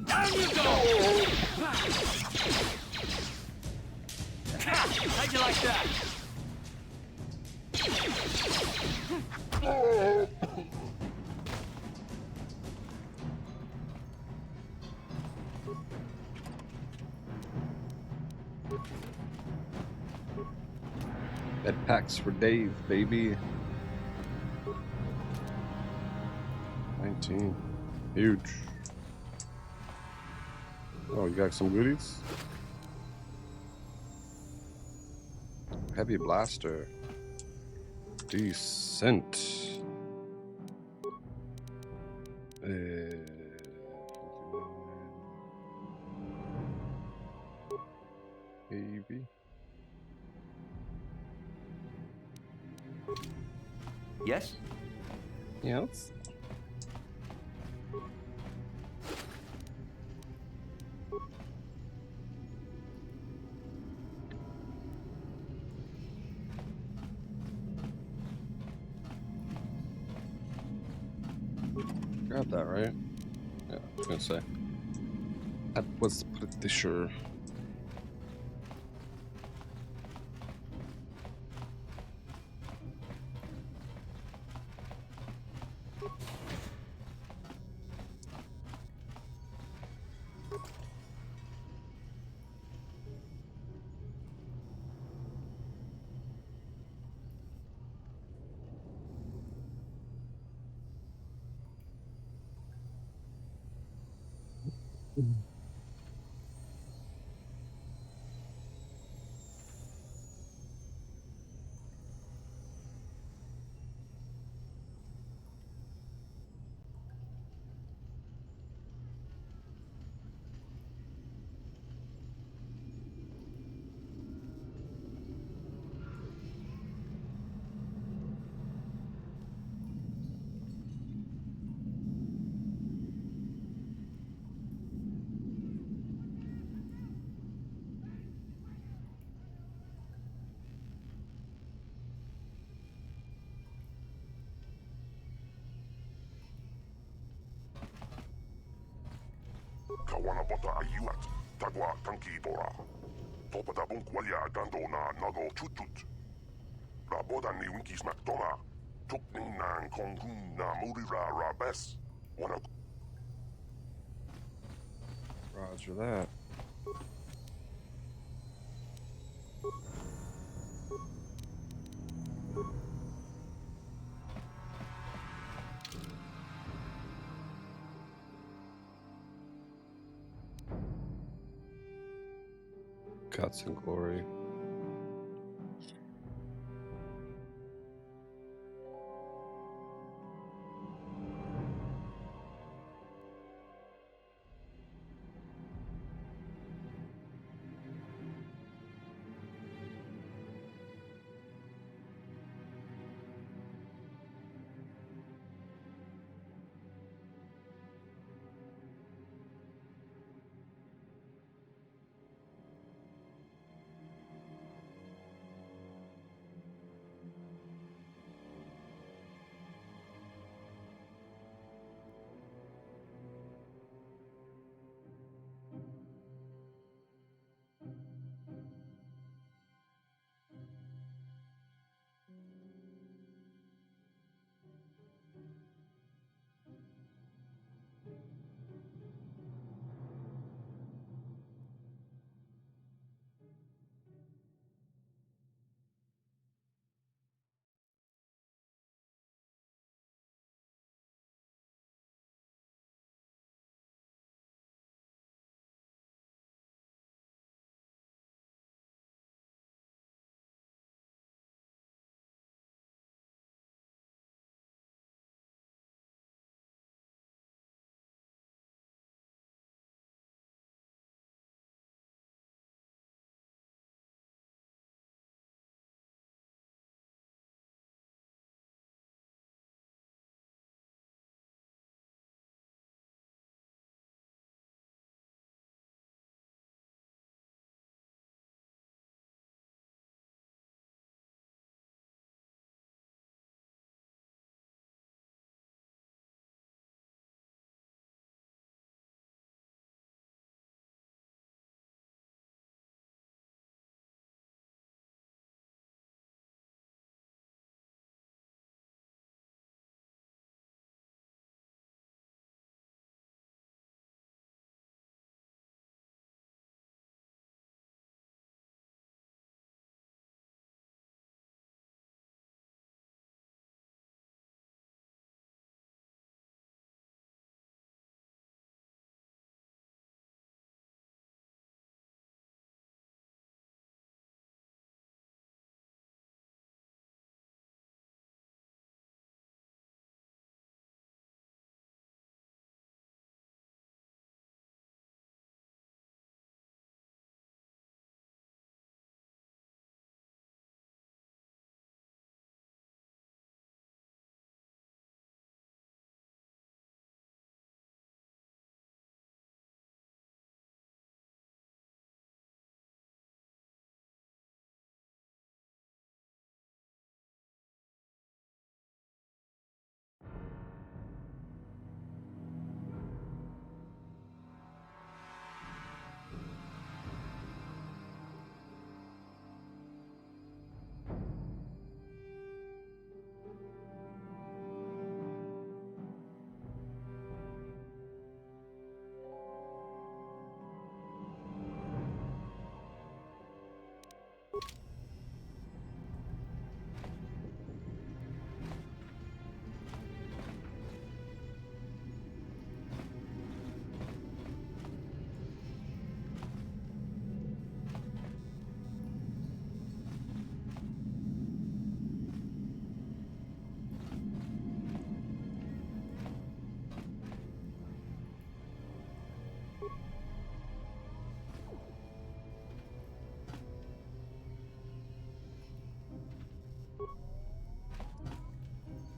Down you go! How'd you like that? Bed packs for Dave, baby. 19. Huge. Oh, you got some goodies? Heavy blaster. Decent. Maybe. Yes? Yes. had that, right? Yeah, I was gonna say. That was pretty sure. Kawanapota ayuat, tagwa tankibora. Topata bunkwalia dandona nago chutut. La boda ni winkis mactoma. Tukning nan konghun na murira rabes. Wana. Roger that. Guts and glory.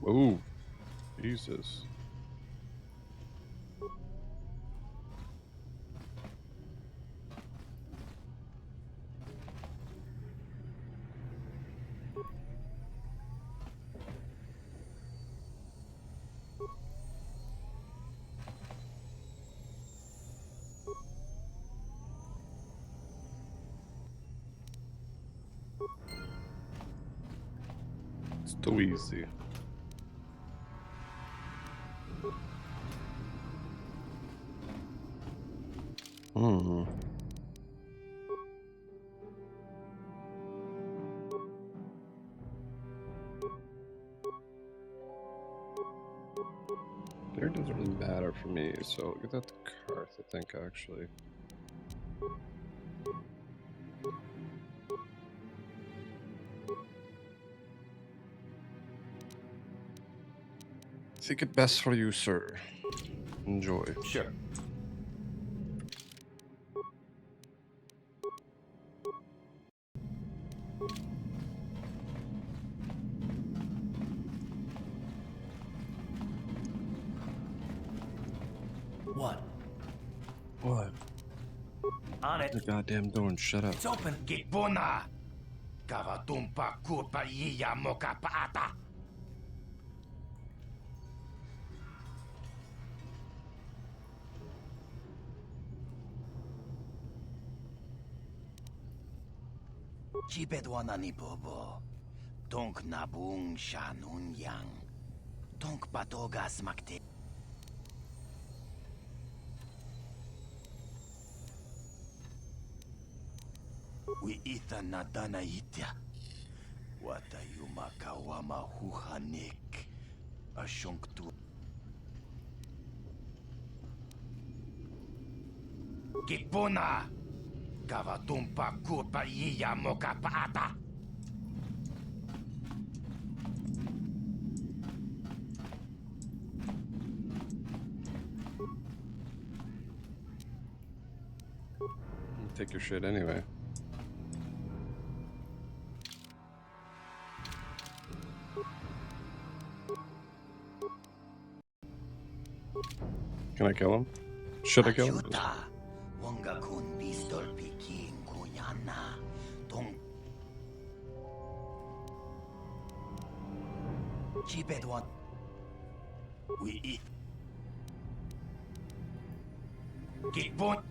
Ooh, Jesus. It's too easy. Hmm. There doesn't really matter for me, so get that to Karth, I think, actually. Think it best for you, sir. Enjoy. Sure. What? What? On it. The goddamn door and shut up. It's open. Gipuna. Kavatumpa kupa iya moka paata. Chibedwana ni bobo. Tonk nabung shanun yang. Tonk patogas makte. We itha nadana itya. Wata yumakawama huhanik. Ashunktu. Gipuna. Kavatumpa kupa iya moka paata. Take your shit anyway. Can I kill him? Should I kill him? Wonga kun pistol pikin kunyana. Tong. Chibedwan. We eat. Gipun.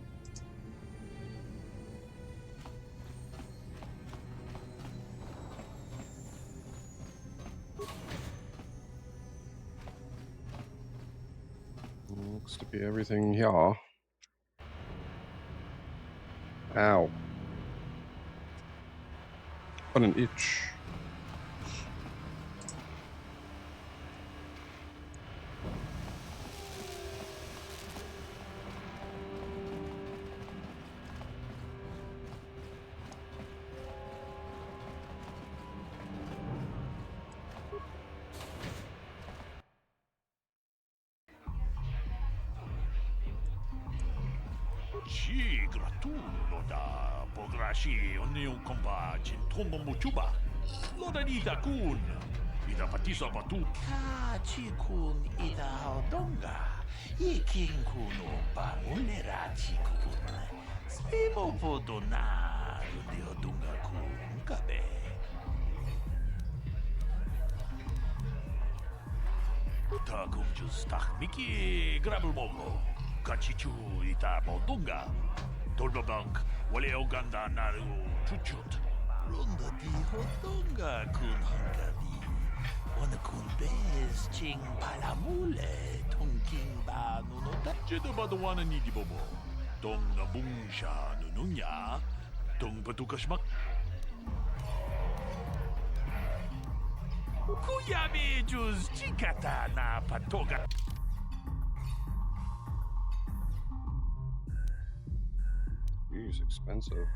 Looks to be everything here. Ow. What an itch. Ci gratulo da pograshi onni un compa cintombo muchuba. Loda nida kun. Ida patisa batu. Kachi kun ida hodonga. Ikin kuno pamulera chikun. Simo podona. Rundi hodunga kun kabe. Tagum just miki grabul mogo. Kachichu ita bodunga. Dolbabank wale oganda naru chuchut. Runda di hodunga kun hangadi. Wana kun bez ching palamule. Tongking ba nunota. Jeda badawana ni di bobo. Tong na bungsha nununya. Tong patukashmak. Kuyami juz chikata na patoga. Jeez, expensive.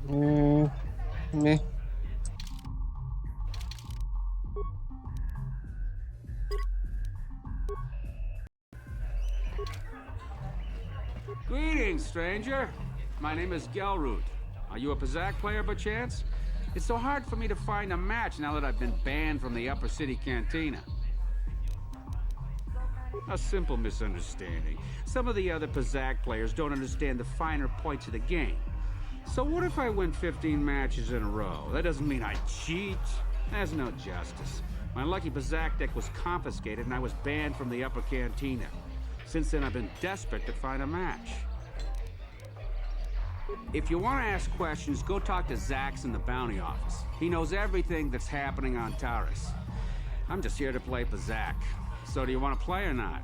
Meh. Greetings, stranger. My name is Gelroot. Are you a Pazak player by chance? It's so hard for me to find a match now that I've been banned from the Upper City Cantina. A simple misunderstanding. Some of the other Pazak players don't understand the finer points of the game. So what if I win 15 matches in a row? That doesn't mean I cheat. There's no justice. My lucky Pazak deck was confiscated and I was banned from the Upper Cantina. Since then, I've been desperate to find a match. If you want to ask questions, go talk to Zax in the bounty office. He knows everything that's happening on Taurus. I'm just here to play Pazak. So do you want to play or not?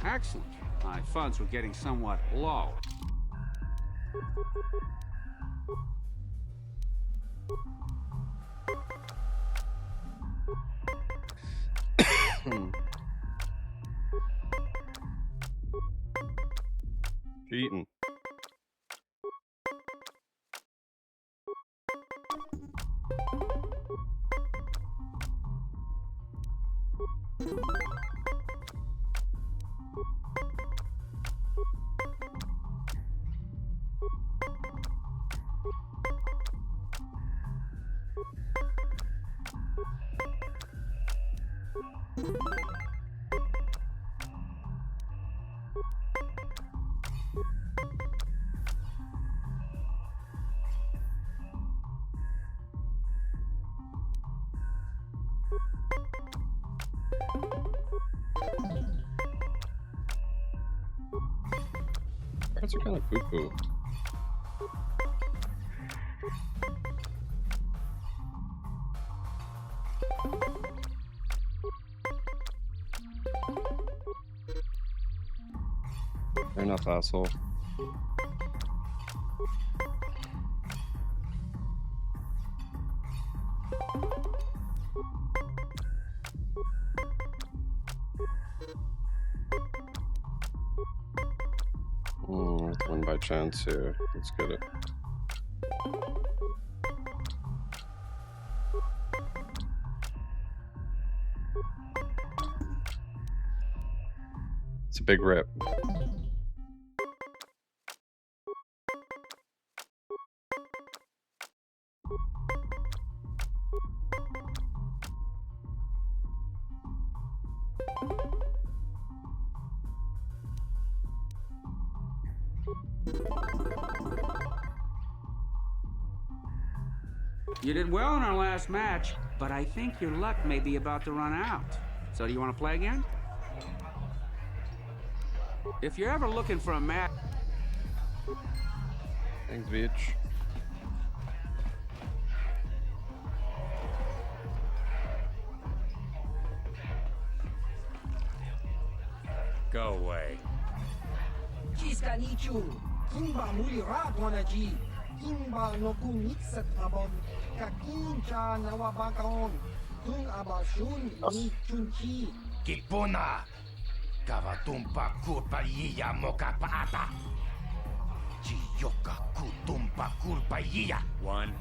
Excellent. My funds were getting somewhat low. Cheating. Cards are kind of poo-poo. Fair enough, asshole. Win by chance here. Let's get it. It's a big rip. You did well in our last match, but I think your luck may be about to run out. So do you want to play again? If you're ever looking for a match... Thanks, bitch. Go away. Nichu, Kimba Mulira Bonaji, Kimba no Kunixat Abon, Kakincha Nawabakon, Tun Abashun, Ni Chunchi. Kipuna, Kavatumpa Kurpaiya Mokapaata. Chiyoka Kutumpa Kurpaiya. One.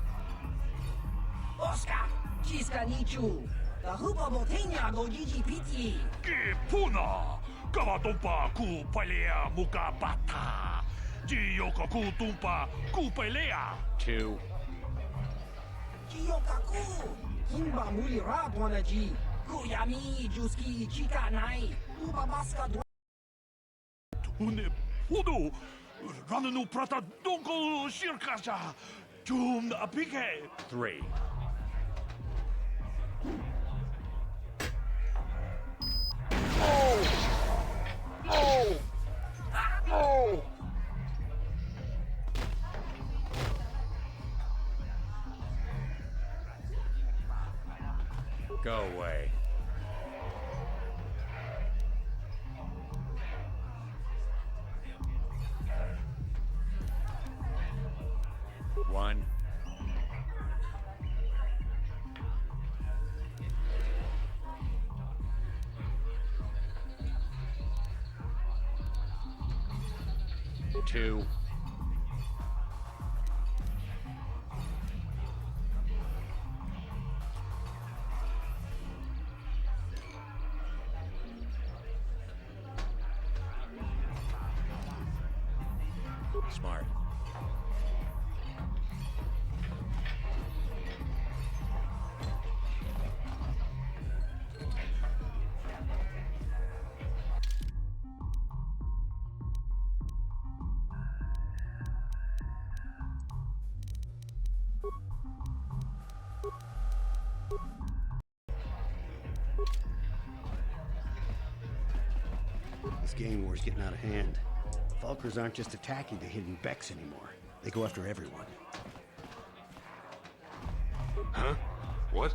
Oscar, Nichu, the Hupa Botenia go Gigi Piti. Kipuna, Kavatumpa Kupalea Mukapata. Jiyoka Kutumpa Kupalea. Two. Jiyokaku, Kimba Mulira Bonaji, Kuyami Juski Chika Nai, Ubabaska. Une Pudu, Rananu Prata Donko Shirkasha, Jum Apike. Three. Oh! Oh! Go away. One. too. Smart. This gang war's getting out of hand. Falkers aren't just attacking the hidden Becks anymore. They go after everyone. Huh? What?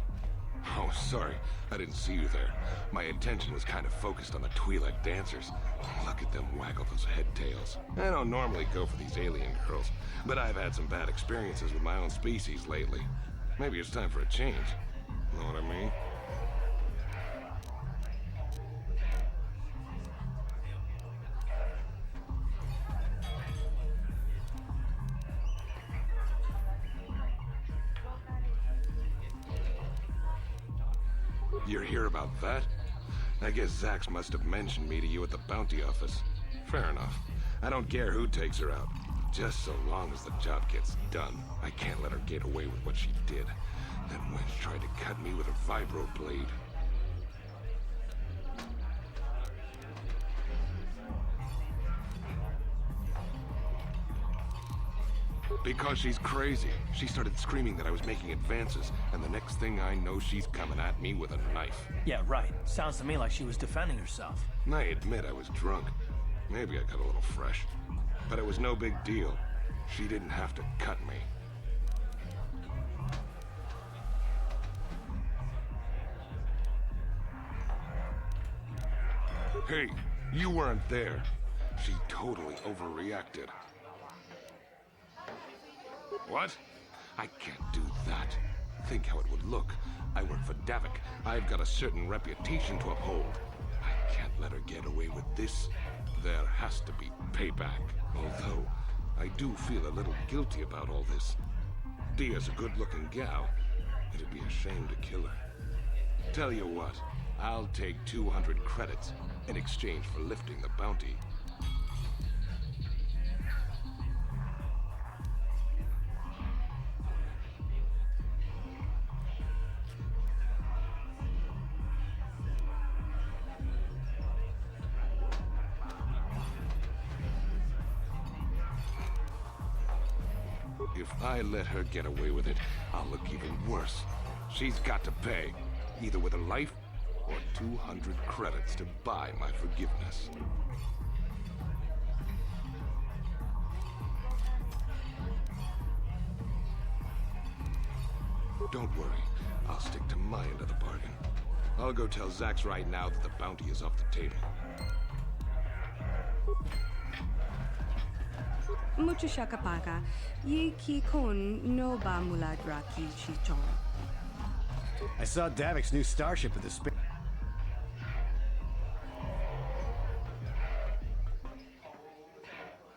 Oh, sorry. I didn't see you there. My attention was kind of focused on the Twi'lek dancers. Look at them waggle those head tails. I don't normally go for these alien girls, but I've had some bad experiences with my own species lately. Maybe it's time for a change. Know what I mean? You're here about that? I guess Zax must have mentioned me to you at the bounty office. Fair enough. I don't care who takes her out. Just so long as the job gets done. I can't let her get away with what she did. That wench tried to cut me with a vibro blade. Because she's crazy. She started screaming that I was making advances, and the next thing I know, she's coming at me with a knife. Yeah, right. Sounds to me like she was defending herself. I admit I was drunk. Maybe I got a little fresh. But it was no big deal. She didn't have to cut me. Hey, you weren't there. She totally overreacted. What? I can't do that. Think how it would look. I work for Davik. I've got a certain reputation to uphold. I can't let her get away with this. There has to be payback. Although, I do feel a little guilty about all this. Dia's a good-looking gal. It'd be a shame to kill her. Tell you what, I'll take 200 credits in exchange for lifting the bounty. If I let her get away with it, I'll look even worse. She's got to pay, either with a life or 200 credits to buy my forgiveness. Don't worry, I'll stick to my end of the bargain. I'll go tell Zax right now that the bounty is off the table. Mucho shakapaka, ye ki kon no ba muladra ki chichon. I saw Davik's new starship at the space.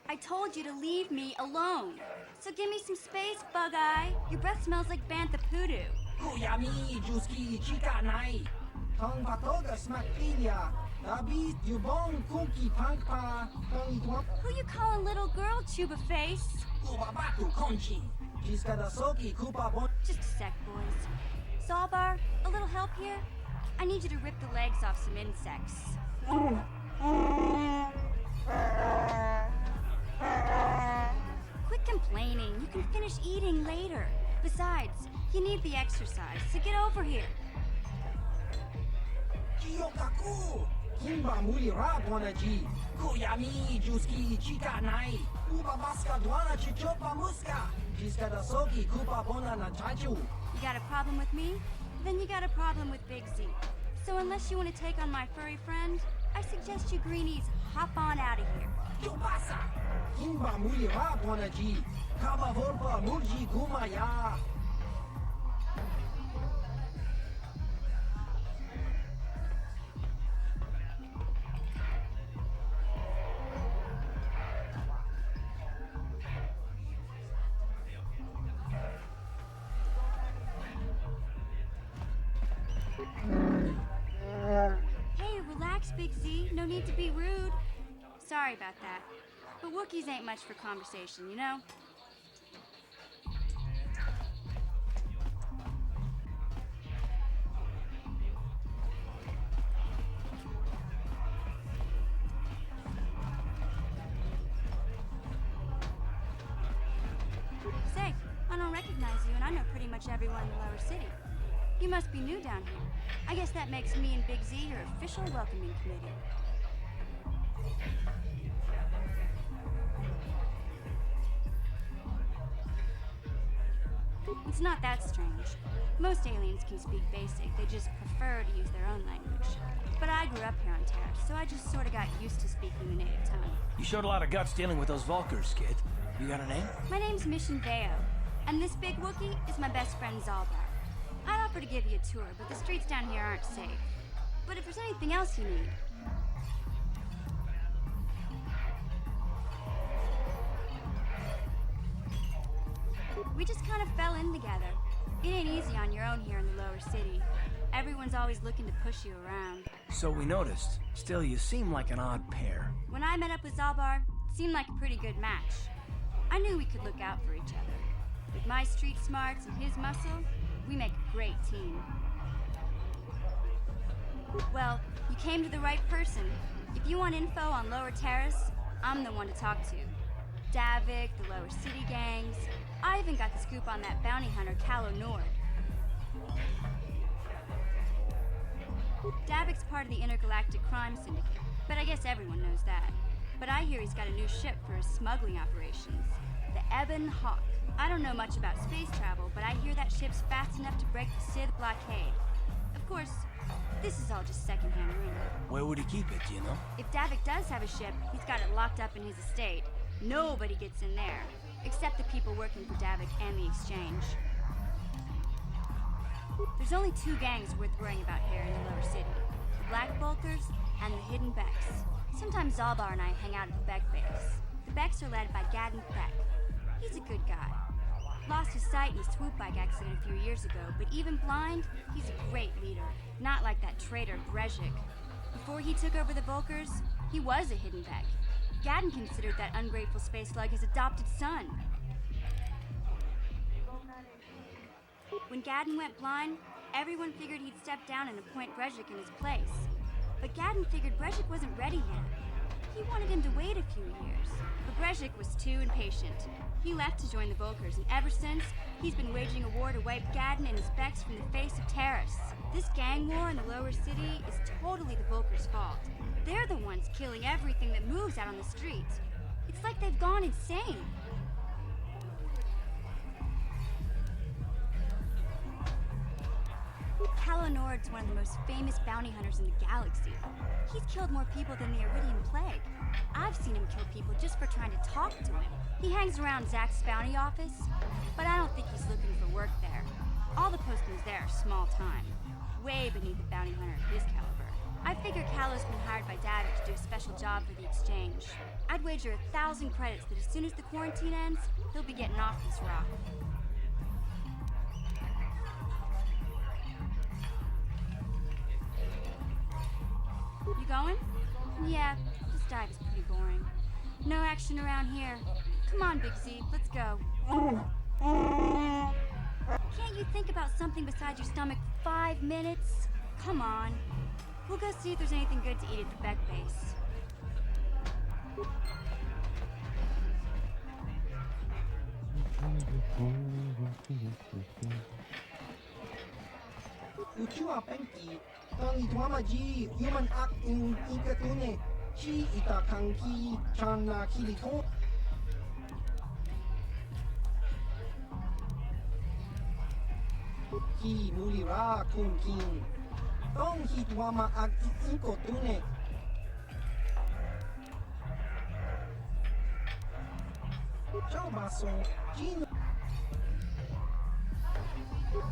I told you to leave me alone. So give me some space, Bug-Eye. Your breath smells like Bantha Poodoo. Kuyami juski chika nai. Tong patoga smaktilia. Dabi dubong kunki pankpa. Who you calling little girl, Chuba Face? Ubabatu konchi. Jiskadasoki kupa bon. Just a sec, boys. Sawbar, a little help here? I need you to rip the legs off some insects. Quit complaining. You can finish eating later. Besides, you need the exercise, so get over here. Kiyokaku. Kimba muli rabwanaji. Kuyami juski chika nai. Ubabaska dwana chichopa muska. Jiskadasoki kupa bona na chachu. You got a problem with me? Then you got a problem with Big Z. So unless you want to take on my furry friend, I suggest you greenies hop on out of here. Yobasa! Kimba muli rabwanaji. Kaba volpa mulji gumaya. Big Z. No need to be rude. Sorry about that. But Wookiees ain't much for conversation, you know? Say, I don't recognize you, and I know pretty much everyone in the lower city. You must be new down here. I guess that makes me and Big Z your official welcoming committee. It's not that strange. Most aliens can speak basic, they just prefer to use their own language. But I grew up here on Terra, so I just sort of got used to speaking the native tongue. You showed a lot of guts dealing with those Vulkars, kid. You got a name? My name's Mission Veo, and this big Wookiee is my best friend Zalbar. I'd offer to give you a tour, but the streets down here aren't safe. But if there's anything else you need... We just kind of fell in together. It ain't easy on your own here in the lower city. Everyone's always looking to push you around. So we noticed. Still, you seem like an odd pair. When I met up with Zalbar, it seemed like a pretty good match. I knew we could look out for each other. With my street smarts and his muscle, we make a great team. Well, you came to the right person. If you want info on Lower Terrace, I'm the one to talk to. Davik, the Lower City gangs. I even got the scoop on that bounty hunter, KOTOR. Davik's part of the Intergalactic Crime Syndicate, but I guess everyone knows that. But I hear he's got a new ship for his smuggling operations, the Ebon Hawk. I don't know much about space travel, but I hear that ship's fast enough to break the Sith blockade. Of course, this is all just secondhand rumor. Where would he keep it, do you know? If Davik does have a ship, he's got it locked up in his estate. Nobody gets in there, except the people working for Davik and the Exchange. There's only two gangs worth worrying about here in the lower city. The Black Bolters and the Hidden Becks. Sometimes Zalbar and I hang out at the Beck base. The Becks are led by Gadden Beck. He's a good guy. Lost his sight in a swoop bike accident a few years ago, but even blind, he's a great leader. Not like that traitor Brezhik. Before he took over the Vulkars, he was a Hidden Beck. Gadden considered that ungrateful space slug his adopted son. When Gadden went blind, everyone figured he'd step down and appoint Brezhik in his place. But Gadden figured Brezhik wasn't ready yet. He wanted him to wait a few years. But Brezhik was too impatient. He left to join the Vulkars, and ever since, he's been waging a war to wipe Gadden and his Becks from the face of Terrace. This gang war in the lower city is totally the Vulkars' fault. They're the ones killing everything that moves out on the streets. It's like they've gone insane. KOTOR's one of the most famous bounty hunters in the galaxy. He's killed more people than the Iridian Plague. I've seen him kill people just for trying to talk to him. He hangs around Zack's bounty office, but I don't think he's looking for work there. All the postings there are small time, way beneath a bounty hunter of his caliber. I figure Callow's been hired by Davik to do a special job for the Exchange. I'd wager 1,000 credits that as soon as the quarantine ends, he'll be getting off this rock. You going? Yeah, this dive is pretty boring. No action around here. Come on, Big Z, let's go. Can't you think about something besides your stomach for 5 minutes? Come on. We'll go see if there's anything good to eat at the Beck base. Uchua penki, tangi tuamaji, human act in ikatune, chi itakanki, chana kilito. Ki mulira kunkin, tong hituama act ikotune. Chobaso, Gino.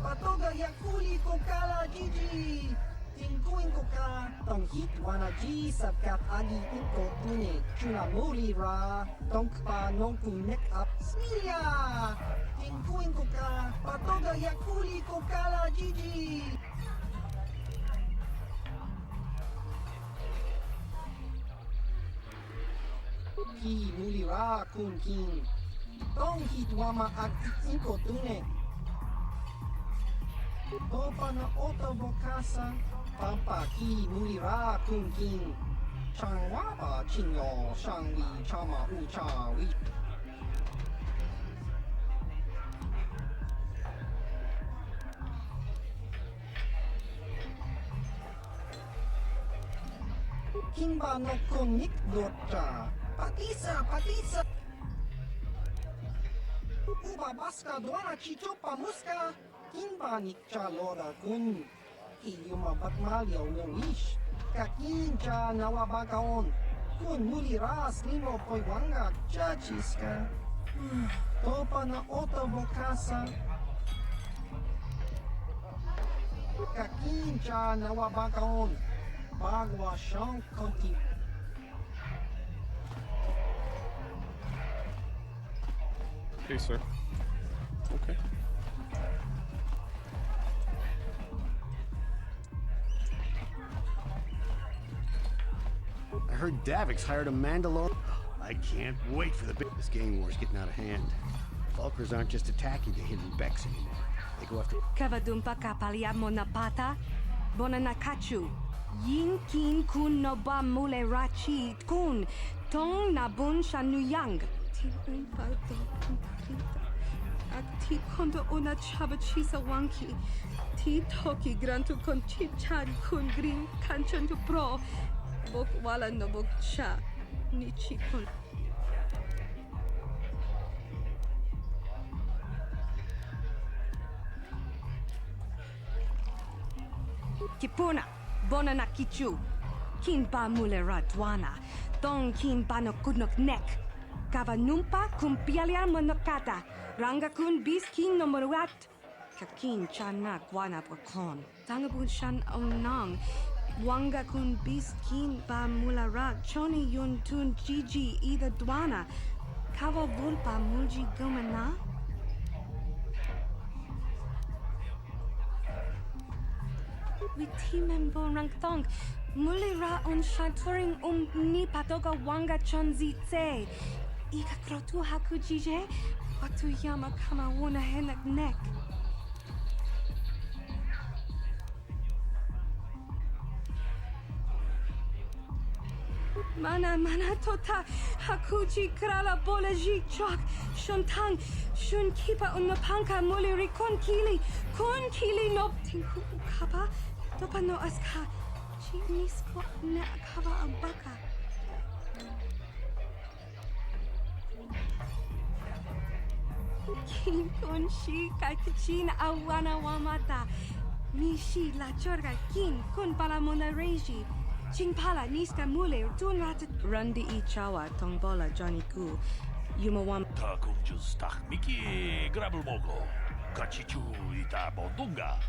Patoga yakuli kokala Gigi. Tinkuin koka, tong hitwana G sabkat agi ikotune. Chuna mulira, tong pa nongkun neck up. Smilia! Tinkuin koka, patoga yakuli kokala Gigi. ki mulira kun kin. Tong hitwama ak inko tune. Topa na oto bokasa. Pampa ki mulira kun kin. Changwapa chinyo shangwi chama ucha wi. Kimba no konik docha. Patisa. Uba baska doana chichopa muska. Kimba nikcha lora kun. Iyuma batmalyo no ish. Kakincha nawabagaon. Kun muliras limo poiwanga chachiska. Topa na oto bokasa. Kakincha nawabagaon. Bagwa shank konti. Okay, sir. Okay. I heard Davik's hired a Mandalorian. I can't wait for the big. This gang war's getting out of hand. Vulkars aren't just attacking the hidden Becks anymore. They go after. Kavadumpa kapaliamo na pata, bonanakachu. Yin kin kun no ba mule rachi kun, tong na bun shanuyang. Ti umpa do kumplita. Ak ti kondo ona chaba chisa wanki. Ti toki grantu kon chichan kun green kanchan tu pro. Bok wala no bok cha. Nichi kun. Kipuna, bonana kichu. Kin ba mulera dwana. Tong kin ba no kudnok nek. Kava numpa kumpialia monokata. Ranga kun bis kin no moruat. Kakin chana guana bokon. Tangabun shan onang. Wanga kun bis kin ba mulara. Choni yun tun gigi ida dwana. Kava vulpa mulji gumana. Witimen bon rang thong. Mulira on shaturing ni patoga wanga chonzi tse. Ika krotu haku jije. Watu yama kama wuna henak nek. Mana tota. Hakuji krala bola ji chok. Shontang. Shun kipa unapanka muliri kun kili no tinku ukapa. Topa no aska, chinisko ne akava abaka. Kin kun shi kakichin awana wamata. Nishi la chorga kin kun pala mona reji. Ching pala niska mule tun rat. Rundi ichawa tongbola Johnny Ku. Yumawam. Ta kunjus tak miki grabul mogo. Kachichu ita bondunga.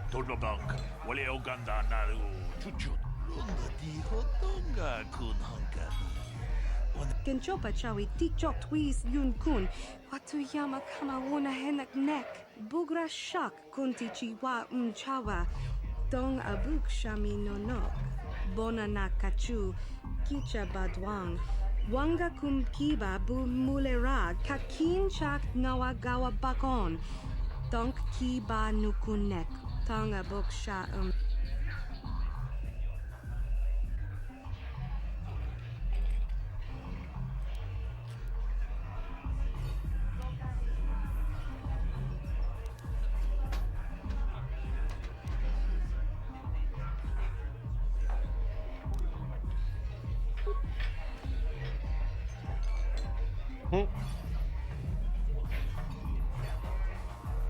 Dolbabank, wale Uganda naru chuchut. Runda di hotonga kun hankari. Kenchopa chawi tikchok twis yun kun. Watu yama kama wona henak nek. Bugra shak kunti chiwa chawa. Dong abuk shami nonok. Bona na kachu. Kicha badwang. Wanga kumkiba bu mulera. Kakin chak nawagawa bakon. Donk kiba nukunek. Tonga boksha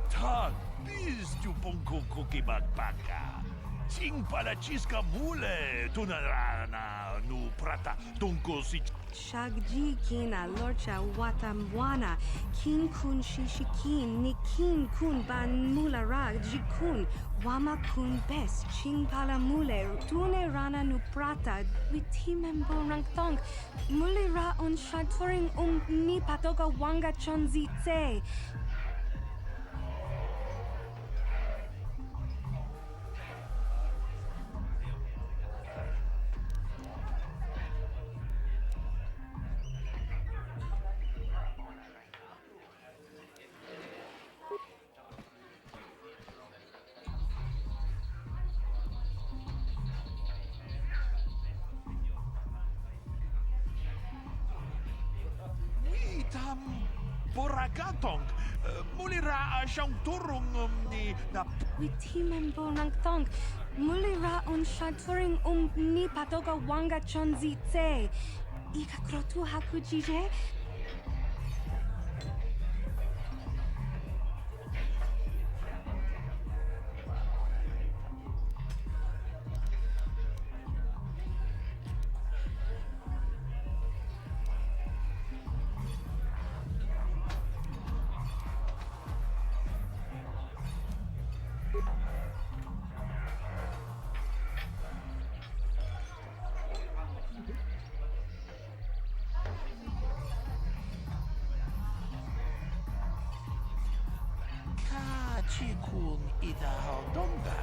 Tag, bis tu ponko koki bakbaka. Ching para chiska mule, tunarana nu prata, tunko si. Shagji kina lorcha watamwana. Kin kun shishikin. Ni kin kun ban mulara jikun. Wama kun bes. Ching pala mule. Tune rana nu prata. Witimen bon rang thong. Mulira on shaturing ni patoga wanga chonzi tse. Itam Boragatong. Mulira siyang turong ni na Witimen borang thong. Mulira un shaturing ni patoga wanga chonzi tse. Ika krotu hakujije. Kachikun idahaldonga.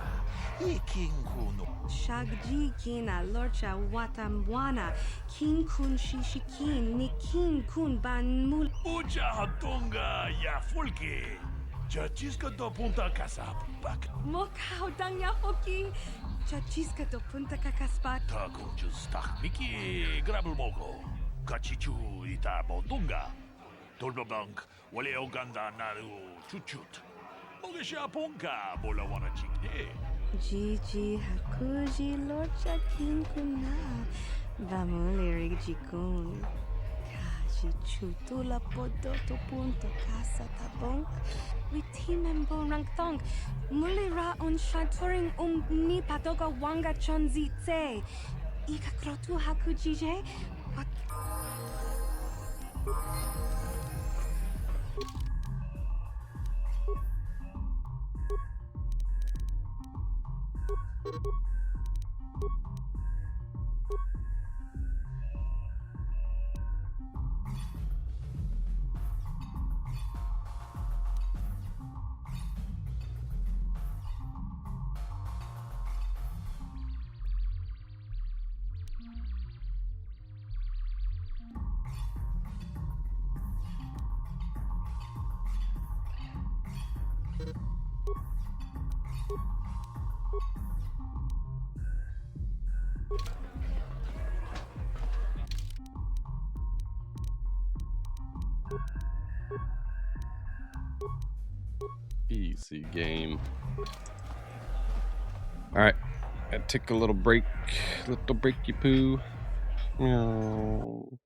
Iking kuno. Shagji kina lorcha watamwana. King kun shishikin ni king kun ban mul. Uja hadonga ya fulki. Chachiska do punta kasap. Bak. Mokao dang yafoki. Chachiska do punta kakaspat. Takunjus takmiki grabul moko. Kachichu ita bodunga. Tolbabank wale oganda naru chuchut. Mogesha ponka bola wana chikne. Gigi hakuji lorcha king kuna. Vamuliri jikun. Kaji chutula podoto punto casa tabonk. Witimen borang thong. Mulira un shaturing ni patoga wanga chonzi tse. Ika krotu hakujije. Easy game. Alright. Gotta take a little break. Little breaky poo. Meow.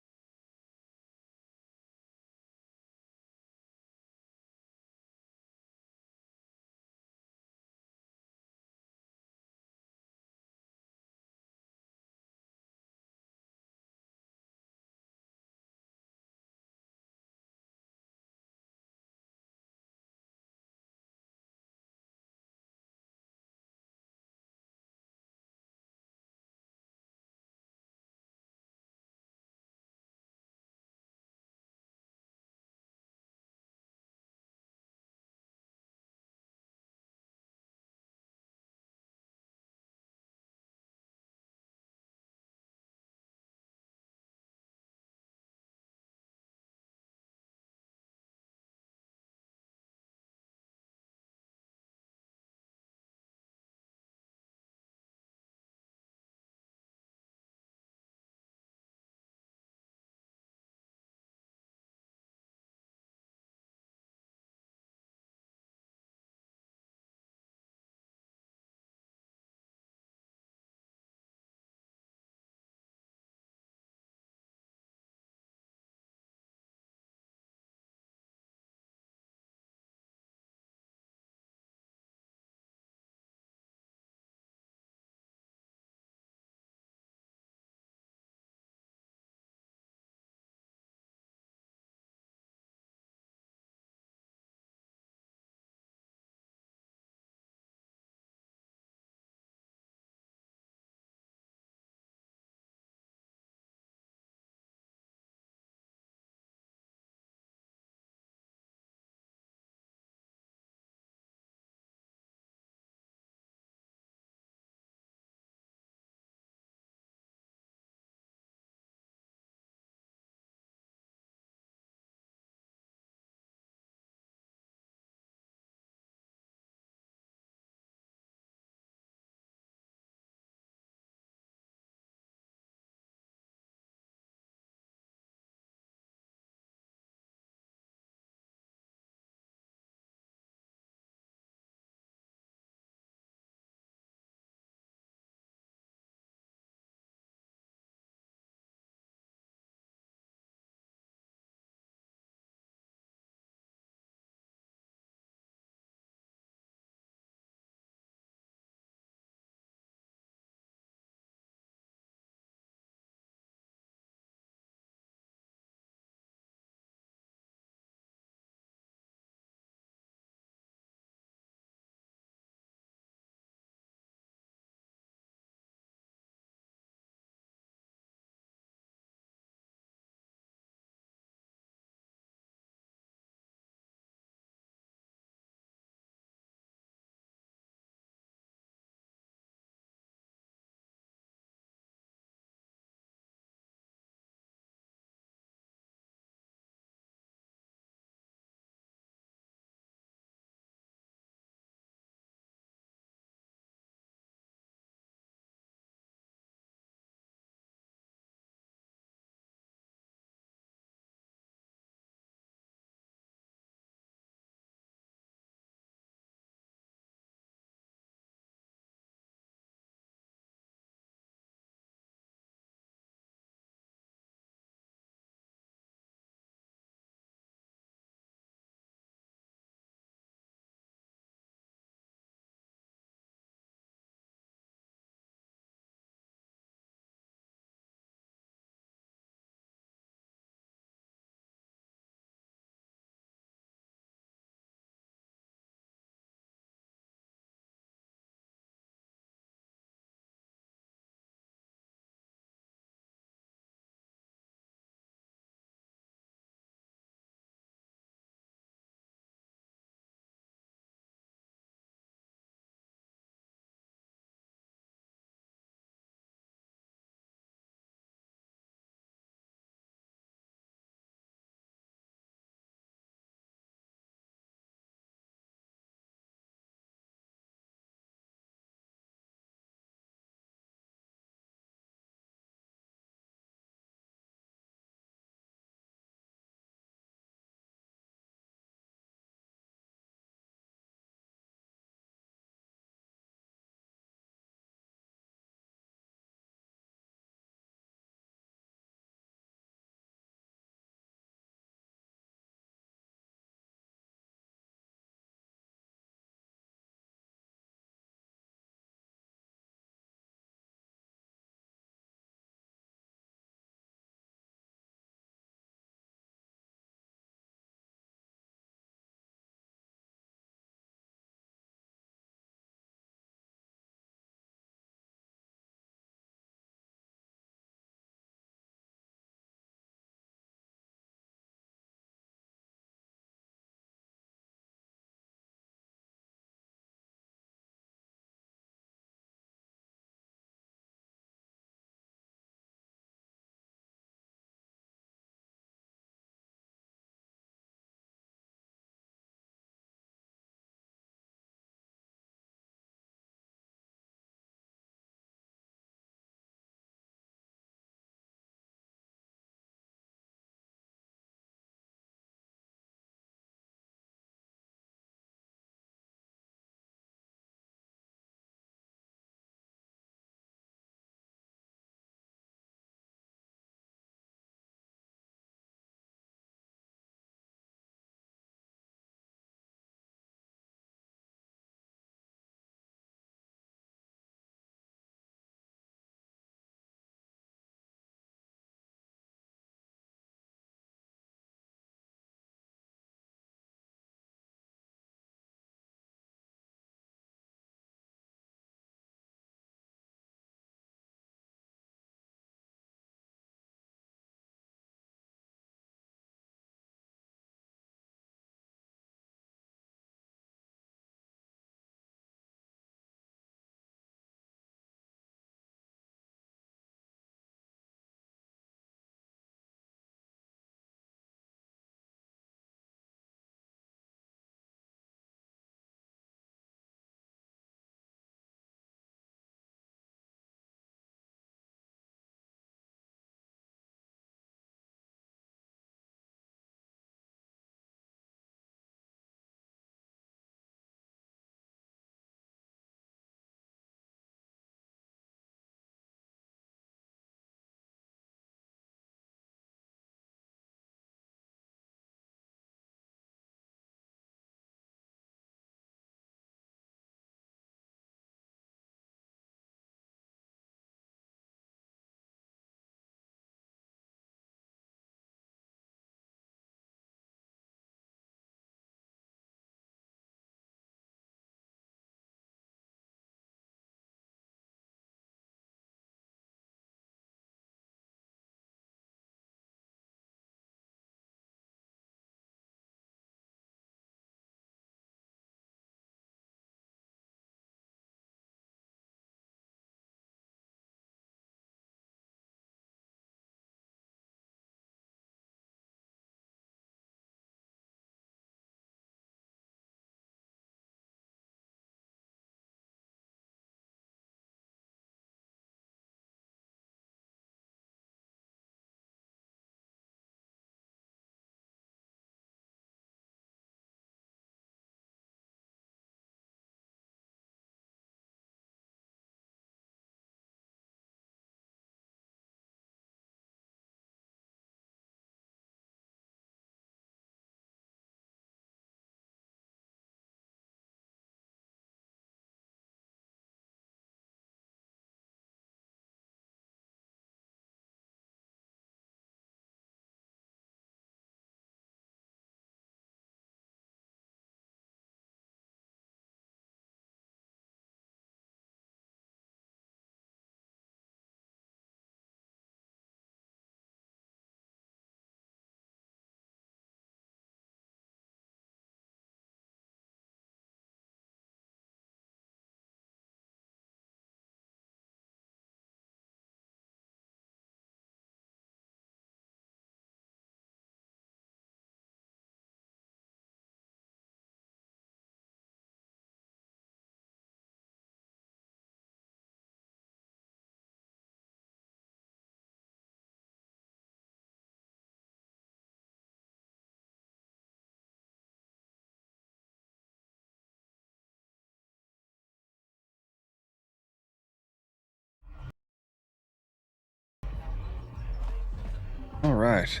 All right.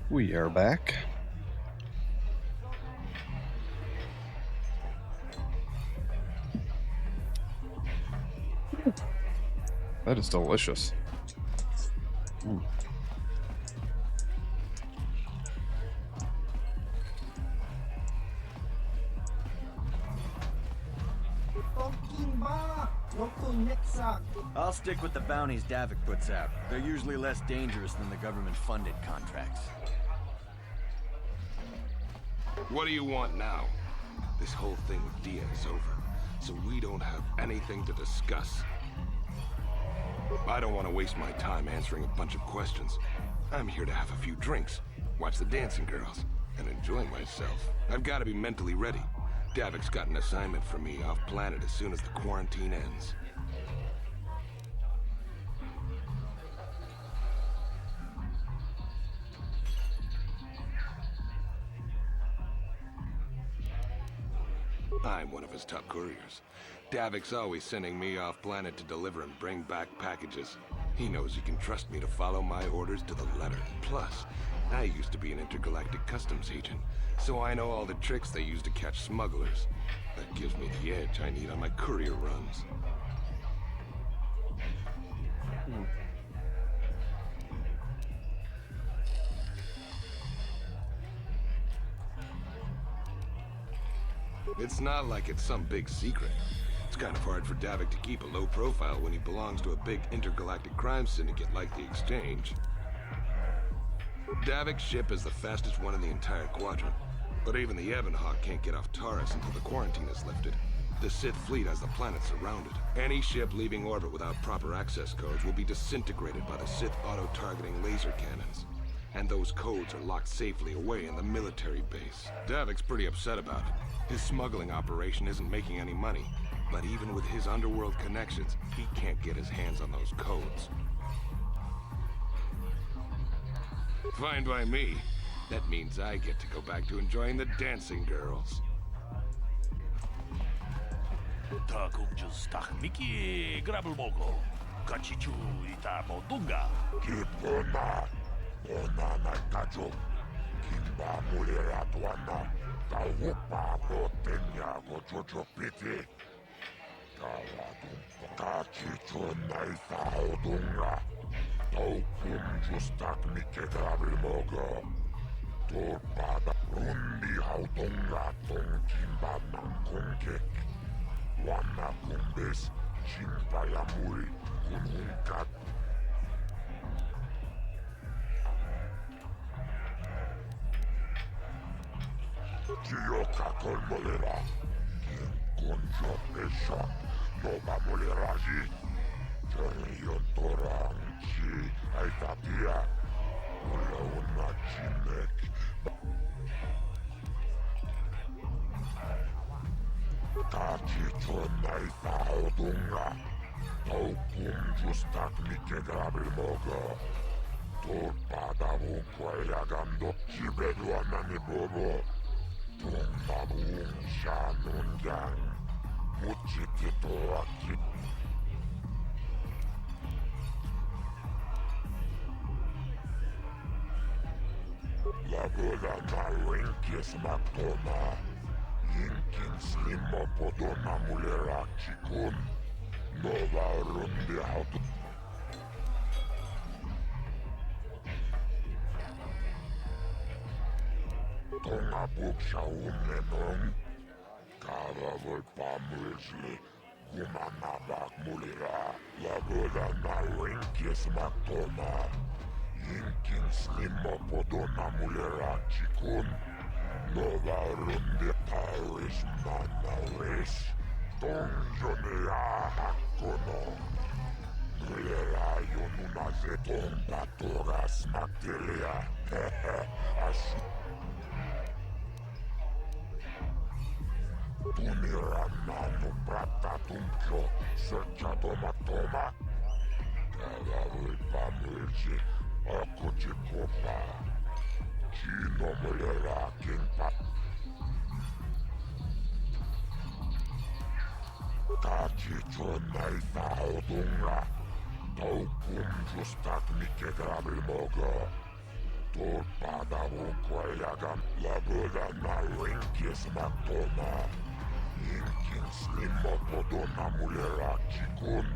We are back. That is delicious. Mm. I'll stick with the bounties Davik puts out. They're usually less dangerous than the government-funded contracts. What do you want now? This whole thing with Dia is over, so we don't have anything to discuss. I don't want to waste my time answering a bunch of questions. I'm here to have a few drinks, watch the dancing girls, and enjoy myself. I've got to be mentally ready. Davik's got an assignment for me off-planet as soon as the quarantine ends. I'm one of his top couriers. Davik's always sending me off-planet to deliver and bring back packages. He knows he can trust me to follow my orders to the letter. Plus, I used to be an intergalactic customs agent, so I know all the tricks they use to catch smugglers. That gives me the edge I need on my courier runs. It's not like it's some big secret. It's kind of hard for Davik to keep a low profile when he belongs to a big intergalactic crime syndicate like the Exchange. Davik's ship is the fastest one in the entire quadrant, but even the Ebonhawk can't get off Taurus until the quarantine is lifted. The Sith fleet has the planet surrounded. Any ship leaving orbit without proper access codes will be disintegrated by the Sith auto-targeting laser cannons. And those codes are locked safely away in the military base. Davik's pretty upset about it. His smuggling operation isn't making any money, but even with his underworld connections, he can't get his hands on those codes. Fine by me. That means I get to go back to enjoying the dancing girls. Miki Grabelmogo. Kachichu ita Bodunga. Kipona, Onana Kajo, Kimba Mulera Tuana, Taupa Protenia Gojojo Piti, Kachichu Naita Odunga, Taukum Justak Mike Grabelmogo, Torpada Rundi Haudunga, Ton Kimba Nankunkek. Wana kumbes, chimpaya muri, kununkat. Kiyoka kolmolera, kien konjo pesha, noba moleraji. Jerion toranchi, aitatia, ulauna chinek. Kachicho naita odunga, taukum justak mike grabilmogo. Torpada vukwayagando, chibeduana ni bobo. Tumbabung shanungang, muchitito akit. Lagoda na winkis maktoma. Yinkin slimmo podona mulera chikun. Nova rundi hautu. Tonga buksha unenon. Kava volpa mulsli. Gumana bak mulera. Lagoda na winkis maktoma. Yinkin slimmo podona mulera chikun. Nova rundi Paris Manaris. Donjonea Hakono. Mulera yonunaze tomba toras materia. Asu. Tunira nanu prata tumpio. Searcha toma toma. Cada vulpa mulci. Akuchi kopa. Chino mulera kimpa. Kachicho naita odunga. Tau kumjustak mikä grabel moga. Tuot padavun kuajagan lagoda na rinkis matoma. Inkin slimmo potona mulle rakikun.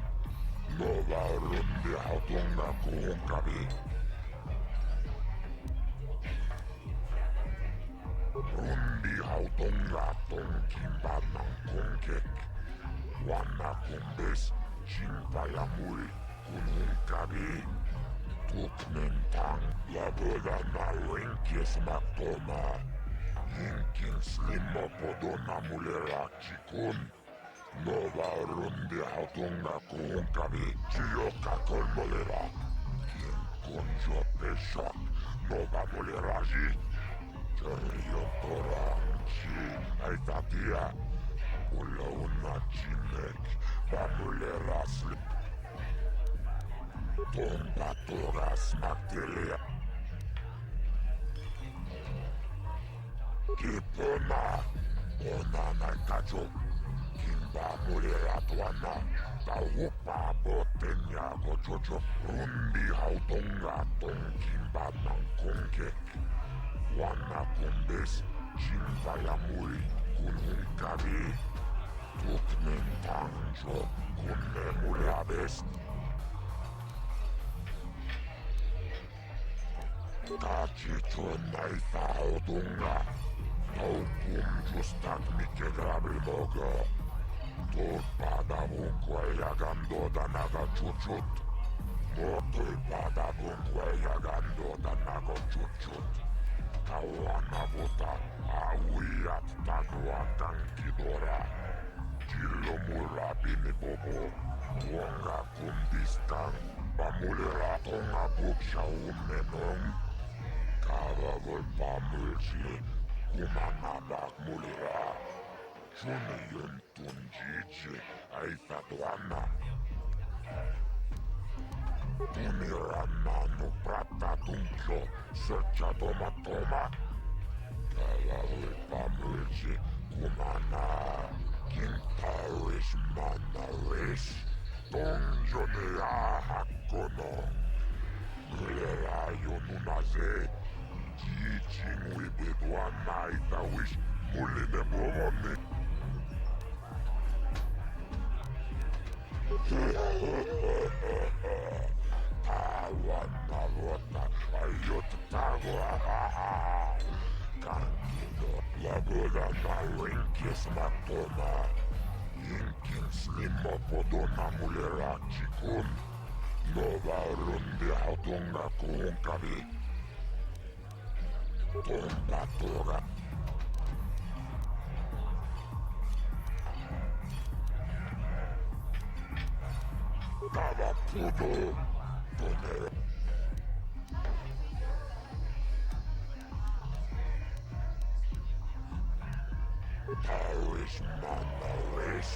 Nova rundi hautunga kuunkavi. Rundi hautunga tonkin pannan kunkek. Wanna kumbes, chimpa ja mui, kun hunkavi. Tukmentang laboda na rinkis matoma. Inkin slimmo potona mulle rakikun. Nova rundi hautunga kuunkavi, chiyoka kolmolera. Kien konjo peshak, nova moleraji. Terion toranchi, aitatia. Ulla unna chimek, vamulerasli. Tompa toras maktelia. Kipona, ona naikajo. Kimba mulera tuana, taupa botenya gojojo. Rundi hautonga ton kimba nankonkek. Wana kumbes, chimba ya mui, kun hunkavi. Tukmen tanjo, kun me mulabest. Kachicho naita hautunga. Tau kumjustak mikä grabel moga. Tuot padavun kuajagan naga chuchut. Tuot padavun kuajagan naga chuchut. Kauana vuota, auiat tanua tankidora. Killo mulla pini bobo, kuonga kumbistan. Pamulera tonga buksha unnenon. Kava voi pamulsi, kumana bak mulera. Junion tunjiji, aita tuana. Tunirana no prata tunkyo, searcha toma toma. Kava voi pamulsi, kumana. Kintaris manaris, tonjone ahakkono. Mulera jonunaze, jijin wibidwa naita wish, muline bomoni. Tawana vuota, aiot tagua. Kankido, lagoda na rinkis matoma. Inkin slimmo podona mulera chikun. Nova rundi hautunga kuunkavi. Tompa toga. Tava pudo. Tonera. Paris manaris.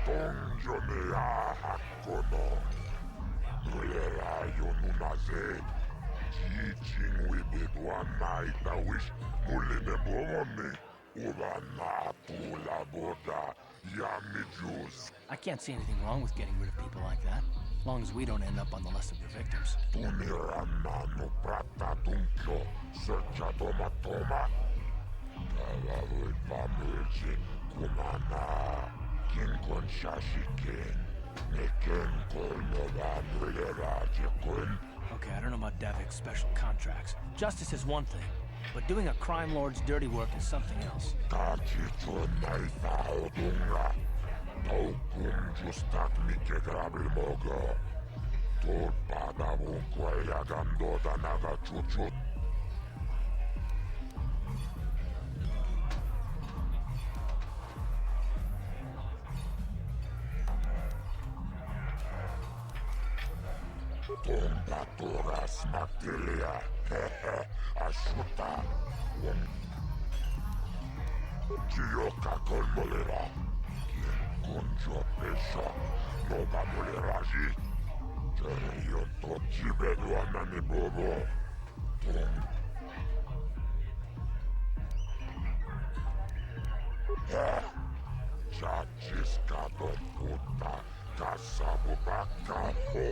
Tonjone ahakkono. Mulera jonunaze. Jijin wibidwa naita wish. Muline bomoni. Uvana tula boda. Yummy juice. I can't see anything wrong with getting rid of people like that, as long as we don't end up on the list of the victims. Tunirana no prata tunkyo, searcha toma toma. Kava voi pamulsi, kumana. Kinkon shashiken, neken kolnova mulera jekun. Okay, I don't know about Davik's special contracts. Justice is one thing, but doing a crime lord's dirty work is something else. Kachicho naita hautunga. Tau kumjustak mikä grabel moga. Tuot padavun kuajagan naga chuchut. Tompa toras maktelia, hehe, ashuta. Chiyoka kolmolera. Konjo pesha, nova moleraji. Terion tochi bedwana ni bobo. Tom. Chachis kadon puta, Kasabubaka ho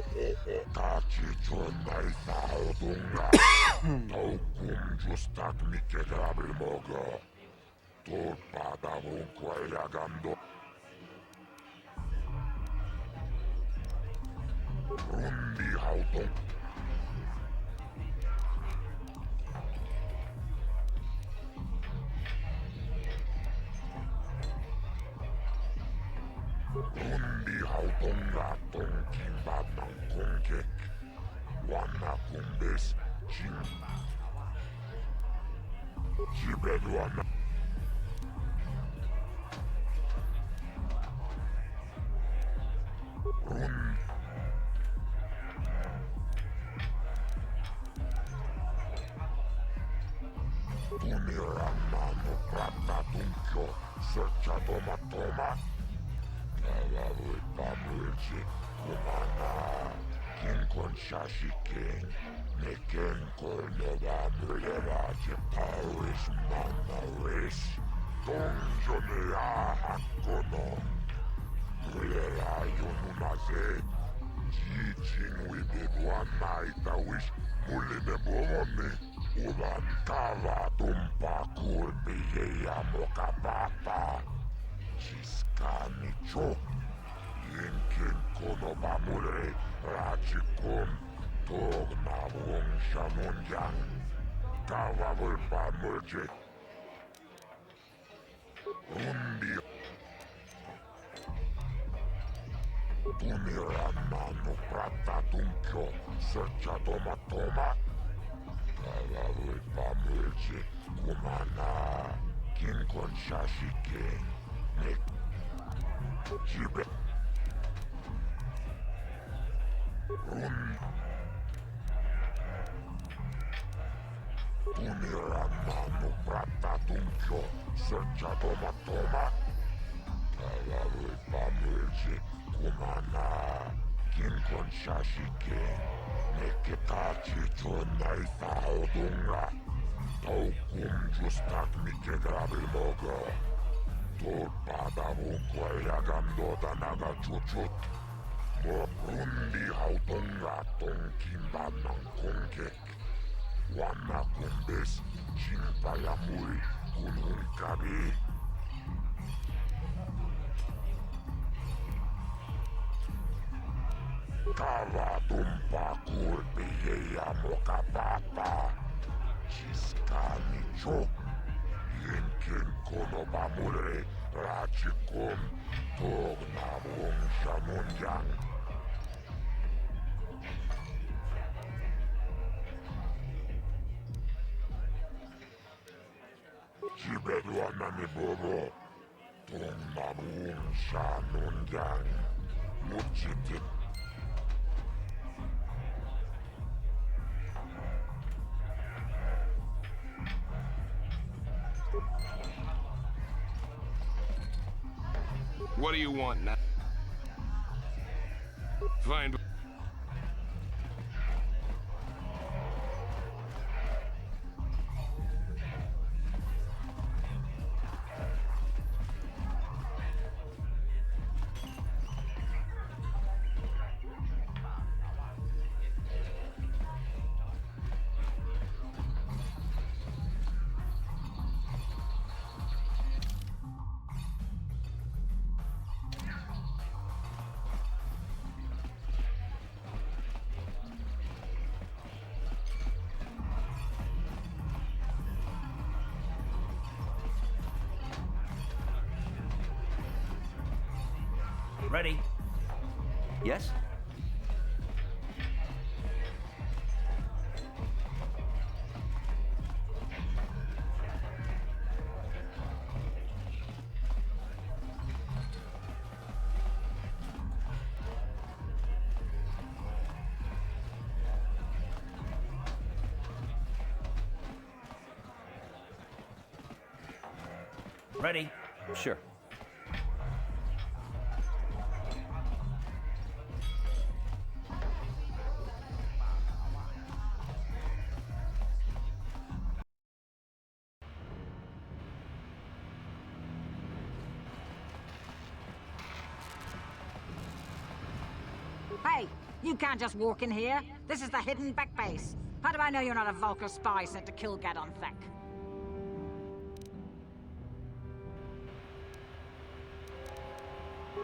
kachichon naithaodunga. Taukum justak mikegrabil moga. Tol padavun kwayagando. Rundi hautong. Rundi hautong gatong kimbat ng kongkek. Wana kumbes ching. Chibedwana. Run. Tumirama no prata tunkyo. Searcha toma toma. Kalawi pamulchi kumana. Kinkon shashi king. Neken kolnova mulera jepawis manawis. Donjonea hakono. Mulera yonunaze. Jijin wibidwana itawish. Muline bomone. Ulan kava tumpa kurbiyeya mokapapa. Jiskani cho. Yinkin kono bamure. Rajikun. Tog na wong shamunjang. Kava vulpa mulje. Undi. Tumirama no prata tunkyo. Searcha toma toma. Kava vulpa mulje. Kumana. Kinkon shashi king. Nek. Jibe. Run. Tumirama no prata tunkyo. Searcha toma toma. Kava vulpa mulje. Kumana. Kinkon shashi king. Neketachi chonai thaodunga. Taukum justak mikegrabil moga. Tol padavun kwayagando danaga chuchut. Morundi hautonga tong kimban ng kongkek. Wana kumbes chimpayamui kunung kabi. Kava tumpa kurbiyeya mokapapa. Jiskani cho. Yinkin kono bamure. Rachikun. Tog na wong shamunjang. Chibedwana ni bobo. Tong na wong shamunjang. Muchitit. What do you want now? Fine. Ready? Yes? Ready? Sure. You can't just walk in here. This is the hidden back base. How do I know you're not a Vulcar spy sent to kill Gadon Thek?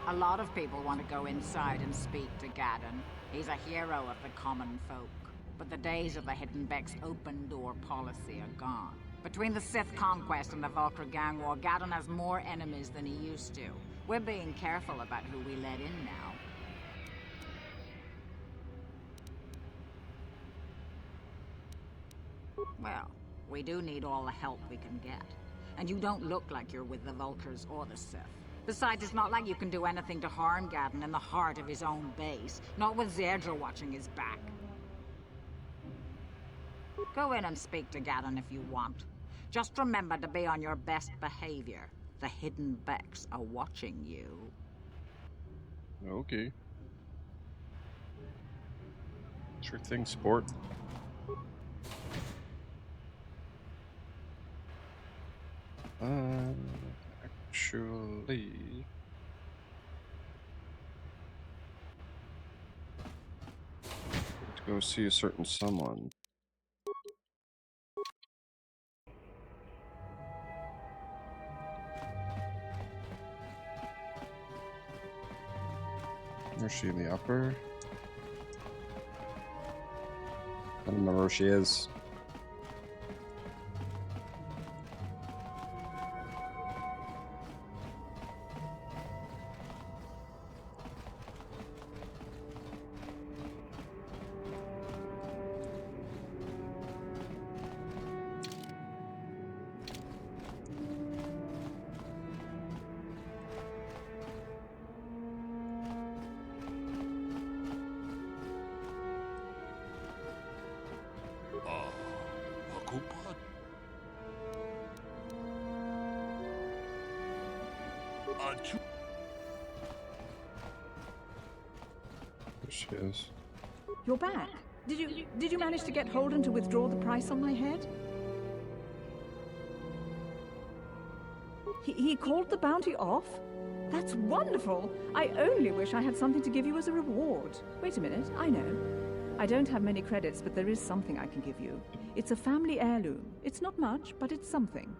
A lot of people want to go inside and speak to Gadon. He's a hero of the common folk. But the days of the Hidden Beck's open door policy are gone. Between the Sith conquest and the Vulcar gang war, Gadon has more enemies than he used to. We're being careful about who we let in now. Well, we do need all the help we can get. And you don't look like you're with the Vulcars or the Sith. Besides, it's not like you can do anything to harm Gadon in the heart of his own base. Not with Zedra watching his back. Go in and speak to Gadon if you want. Just remember to be on your best behavior. The Hidden Becks are watching you. Okay. Sure thing, sport. Actually... to go see a certain someone. Is she in the upper? I don't remember where she is. There she is. You're back. Did you manage to get Holden to withdraw the price on my head? He called the bounty off? That's wonderful! I only wish I had something to give you as a reward. Wait a minute, I know. I don't have many credits, but there is something I can give you. It's a family heirloom. It's not much, but it's something.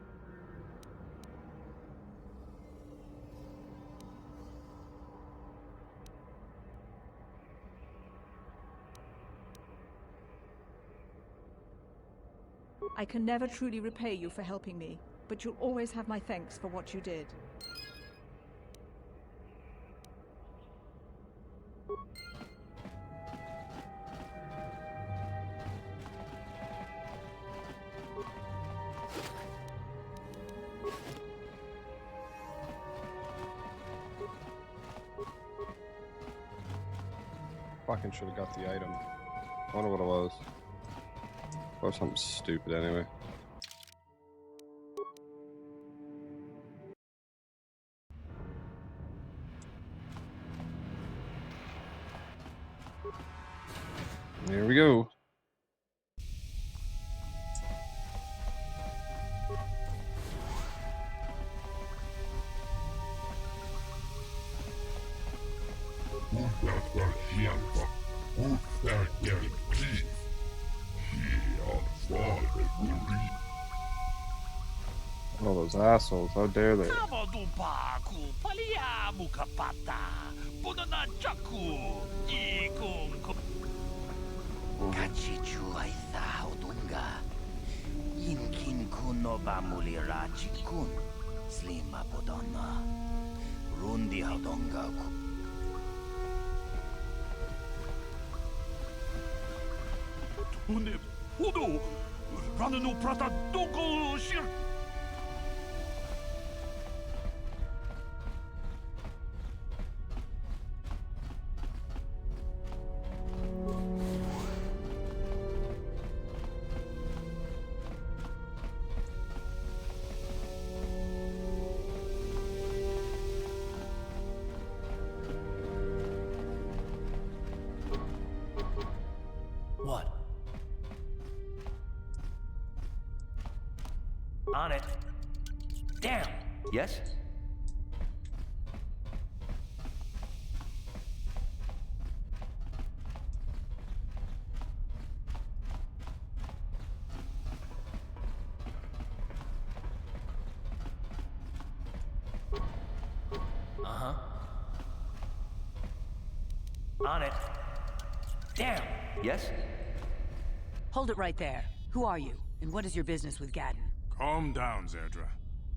I can never truly repay you for helping me, but you'll always have my thanks for what you did. Fucking should have got the item. I wonder what it was. Or something stupid anyway. Here we go. Oh, those assholes, how dare they? Kachichu aitha hodunga. Yinkin kuno bamulira chikun. Slima podonna. Rundi hodonga ku. Une Udo Ranenu Prata Doko Shir. What? On it. Damn. Yes? On it. Damn! Yes? Hold it right there. Who are you? And what is your business with Gaddon? Calm down, Zerdra.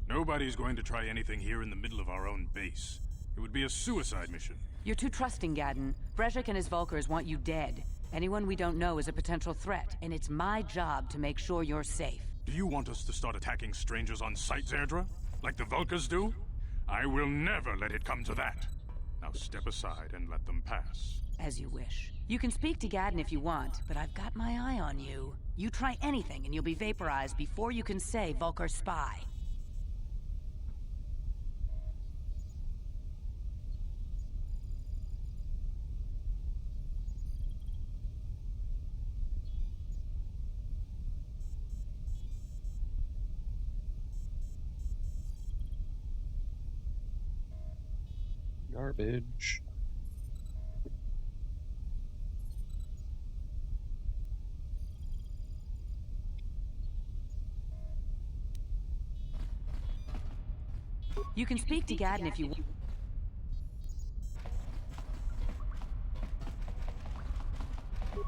Nobody's going to try anything here in the middle of our own base. It would be a suicide mission. You're too trusting, Gaddon. Brezhik and his Vulkars want you dead. Anyone we don't know is a potential threat, and it's my job to make sure you're safe. Do you want us to start attacking strangers on sight, Zerdra? Like the Vulkars do? I will never let it come to that. Now step aside and let them pass. As you wish. You can speak to Gaddon if you want, but I've got my eye on you. You try anything and you'll be vaporized before you can say Vulkar spy. Garbage. You can speak to Gaddon if you want.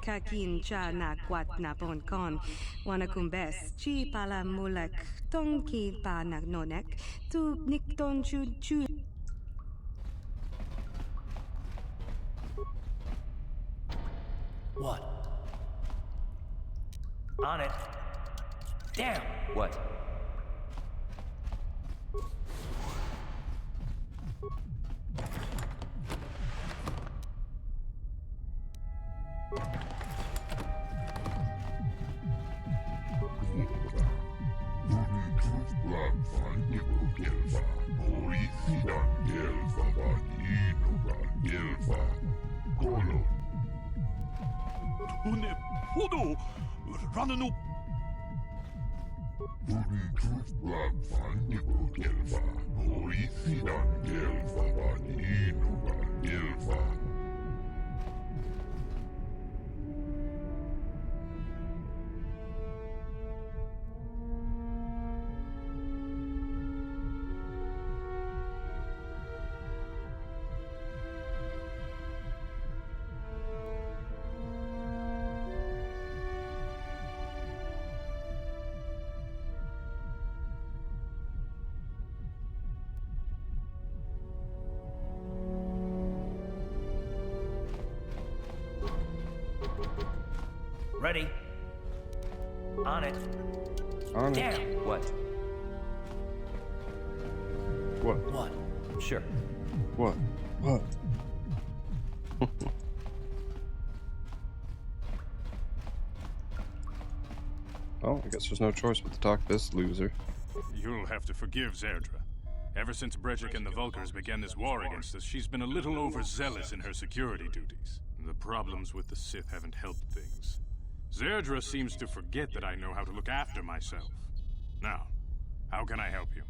Kakin cha na kwat na pon kon wanakumbes chi pala mulak tongki pa nagnonek tu nikton chu chu. What? On it. Damn! What? Une pudo rananu Ready. On it. On Damn! it. What? What? What? Sure. What? What? Oh, I guess there's no choice but to talk to this loser. You'll have to forgive Zerdra. Ever since Brezhik and the Vulkars began this war against us, she's been a little overzealous in her security duties. The problems with the Sith haven't helped things. Zerdra seems to forget that I know how to look after myself. Now, how can I help you?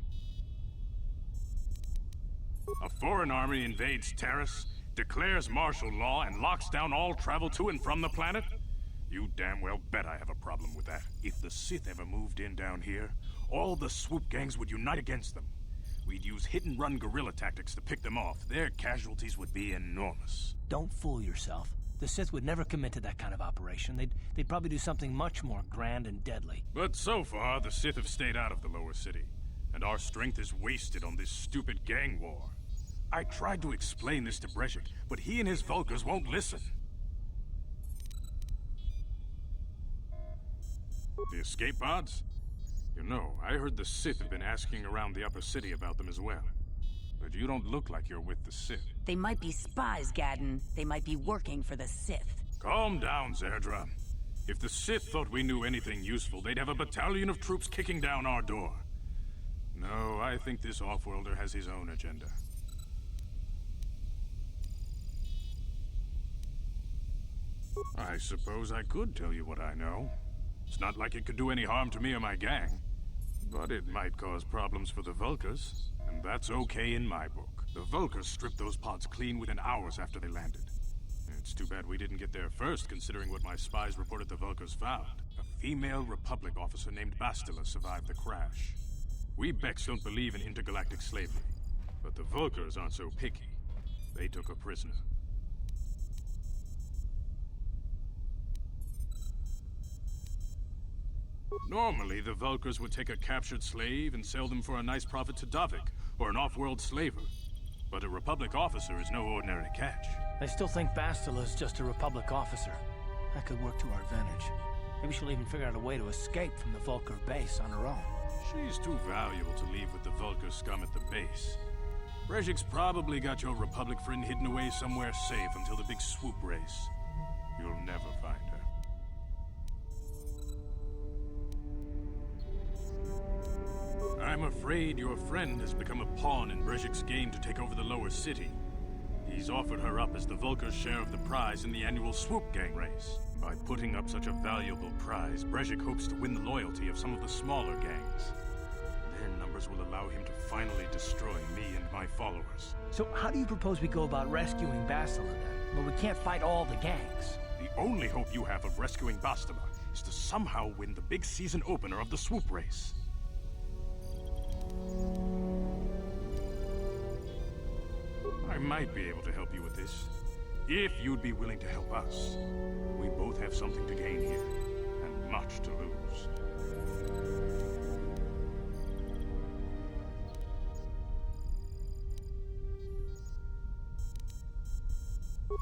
A foreign army invades Terrace, declares martial law, and locks down all travel to and from the planet? You damn well bet I have a problem with that. If the Sith ever moved in down here, all the swoop gangs would unite against them. We'd use hit-and-run guerrilla tactics to pick them off. Their casualties would be enormous. Don't fool yourself. The Sith would never commit to that kind of operation. They'd probably do something much more grand and deadly. But so far, the Sith have stayed out of the lower city, and our strength is wasted on this stupid gang war. I tried to explain this to Brezhik, but he and his Vulkars won't listen. The escape pods? You know, I heard the Sith have been asking around the upper city about them as well. But you don't look like you're with the Sith. They might be spies, Gaddon. They might be working for the Sith. Calm down, Zerdra. If the Sith thought we knew anything useful, they'd have a battalion of troops kicking down our door. No, I think this off-worlder has his own agenda. I suppose I could tell you what I know. It's not like it could do any harm to me or my gang. But it might cause problems for the Vulkars, and that's okay in my book. The Vulkars stripped those pods clean within hours after they landed. It's too bad we didn't get there first, considering what my spies reported the Vulkars found. A female Republic officer named Bastila survived the crash. We Becks don't believe in intergalactic slavery, but the Vulkars aren't so picky. They took her prisoner. Normally, the Vulkars would take a captured slave and sell them for a nice profit to Davik, or an off-world slaver. But a Republic officer is no ordinary catch. They still think Bastila is just a Republic officer. That could work to our advantage. Maybe she'll even figure out a way to escape from the Vulkar base on her own. She's too valuable to leave with the Vulkar scum at the base. Brejik's probably got your Republic friend hidden away somewhere safe until the big swoop race. You'll never find her. I'm afraid your friend has become a pawn in Brejik's game to take over the lower city. He's offered her up as the Vulkar's share of the prize in the annual swoop gang race. By putting up such a valuable prize, Brejik hopes to win the loyalty of some of the smaller gangs. Their numbers will allow him to finally destroy me and my followers. So how do you propose we go about rescuing Bastila then? Well, we can't fight all the gangs. The only hope you have of rescuing Bastila is to somehow win the big season opener of the swoop race. I might be able to help you with this, if you'd be willing to help us. We both have something to gain here, and much to lose.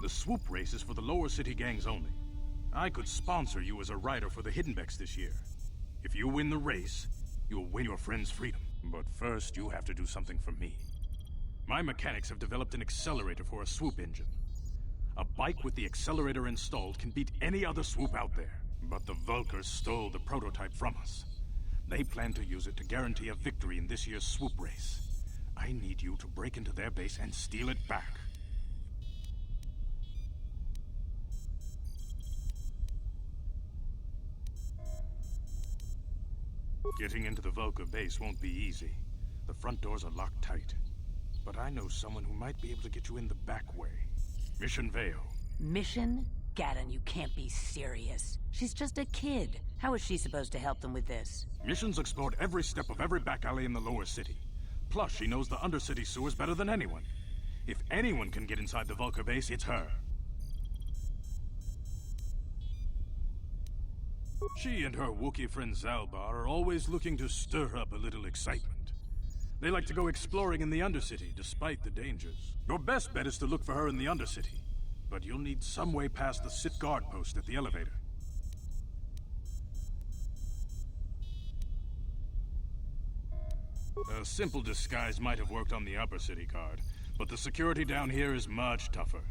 The swoop race is for the lower city gangs only. I could sponsor you as a rider for the Hiddenbecks this year. If you win the race, you'll win your friend's freedom. But first, you have to do something for me. My mechanics have developed an accelerator for a swoop engine. A bike with the accelerator installed can beat any other swoop out there. But the Vulkars stole the prototype from us. They plan to use it to guarantee a victory in this year's swoop race. I need you to break into their base and steal it back. Getting into the Vulkar base won't be easy. The front doors are locked tight. But I know someone who might be able to get you in the back way. Mission Veo. Mission? Gaddon, you can't be serious. She's just a kid. How is she supposed to help them with this? Mission's explored every step of every back alley in the lower city. Plus, she knows the undercity sewers better than anyone. If anyone can get inside the Vulkar base, it's her. She and her Wookiee friend Zalbar are always looking to stir up a little excitement. They like to go exploring in the Undercity, despite the dangers. Your best bet is to look for her in the Undercity. But you'll need some way past the Sith guard post at the elevator. A simple disguise might have worked on the Upper City guard, but the security down here is much tougher.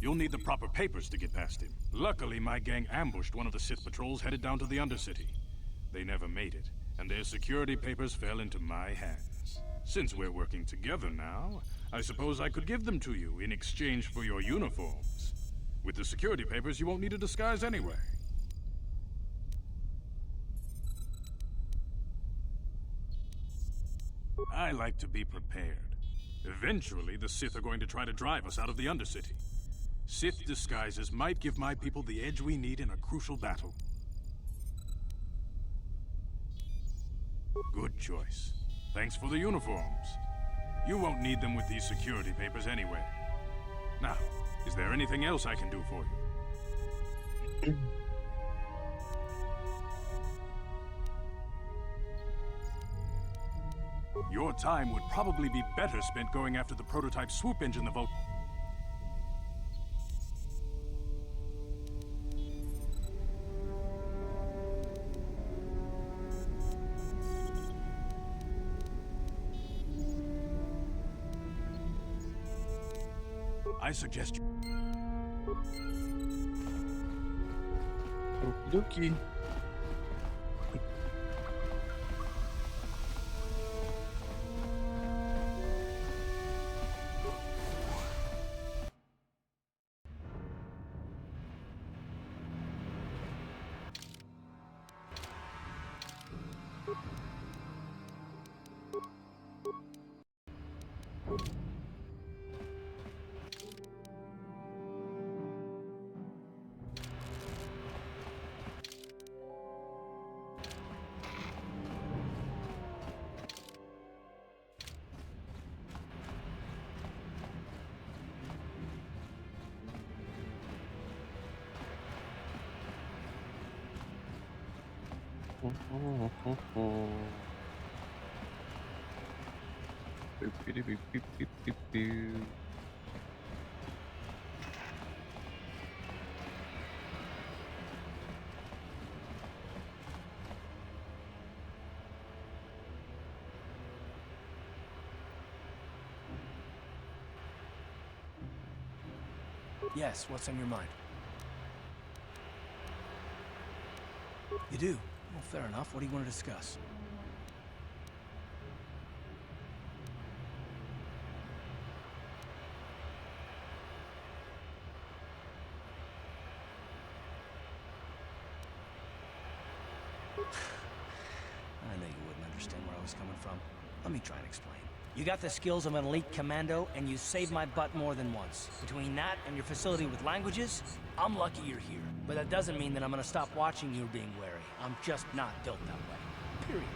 You'll need the proper papers to get past him. Luckily, my gang ambushed one of the Sith patrols headed down to the Undercity. They never made it, and their security papers fell into my hands. Since we're working together now, I suppose I could give them to you in exchange for your uniforms. With the security papers, you won't need a disguise anyway. I like to be prepared. Eventually, the Sith are going to try to drive us out of the Undercity. Sith disguises might give my people the edge we need in a crucial battle. Good choice. Thanks for the uniforms. You won't need them with these security papers anyway. Now, is there anything else I can do for you? Your time would probably be better spent going after the prototype swoop engine the Vulkar. I suggest you... Okie dokie. Yes, what's on your mind? You do? Well, fair enough. What do you want to discuss? I knew you wouldn't understand where I was coming from. Let me try and explain. You got the skills of an elite commando, and you saved my butt more than once. Between that and your facility with languages, I'm lucky you're here. But that doesn't mean that I'm gonna stop watching you being wary. I'm just not built that way. Period.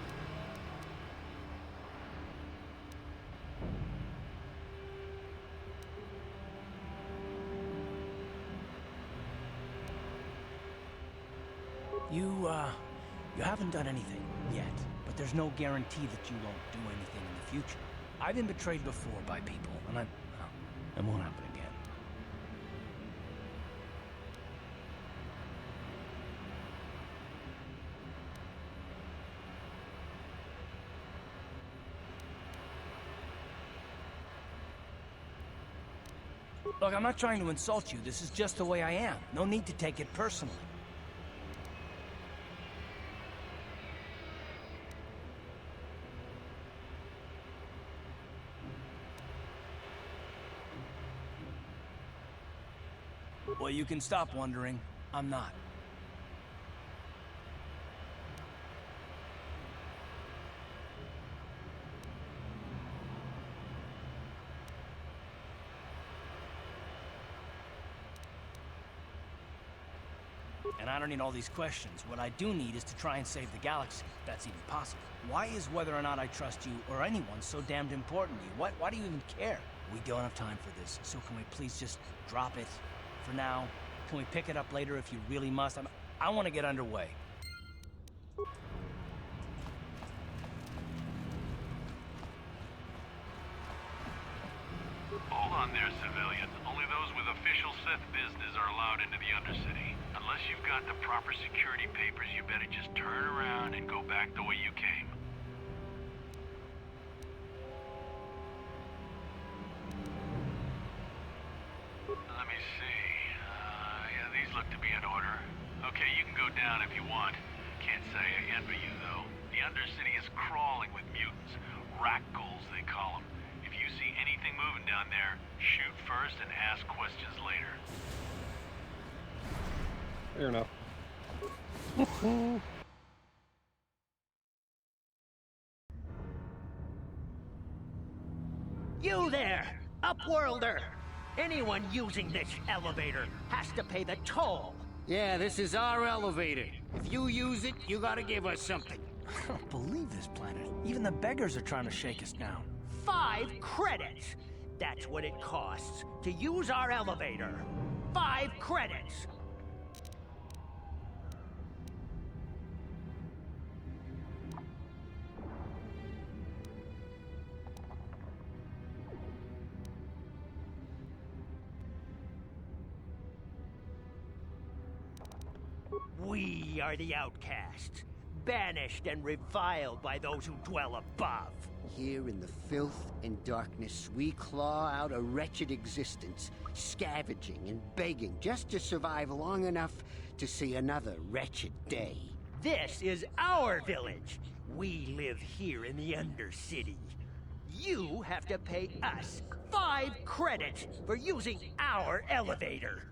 You haven't done anything yet, but there's no guarantee that you won't do anything in the future. I've been betrayed before by people, and it won't happen again. Look, I'm not trying to insult you. This is just the way I am. No need to take it personally. Well, you can stop wondering. I'm not. And I don't need all these questions. What I do need is to try and save the galaxy, if that's even possible. Why is whether or not I trust you or anyone so damned important to you? Why do you even care? We don't have time for this, so can we please just drop it for now? Can we pick it up later if you really must? I want to get underway. Hold on there, civilian. Only those with official Sith business are allowed into the Undercity. Unless you've got the proper security papers, you better just turn around and go back the way you came. Let me see. Yeah, these look to be in order. Okay, you can go down if you want. Can't say I envy you, though. The Undercity is crawling with mutants. Rat ghouls, they call them. If you see anything moving down there, shoot first and ask questions later. Fair enough. You there, Upworlder! Anyone using this elevator has to pay the toll. Yeah, this is our elevator. If you use it, you gotta give us something. I don't believe this planet. Even the beggars are trying to shake us down. 5 credits! That's what it costs to use our elevator. 5 credits! We are the outcasts, banished and reviled by those who dwell above. Here in the filth and darkness, we claw out a wretched existence, scavenging and begging just to survive long enough to see another wretched day. This is our village. We live here in the Undercity. You have to pay us 5 credits for using our elevator.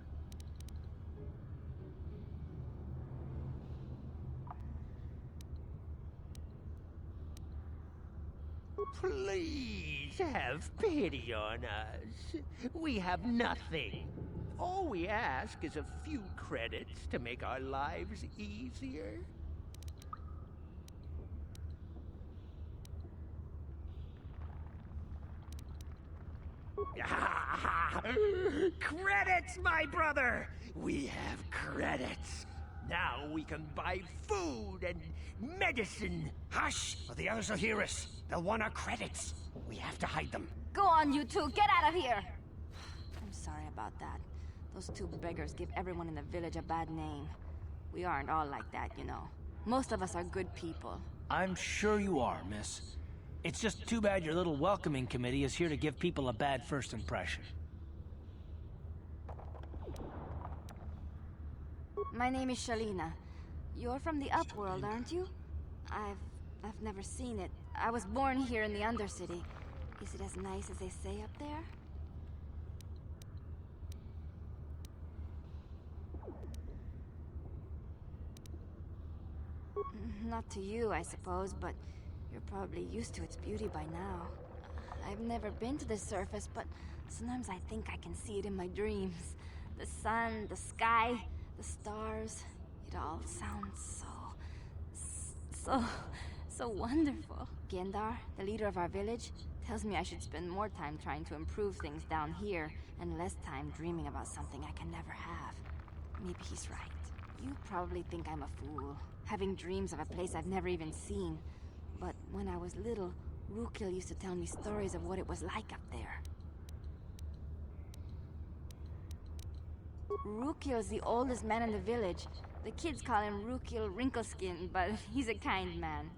Please have pity on us. We have nothing. All we ask is a few credits to make our lives easier. Credits, my brother! We have credits. Now we can buy food and medicine. Hush, or the others will hear us. They'll want our credits. We have to hide them. Go on, you two. Get out of here. I'm sorry about that. Those two beggars give everyone in the village a bad name. We aren't all like that, you know. Most of us are good people. I'm sure you are, miss. It's just too bad your little welcoming committee is here to give people a bad first impression. My name is Shalina. You're from the Upworld, aren't you? I've never seen it. I was born here in the Undercity. Is it as nice as they say up there? Not to you, I suppose, but you're probably used to its beauty by now. I've never been to the surface, but sometimes I think I can see it in my dreams. The sun, the sky, the stars. It all sounds so wonderful. Gendar, the leader of our village, tells me I should spend more time trying to improve things down here and less time dreaming about something I can never have. Maybe he's right. You probably think I'm a fool, having dreams of a place I've never even seen. But when I was little, Rukil used to tell me stories of what it was like up there. Rukil's the oldest man in the village. The kids call him Rukil Wrinkleskin, but he's a kind man.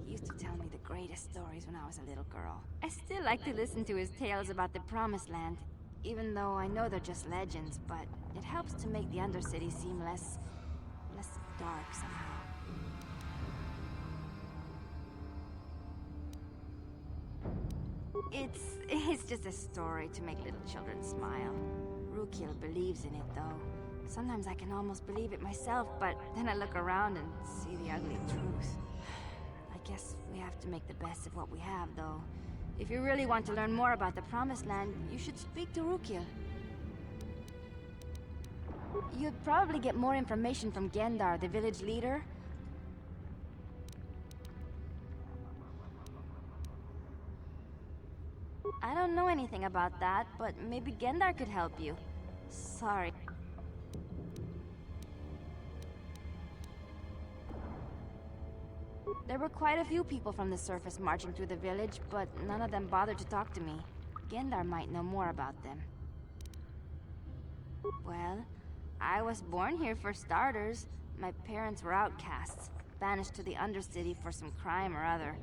He used to tell me the greatest stories when I was a little girl. I still like to listen to his tales about the Promised Land, even though I know they're just legends, but it helps to make the Undercity seem less dark somehow. It's just a story to make little children smile. Rukil believes in it, though. Sometimes I can almost believe it myself, but then I look around and see the ugly truth. I guess we have to make the best of what we have, though. If you really want to learn more about the Promised Land, you should speak to Rukil. You'd probably get more information from Gendar, the village leader. I don't know anything about that, but maybe Gendar could help you. Sorry. There were quite a few people from the surface marching through the village, but none of them bothered to talk to me. Gendar might know more about them. Well, I was born here for starters. My parents were outcasts, banished to the Undercity for some crime or other.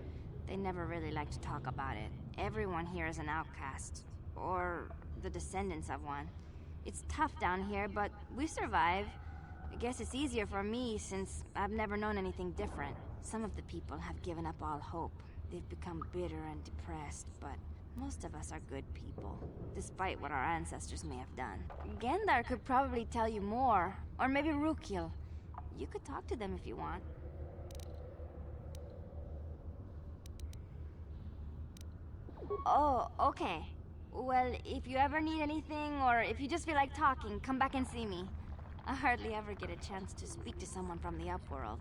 They never really liked to talk about it. Everyone here is an outcast, or the descendants of one. It's tough down here, but we survive. I guess it's easier for me since I've never known anything different. Some of the people have given up all hope. They've become bitter and depressed, but most of us are good people, despite what our ancestors may have done. Gendar could probably tell you more, or maybe Rukil. You could talk to them if you want. Oh, okay. Well, if you ever need anything, or if you just feel like talking, come back and see me. I hardly ever get a chance to speak to someone from the Upworld.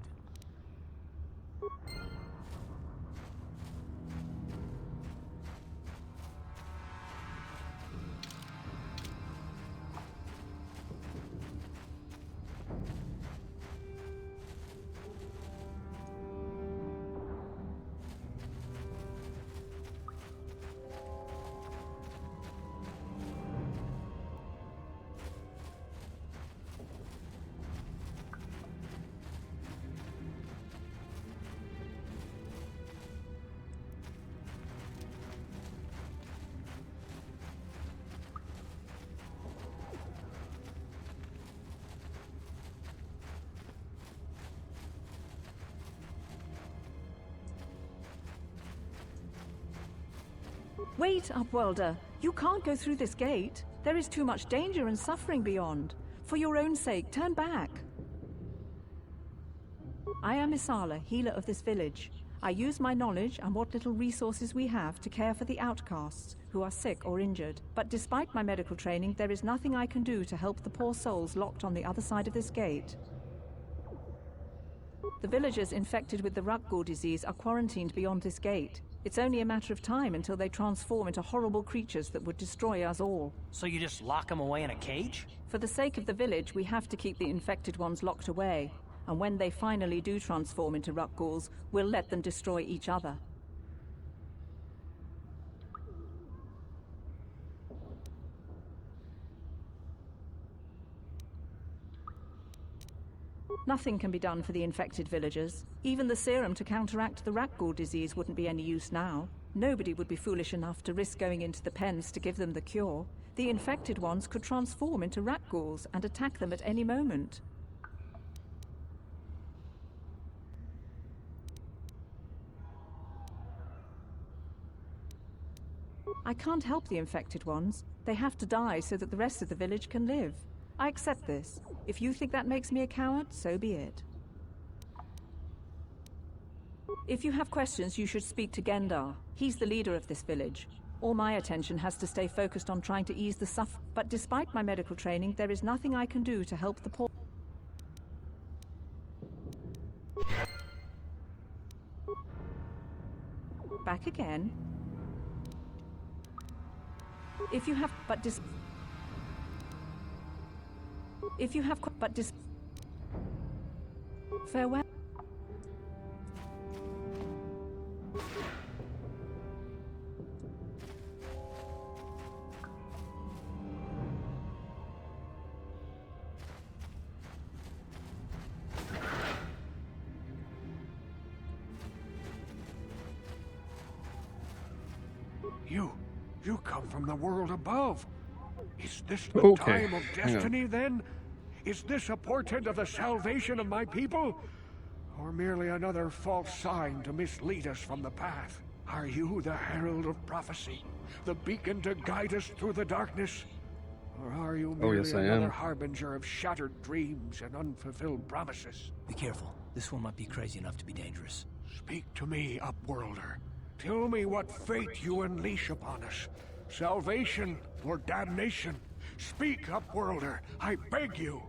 Wait, Upworlder. You can't go through this gate. There is too much danger and suffering beyond. For your own sake, turn back. I am Isala, healer of this village. I use my knowledge and what little resources we have to care for the outcasts who are sick or injured. But despite my medical training, there is nothing I can do to help the poor souls locked on the other side of this gate. The villagers infected with the Rukgul disease are quarantined beyond this gate. It's only a matter of time until they transform into horrible creatures that would destroy us all. So you just lock them away in a cage? For the sake of the village, we have to keep the infected ones locked away. And when they finally do transform into ruck ghouls, we'll let them destroy each other. Nothing can be done for the infected villagers. Even the serum to counteract the rat ghoul disease wouldn't be any use now. Nobody would be foolish enough to risk going into the pens to give them the cure. The infected ones could transform into rat ghouls and attack them at any moment. I can't help the infected ones. They have to die so that the rest of the village can live. I accept this. If you think that makes me a coward, so be it. If you have questions, you should speak to Gendar. He's the leader of this village. All my attention has to stay focused on trying to ease the suffering. But despite my medical training, there is nothing I can do to help the poor. Back again. If you have, farewell. You come from the world above. Is this the time of destiny, then? Is this a portent of the salvation of my people? Or merely another false sign to mislead us from the path? Are you the herald of prophecy? The beacon to guide us through the darkness? Or are you merely another harbinger of shattered dreams and unfulfilled promises? Be careful. This one might be crazy enough to be dangerous. Speak to me, Upworlder. Tell me what fate you unleash upon us. Salvation or damnation? Speak, Upworlder, I beg you.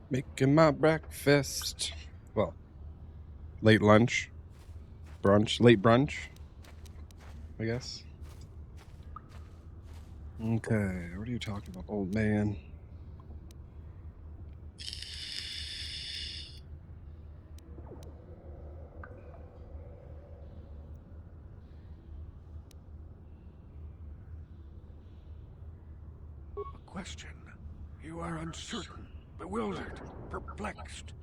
Making my breakfast. Well, late lunch. Brunch. Late brunch, I guess. Okay, what are you talking about, old man? A question. You are uncertain, bewildered, perplexed.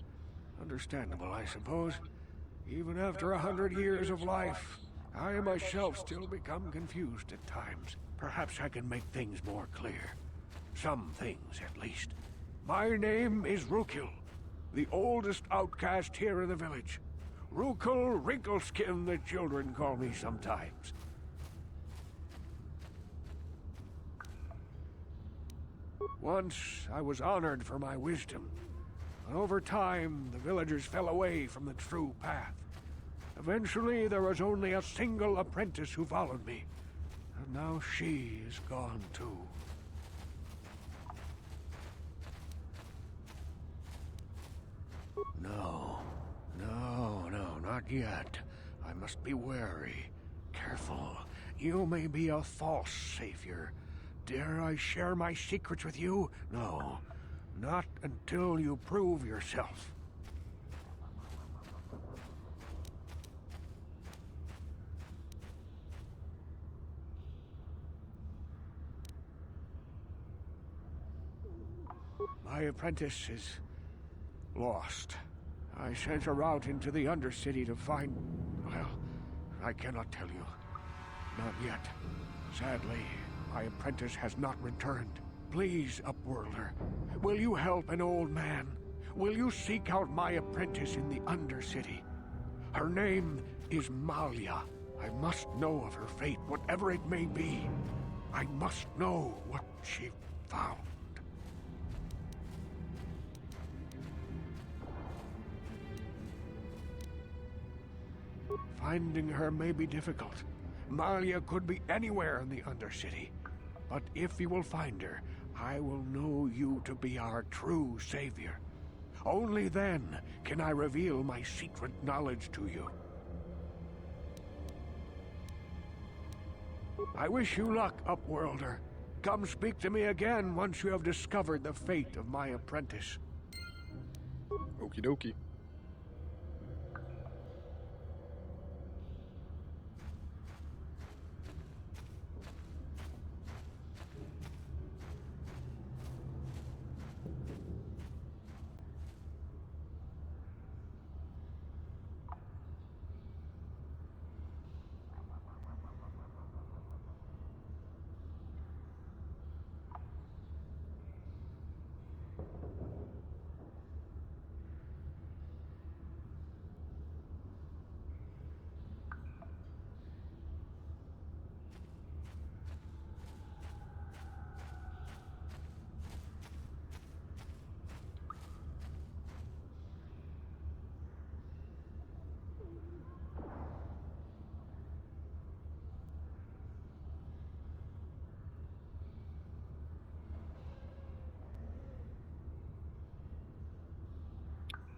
Understandable, I suppose. Even after 100 years of life, I myself still become confused at times. Perhaps I can make things more clear. Some things, at least. My name is Rukil, the oldest outcast here in the village. Rukil Wrinkleskin, the children call me sometimes. Once, I was honored for my wisdom. But over time, the villagers fell away from the true path. Eventually, there was only a single apprentice who followed me. And now she is gone too. No, not yet. I must be wary. Careful. You may be a false savior. Dare I share my secrets with you? No, not until you prove yourself. My apprentice is lost. I sent her out into the Undercity to find... well, I cannot tell you. Not yet. Sadly, my apprentice has not returned. Please, Upworlder, will you help an old man? Will you seek out my apprentice in the Undercity? Her name is Malia. I must know of her fate, whatever it may be. I must know what she found. Finding her may be difficult. Malia could be anywhere in the Undercity. But if you will find her, I will know you to be our true savior. Only then can I reveal my secret knowledge to you. I wish you luck, Upworlder. Come speak to me again once you have discovered the fate of my apprentice. Okie dokie.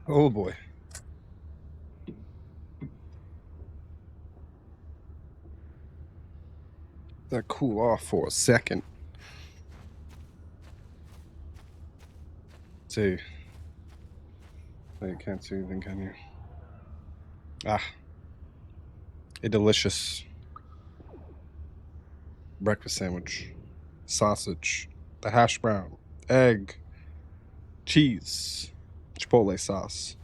Oh boy. That cool off for a second. See. Oh, you can't see anything, can you? Ah. A delicious breakfast sandwich. Sausage. The hash brown. Egg. Cheese. Chipotle sauce.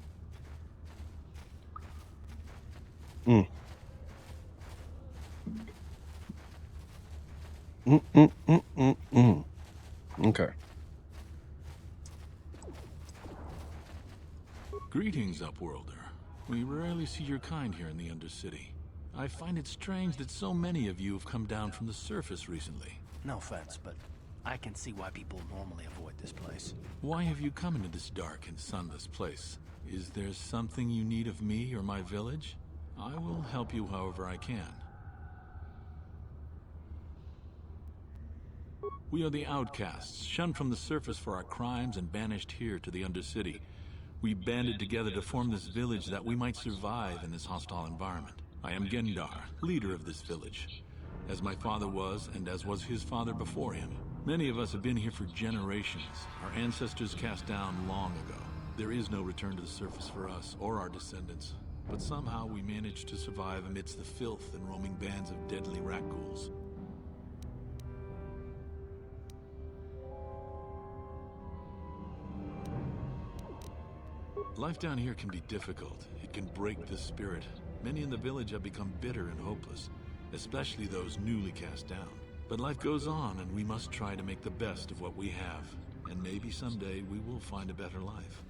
Mm. Okay. Greetings, Upworlder. We rarely see your kind here in the Undercity. I find it strange that so many of you have come down from the surface recently. No offense, but I can see why people normally avoid this place. Why have you come into this dark and sunless place? Is there something you need of me or my village? I will help you however I can. We are the outcasts, shunned from the surface for our crimes and banished here to the Undercity. We banded together to form this village that we might survive in this hostile environment. I am Gendar, leader of this village, as my father was and as was his father before him. Many of us have been here for generations, our ancestors cast down long ago. There is no return to the surface for us or our descendants, but somehow we managed to survive amidst the filth and roaming bands of deadly rat ghouls. Life down here can be difficult. It can break the spirit. Many in the village have become bitter and hopeless, especially those newly cast down. But life goes on, and we must try to make the best of what we have. And maybe someday we will find a better life.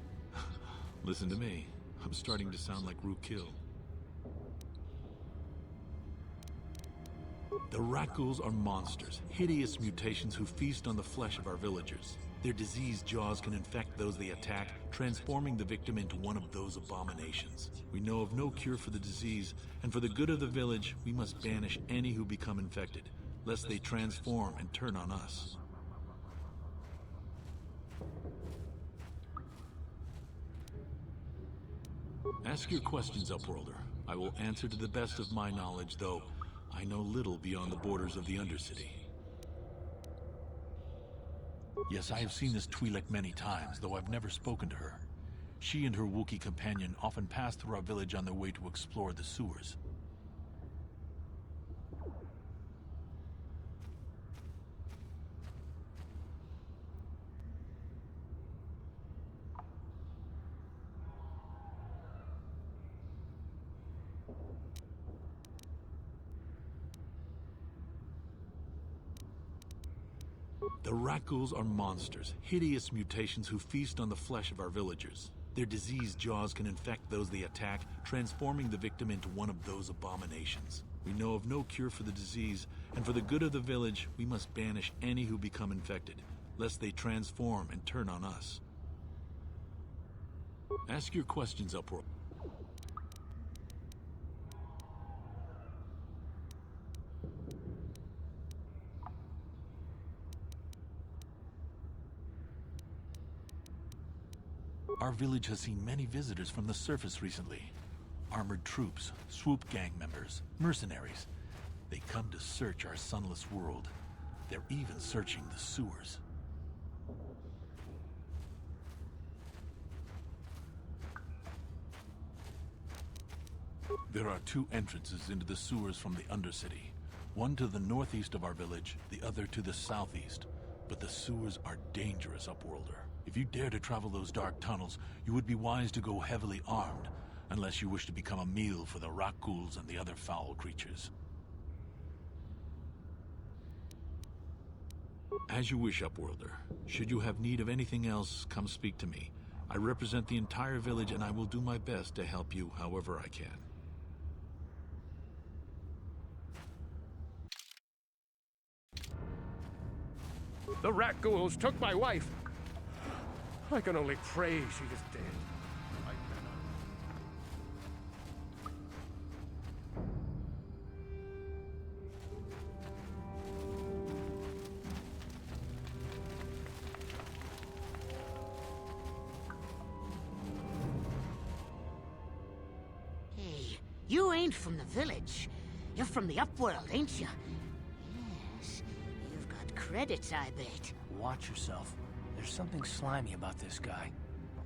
Listen to me. I'm starting to sound like Rookil. The rat ghouls are monsters, hideous mutations who feast on the flesh of our villagers. Their diseased jaws can infect those they attack, transforming the victim into one of those abominations. We know of no cure for the disease, and for the good of the village, we must banish any who become infected, lest they transform and turn on us. Ask your questions, Upworlder. I will answer to the best of my knowledge, though I know little beyond the borders of the Undercity. Yes, I have seen this Twi'lek many times, though I've never spoken to her. She and her Wookiee companion often pass through our village on their way to explore the sewers. The rat ghouls are monsters, hideous mutations who feast on the flesh of our villagers. Their diseased jaws can infect those they attack, transforming the victim into one of those abominations. We know of no cure for the disease, and for the good of the village, we must banish any who become infected, lest they transform and turn on us. Ask your questions, Upworld. Our village has seen many visitors from the surface recently. Armored troops, swoop gang members, mercenaries. They come to search our sunless world. They're even searching the sewers. There are two entrances into the sewers from the Undercity. One to the northeast of our village, the other to the southeast. But the sewers are dangerous, Upworlder. If you dare to travel those dark tunnels, you would be wise to go heavily armed, unless you wish to become a meal for the rock ghouls and the other foul creatures. As you wish, Upworlder. Should you have need of anything else, come speak to me. I represent the entire village, and I will do my best to help you however I can. The rat ghouls took my wife. I can only pray she is dead. Hey, you ain't from the village. You're from the Upworld, ain't you? Yes, you've got credits, I bet. Watch yourself. There's something slimy about this guy.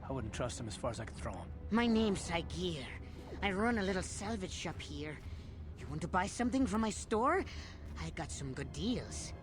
I wouldn't trust him as far as I could throw him. My name's Saigir. I run a little salvage shop here. You want to buy something from my store? I got some good deals.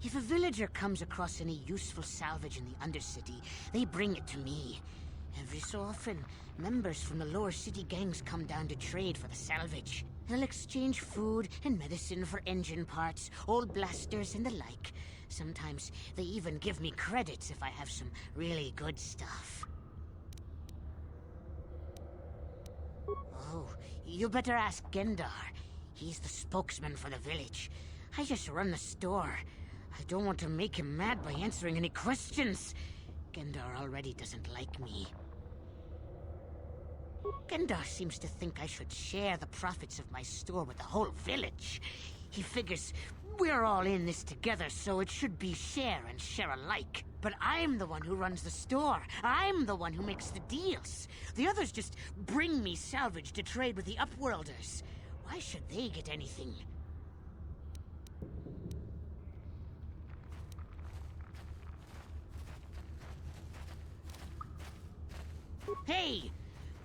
If a villager comes across any useful salvage in the Undercity, they bring it to me. Every so often, members from the lower city gangs come down to trade for the salvage. They'll exchange food and medicine for engine parts, old blasters and the like. Sometimes they even give me credits if I have some really good stuff. Oh, you better ask Gendar. He's the spokesman for the village. I just run the store. I don't want to make him mad by answering any questions. Gendar already doesn't like me. Gendar seems to think I should share the profits of my store with the whole village. He figures we're all in this together, so it should be share and share alike. But I'm the one who runs the store. I'm the one who makes the deals. The others just bring me salvage to trade with the Upworlders. Why should they get anything? Hey!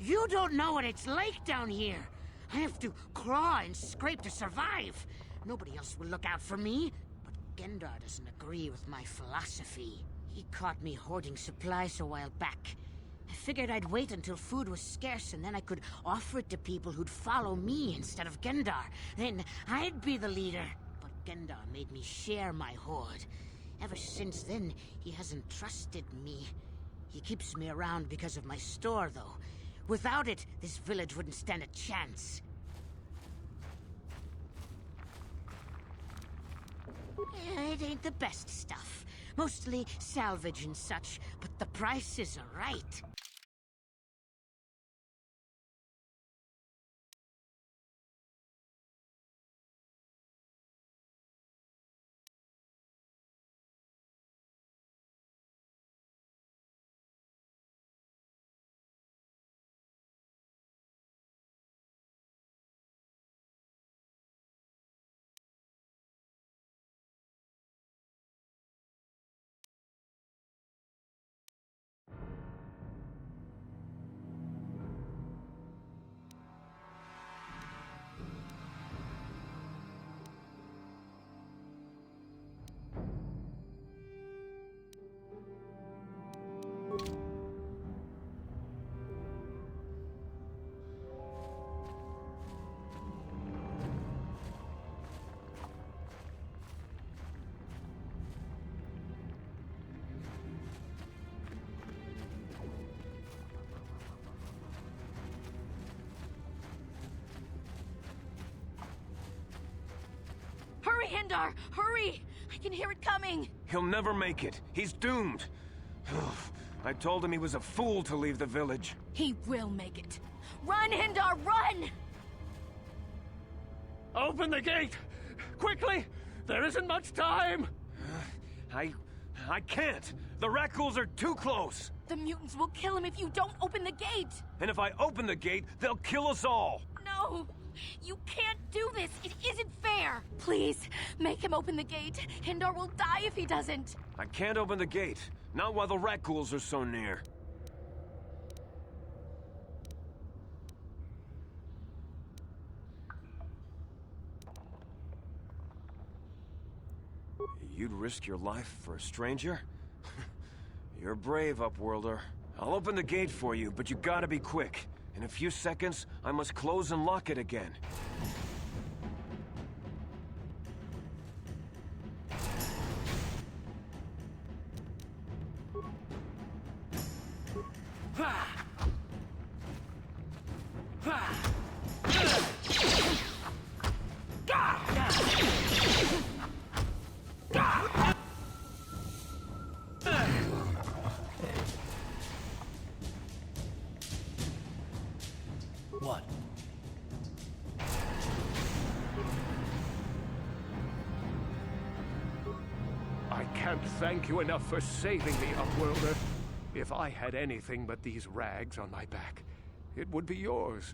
You don't know what it's like down here. I have to claw and scrape to survive. Nobody else will look out for me. But Gendar doesn't agree with my philosophy. He caught me hoarding supplies a while back. I figured I'd wait until food was scarce and then I could offer it to people who'd follow me instead of Gendar. Then I'd be the leader. But Gendar made me share my hoard. Ever since then, he hasn't trusted me. He keeps me around because of my store, though. Without it, this village wouldn't stand a chance. It ain't the best stuff. Mostly salvage and such, but the prices are right. Hurry, Hindar! Hurry! I can hear it coming! He'll never make it. He's doomed. I told him he was a fool to leave the village. He will make it. Run, Hindar, run! Open the gate! Quickly! There isn't much time! I can't! The Rakghouls are too close! The mutants will kill him if you don't open the gate! And if I open the gate, they'll kill us all! No! You can't do this! It isn't fair! Please, make him open the gate. Hindar will die if he doesn't. I can't open the gate. Not while the Rakghouls are so near. You'd risk your life for a stranger? You're brave, Upworlder. I'll open the gate for you, but you gotta be quick. In a few seconds, I must close and lock it again. What? I can't thank you enough for saving me, Upworlder. If I had anything but these rags on my back, it would be yours.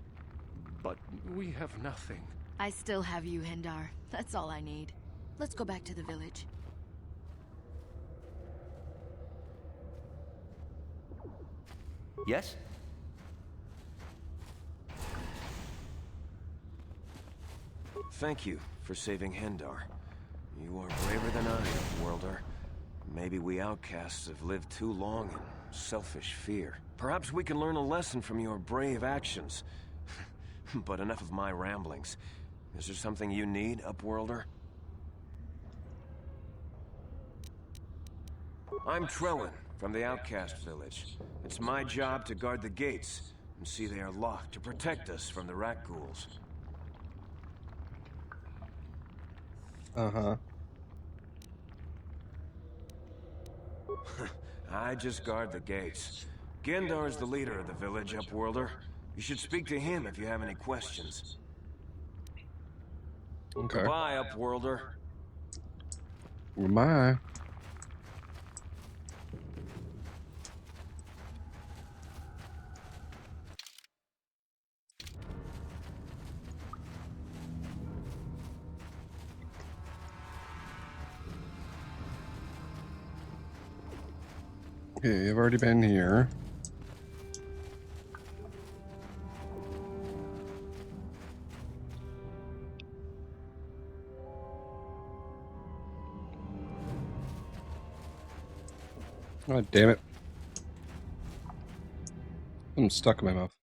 But we have nothing. I still have you, Hindar. That's all I need. Let's go back to the village. Yes? Thank you for saving Hendar. You are braver than I, Upworlder. Maybe we outcasts have lived too long in selfish fear. Perhaps we can learn a lesson from your brave actions. But enough of my ramblings. Is there something you need, Upworlder? I'm Trellin, from the Outcast Village. It's my job to guard the gates, and see they are locked to protect us from the Rakghouls. Uh-huh. I just guard the gates. Gendar is the leader of the village, Upworlder. You should speak to him if you have any questions. Okay. Goodbye, Upworlder. Goodbye. Okay, I've already been here. Oh, damn it. I'm stuck in my mouth.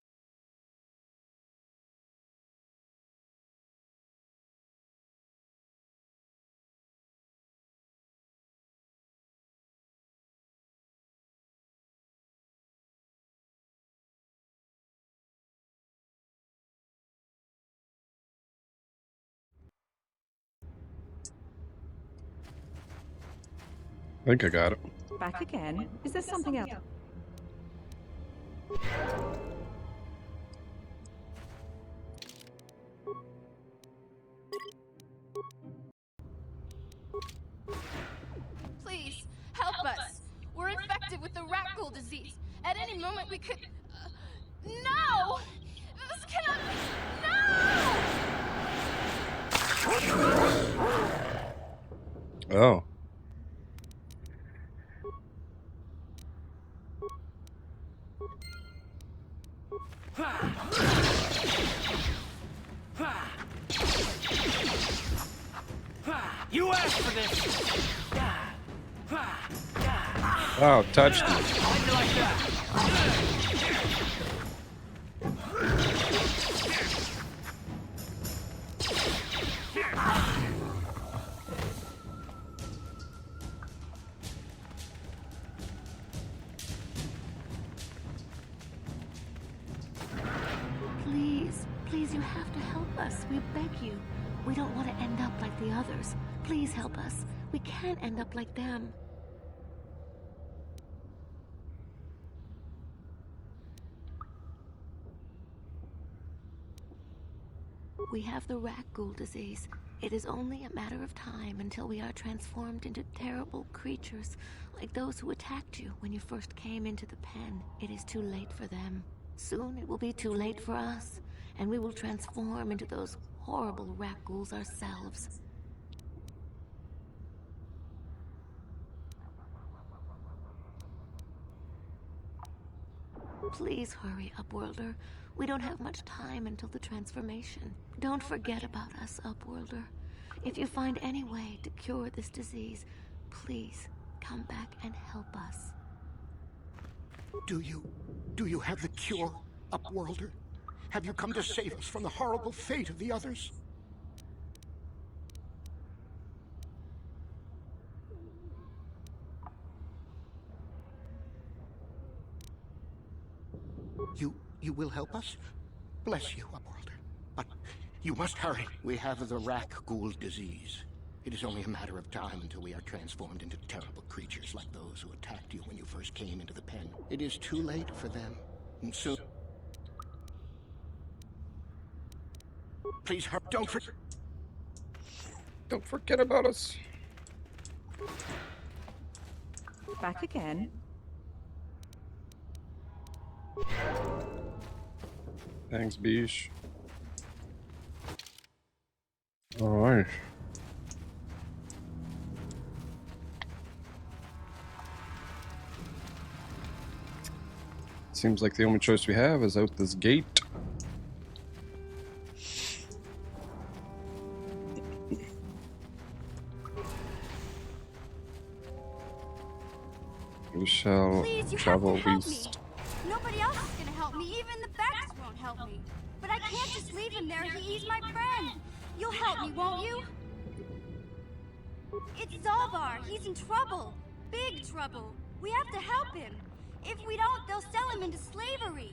I think I got it. Back again? Is there something else? Please, help us. We're infected with the rat ghoul disease. At any moment we could... no! This cannot... no! Oh. You asked for this! Oh, touched me. How'd you like that? Please, you have to help us. We beg you. We don't want to end up like the others. Please help us. We can't end up like them. We have the rat ghoul disease. It is only a matter of time until we are transformed into terrible creatures, like those who attacked you when you first came into the pen. It is too late for them. Soon it will be too late for us, and we will transform into those horrible rat ghouls ourselves. Please hurry, Upworlder. We don't have much time until the transformation. Don't forget about us, Upworlder. If you find any way to cure this disease, please come back and help us. Do you have the cure, Upworlder? Have you come to save us from the horrible fate of the others? You will help us? Bless you, Upworlder. But you must hurry. We have the rat ghoul disease. It is only a matter of time until we are transformed into terrible creatures like those who attacked you when you first came into the pen. It is too late for them. And soon... Please hurry. Don't forget about us. Back again. Thanks, Beesh. Alright. Seems like the only choice we have is out this gate. We shall travel east. Nobody else is gonna help me. Even the bats won't help me. But I can't just leave him there. He's my friend. You'll help me, won't you? It's Zalbar. He's in trouble. Big trouble. We have to help him. If we don't, they'll sell him into slavery.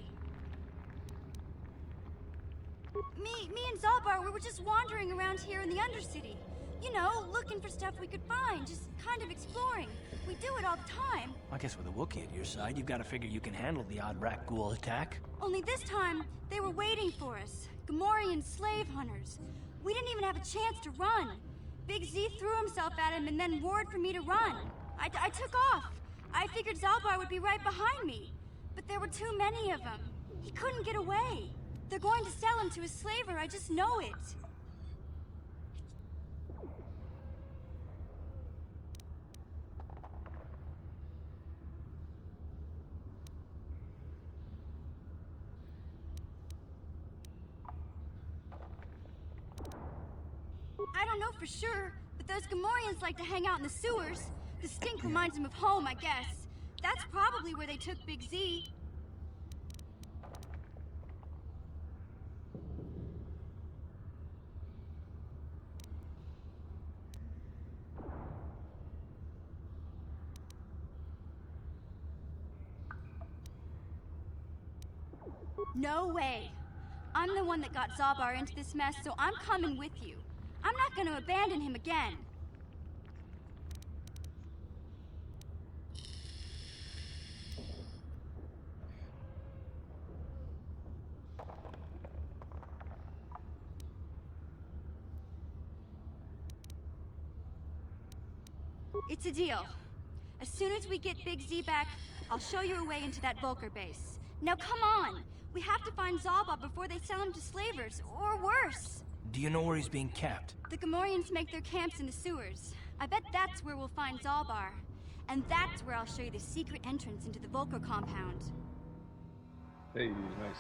Me and Zalbar, we were just wandering around here in the Undercity. You know, looking for stuff we could find, just kind of exploring. We do it all the time. I guess with a Wookiee at your side, you've got to figure you can handle the odd rat ghoul attack. Only this time, they were waiting for us. Gamorrean slave hunters. We didn't even have a chance to run. Big Z threw himself at him and then roared for me to run. I took off. I figured Zalbar would be right behind me. But there were too many of them. He couldn't get away. They're going to sell him to a slaver, I just know it. I don't know for sure, but those Gamorreans like to hang out in the sewers. The stink reminds them of home, I guess. That's probably where they took Big Z. No way. I'm the one that got Zalbar into this mess, so I'm coming with you. I'm not going to abandon him again. It's a deal. As soon as we get Big Z back, I'll show you a way into that Vulker base. Now come on! We have to find Zalbar before they sell him to slavers, or worse. Do you know where he's being kept? The Gamorreans make their camps in the sewers. I bet that's where we'll find Zalbar. And that's where I'll show you the secret entrance into the Vulker compound. Hey, nice.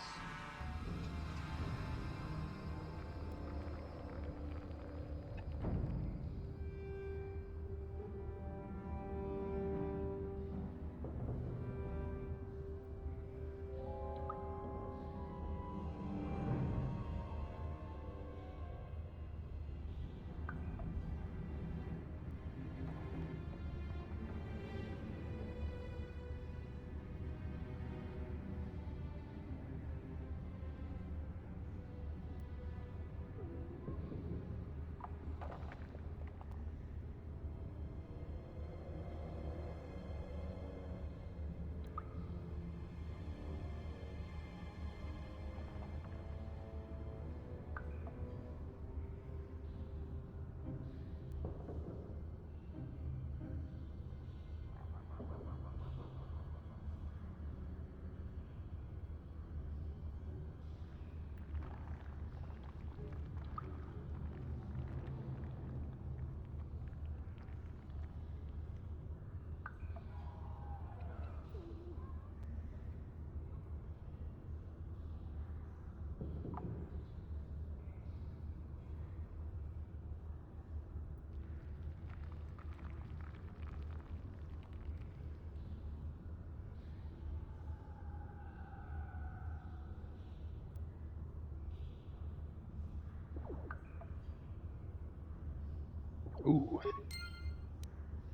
Ooh.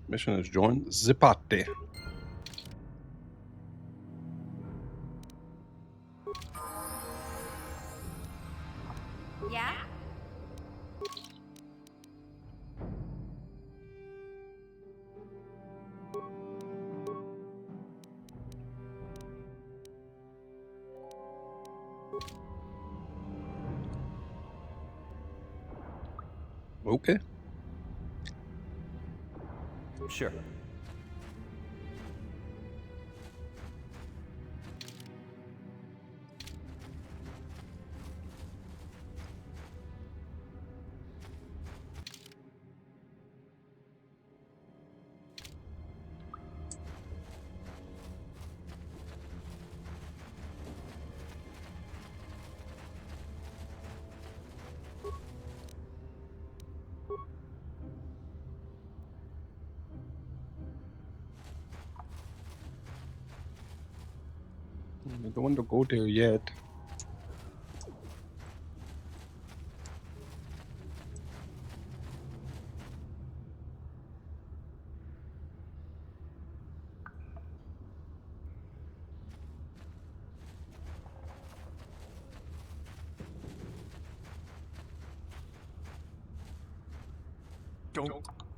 Mission is join Zipate. Yeah? Okay. Sure. I don't want to go there yet.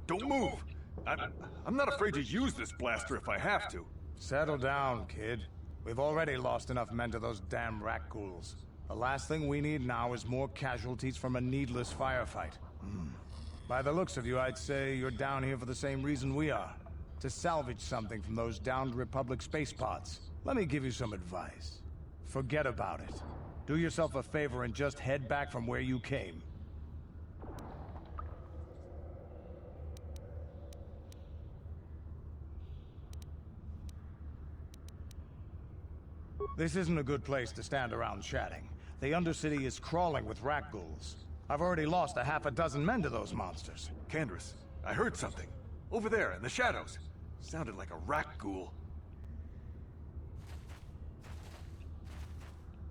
Don't move! I'm not afraid to use this blaster if I have to. Settle down, kid. We've already lost enough men to those damn rat ghouls. The last thing we need now is more casualties from a needless firefight. By the looks of you, I'd say you're down here for the same reason we are. To salvage something from those downed Republic space pods. Let me give you some advice. Forget about it. Do yourself a favor and just head back from where you came. This isn't a good place to stand around chatting. The Undercity is crawling with rat ghouls. I've already lost a half a dozen men to those monsters. Candace, I heard something. Over there, in the shadows. Sounded like a rat ghoul.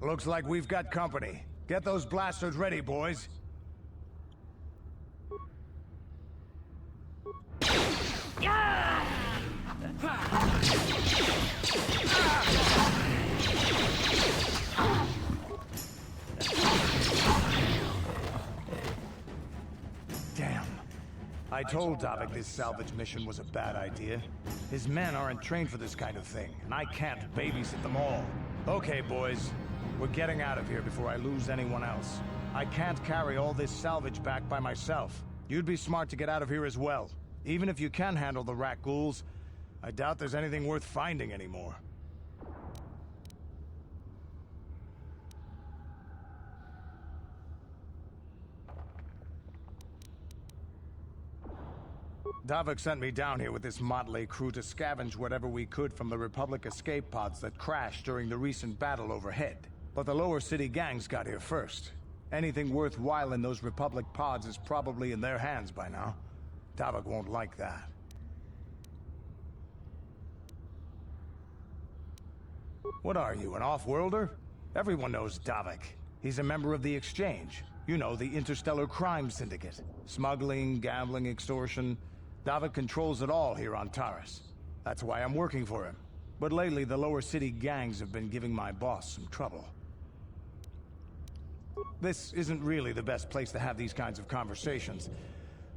Looks like we've got company. Get those blasters ready, boys. Damn. I told Davik this salvage mission was a bad idea. His men aren't trained for this kind of thing, and I can't babysit them all. Okay, boys. We're getting out of here before I lose anyone else. I can't carry all this salvage back by myself. You'd be smart to get out of here as well. Even if you can handle the rat ghouls, I doubt there's anything worth finding anymore. Davik sent me down here with this motley crew to scavenge whatever we could from the Republic escape pods that crashed during the recent battle overhead. But the lower city gangs got here first. Anything worthwhile in those Republic pods is probably in their hands by now. Davik won't like that. What are you, an off-worlder? Everyone knows Davik. He's a member of the Exchange. You know, the interstellar crime syndicate. Smuggling, gambling, extortion. Davik controls it all here on Taris. That's why I'm working for him. But lately, the lower city gangs have been giving my boss some trouble. This isn't really the best place to have these kinds of conversations,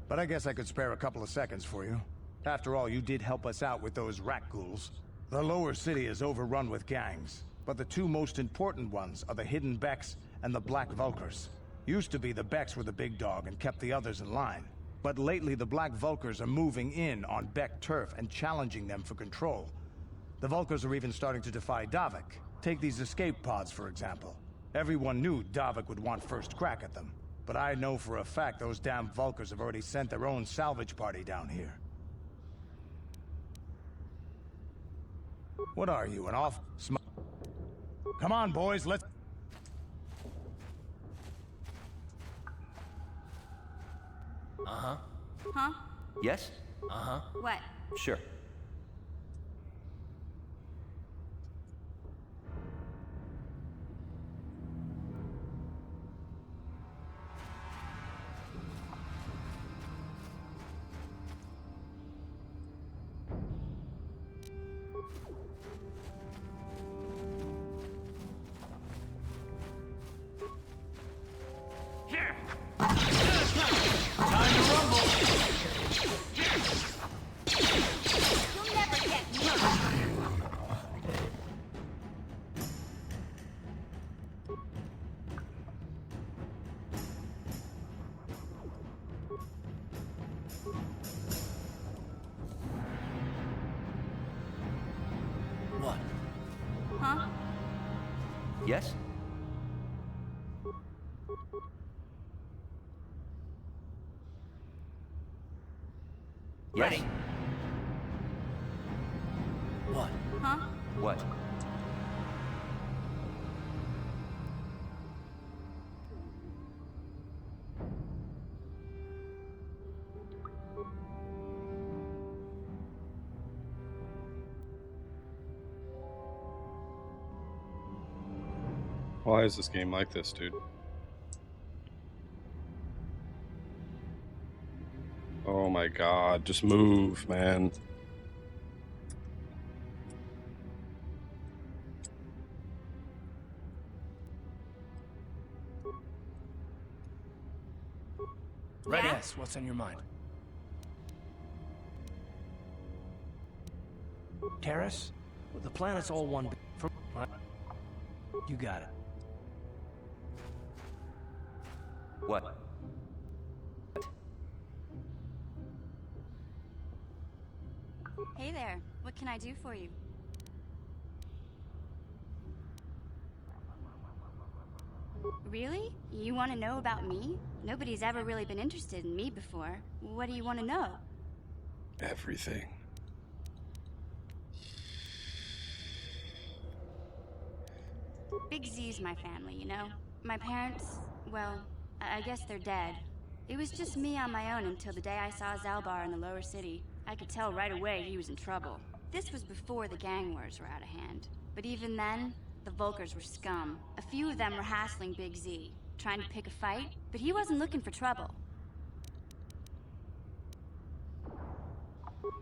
but I guess I could spare a couple of seconds for you. After all, you did help us out with those rat ghouls. The lower city is overrun with gangs, but the two most important ones are the Hidden Becks and the Black Vulkars. Used to be the Becks were the big dog and kept the others in line. But lately the Black Vulkars are moving in on Beck turf and challenging them for control. The Vulkars are even starting to defy Davik. Take these escape pods, for example. Everyone knew Davik would want first crack at them. But I know for a fact those damn Vulkars have already sent their own salvage party down here. What are you, an off... Come on, boys, let's... Uh-huh. Huh? Yes? Uh-huh. What? Sure. What? Huh? Yes? Ready. What? Huh? What? Why is this game like this, dude? Oh my god, just move, man. Ready? Yes, what's on your mind? Terrace? Well, the planet's all one from... You got it. What? Hey there, what can I do for you? Really? You want to know about me? Nobody's ever really been interested in me before. What do you want to know? Everything. Big Z's my family, you know? My parents, well, I guess they're dead. It was just me on my own until the day I saw Zalbar in the lower city. I could tell right away he was in trouble. This was before the gang wars were out of hand. But even then, the Volkers were scum. A few of them were hassling Big Z, trying to pick a fight, but he wasn't looking for trouble.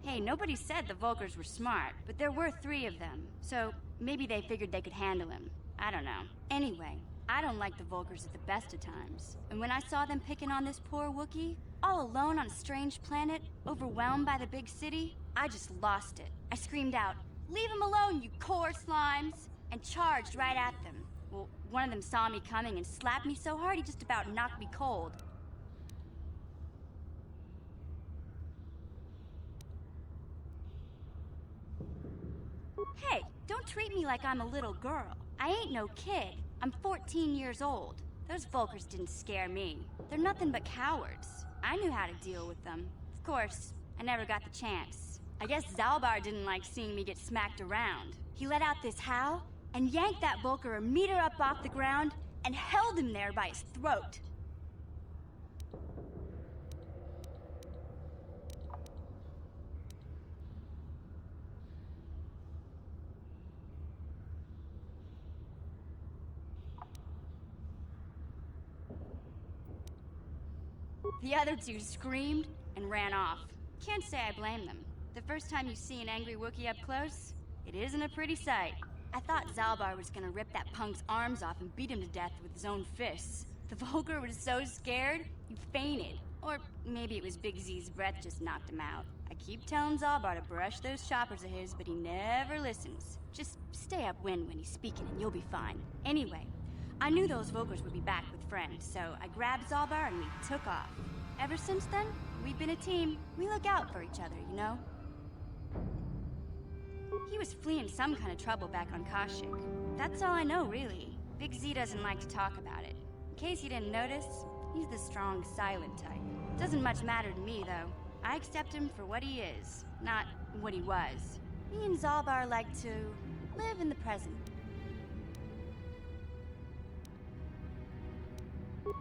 Hey, nobody said the Volkers were smart, but there were 3 of them, so maybe they figured they could handle him. I don't know. Anyway, I don't like the Volkers at the best of times. And when I saw them picking on this poor Wookiee, all alone on a strange planet, overwhelmed by the big city, I just lost it. I screamed out, "Leave him alone, you core slimes!" and charged right at them. Well, one of them saw me coming and slapped me so hard he just about knocked me cold. Hey, don't treat me like I'm a little girl. I ain't no kid. I'm 14 years old. Those Volkers didn't scare me. They're nothing but cowards. I knew how to deal with them. Of course, I never got the chance. I guess Zalbar didn't like seeing me get smacked around. He let out this howl and yanked that Volker a meter up off the ground and held him there by his throat. The other 2 screamed and ran off. Can't say I blame them. The first time you see an angry Wookiee up close, it isn't a pretty sight. I thought Zalbar was gonna rip that punk's arms off and beat him to death with his own fists. The Volker was so scared, he fainted. Or maybe it was Big Z's breath just knocked him out. I keep telling Zalbar to brush those choppers of his, but he never listens. Just stay upwind when he's speaking and you'll be fine. Anyway, I knew those Volkers would be back with friends, so I grabbed Zalbar and we took off. Ever since then, we've been a team. We look out for each other, you know? He was fleeing some kind of trouble back on Kashyyyk. That's all I know, really. Big Z doesn't like to talk about it. In case you didn't notice, he's the strong, silent type. Doesn't much matter to me, though. I accept him for what he is, not what he was. Me and Zalbar like to live in the present.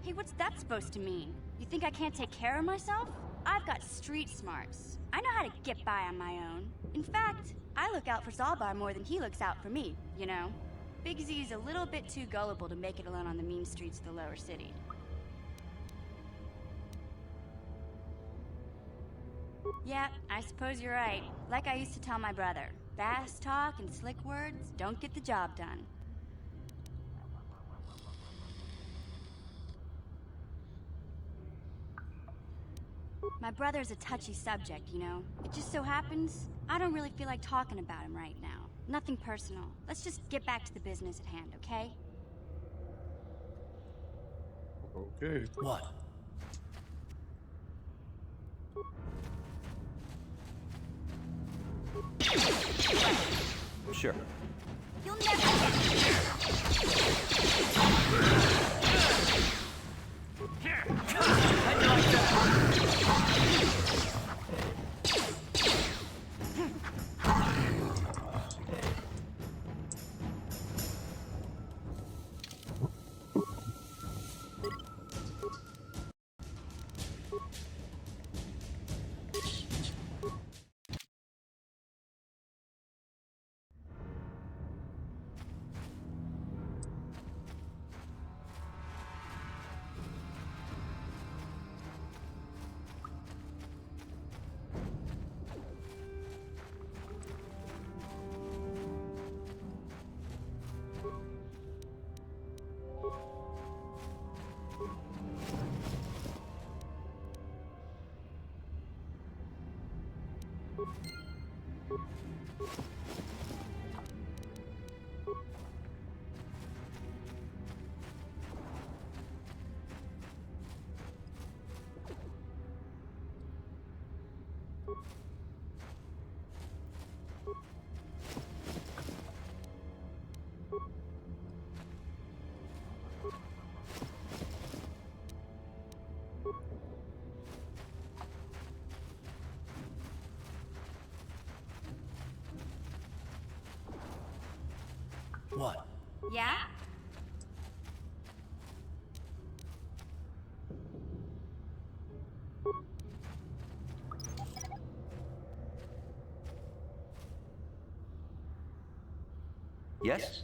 Hey, what's that supposed to mean? You think I can't take care of myself? I've got street smarts. I know how to get by on my own. In fact, I look out for Zalbar more than he looks out for me, you know? Big Z's a little bit too gullible to make it alone on the mean streets of the lower city. Yeah, I suppose you're right. Like I used to tell my brother, fast talk and slick words don't get the job done. My brother's a touchy subject, you know? It just so happens, I don't really feel like talking about him right now. Nothing personal. Let's just get back to the business at hand, okay? Okay. What? Sure. You'll What? Yeah? Yes?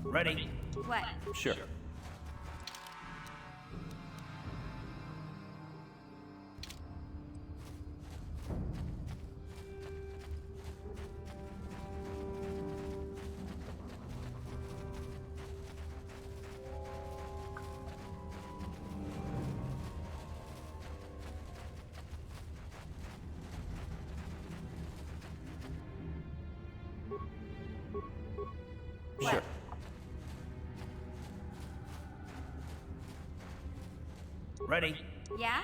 Ready? What? Sure. Sure. Ready? Yeah?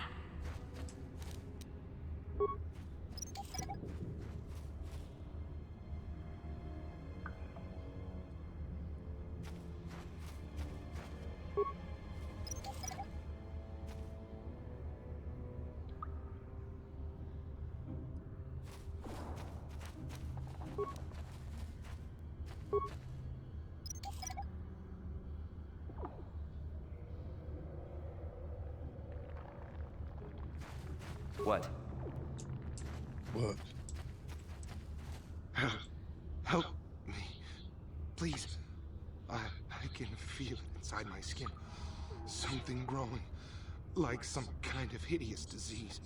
What? What? Help me. Please. I can feel it inside my skin. Something growing. Like some kind of hideous disease.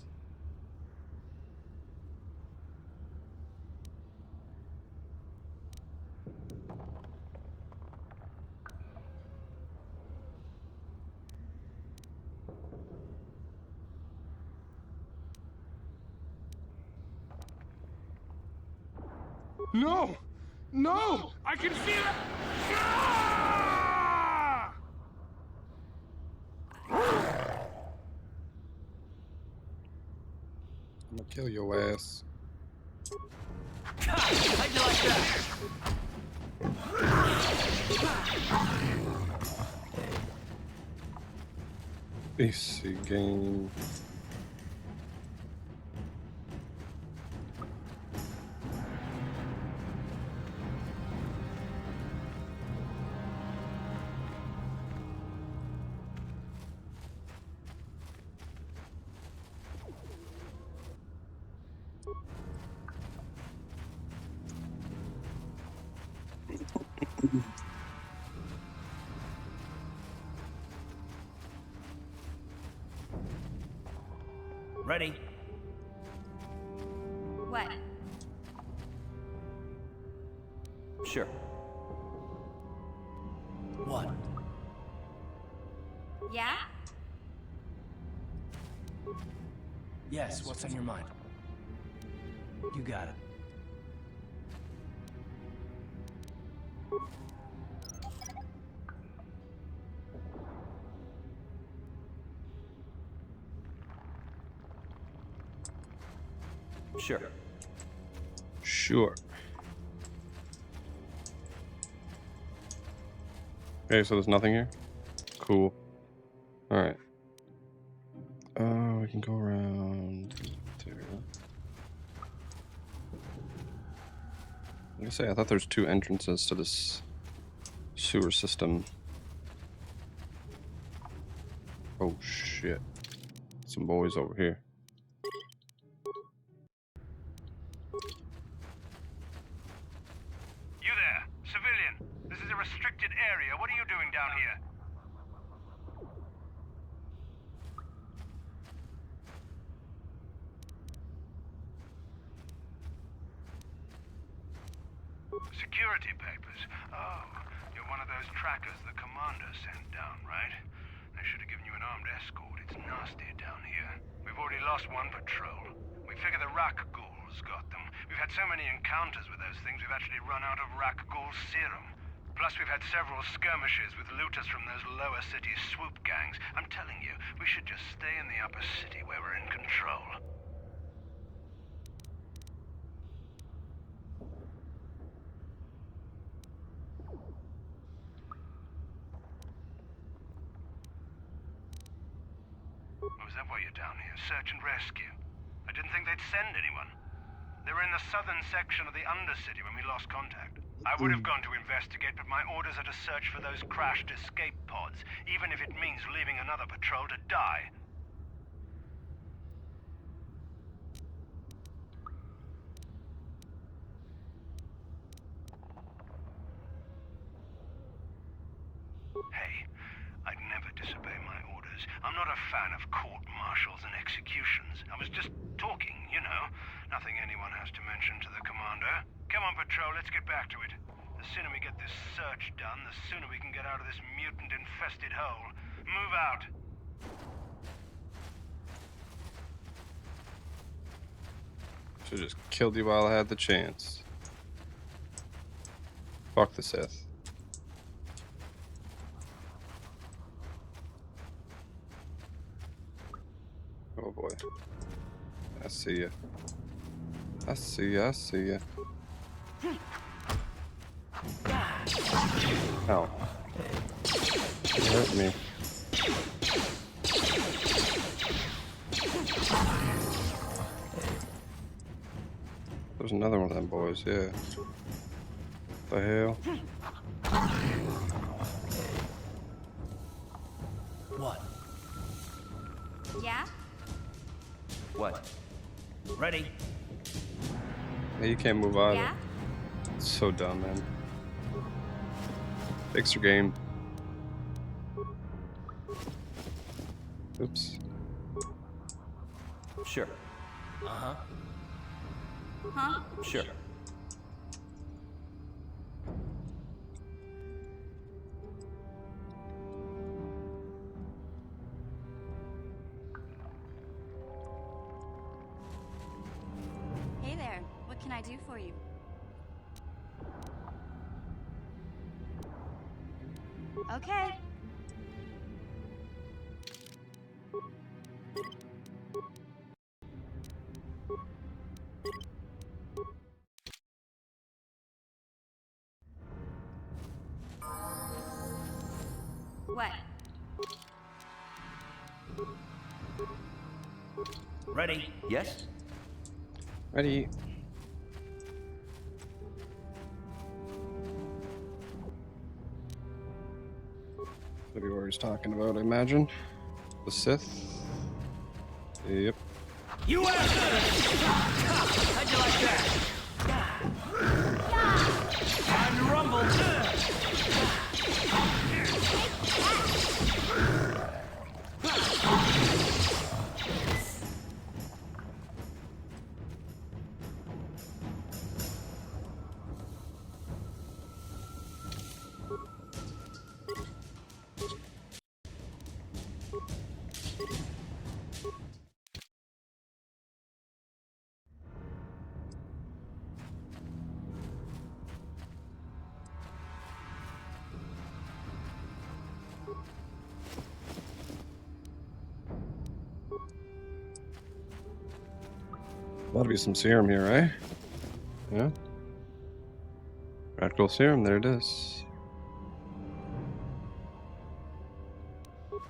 No! No! I can feel it! Ah! I'm gonna kill your ass. How'd you like that? PC game. Ready? What? Sure. What? Yeah? Yes, what's on your mind? You got it. Sure. Sure. Okay, so there's nothing here? Cool. Alright. We can go around there. Like I say, I thought there's 2 entrances to this sewer system. Oh shit. Some boys over here. You there, civilian. This is a restricted area. What are you doing down here? Security papers? Oh, you're one of those trackers the commander sent down, right? They should have given you an armed escort. It's nasty down here. We've already lost one patrol. We figure the Rak ghouls got them. We've had so many encounters with those things, we've actually run out of Rak ghoul serum. Plus, we've had several skirmishes with looters from those lower city swoop gangs. I'm telling you, we should just stay in the upper city where we're in control. Oh, is that why you're down here? Search and rescue? I didn't think they'd send anyone. They were in the southern section of the Undercity when we lost contact. I would have gone to investigate, but my orders are to search for those crashed escape pods, even if it means leaving another patrol to die. Hey, I'd never disobey my orders. I'm not a fan of court-martials and executions. I was just talking, you know. Nothing anyone has to mention to the commander. Come on, patrol, let's get back to it. The sooner we get this search done, the sooner we can get out of this mutant-infested hole. Move out. Should've just killed you while I had the chance. Fuck the Sith. Oh boy. I see ya. I see ya, I see ya. Ow. You hurt me. There's another one of them boys, yeah. What the hell? What? Yeah? What? Ready? Yeah, you can't move either. Yeah? It's so dumb, man. Fix your game. Oops. Sure. Uh-huh. Huh? Sure. Hey there. What can I do for you? Okay. What? Ready? Yes? Ready. That'd be what he's talking about, I imagine. The Sith. Yep. You how'd you like that? Time to rumble. Ought to be some serum here, right? Yeah. Radical serum, there it is.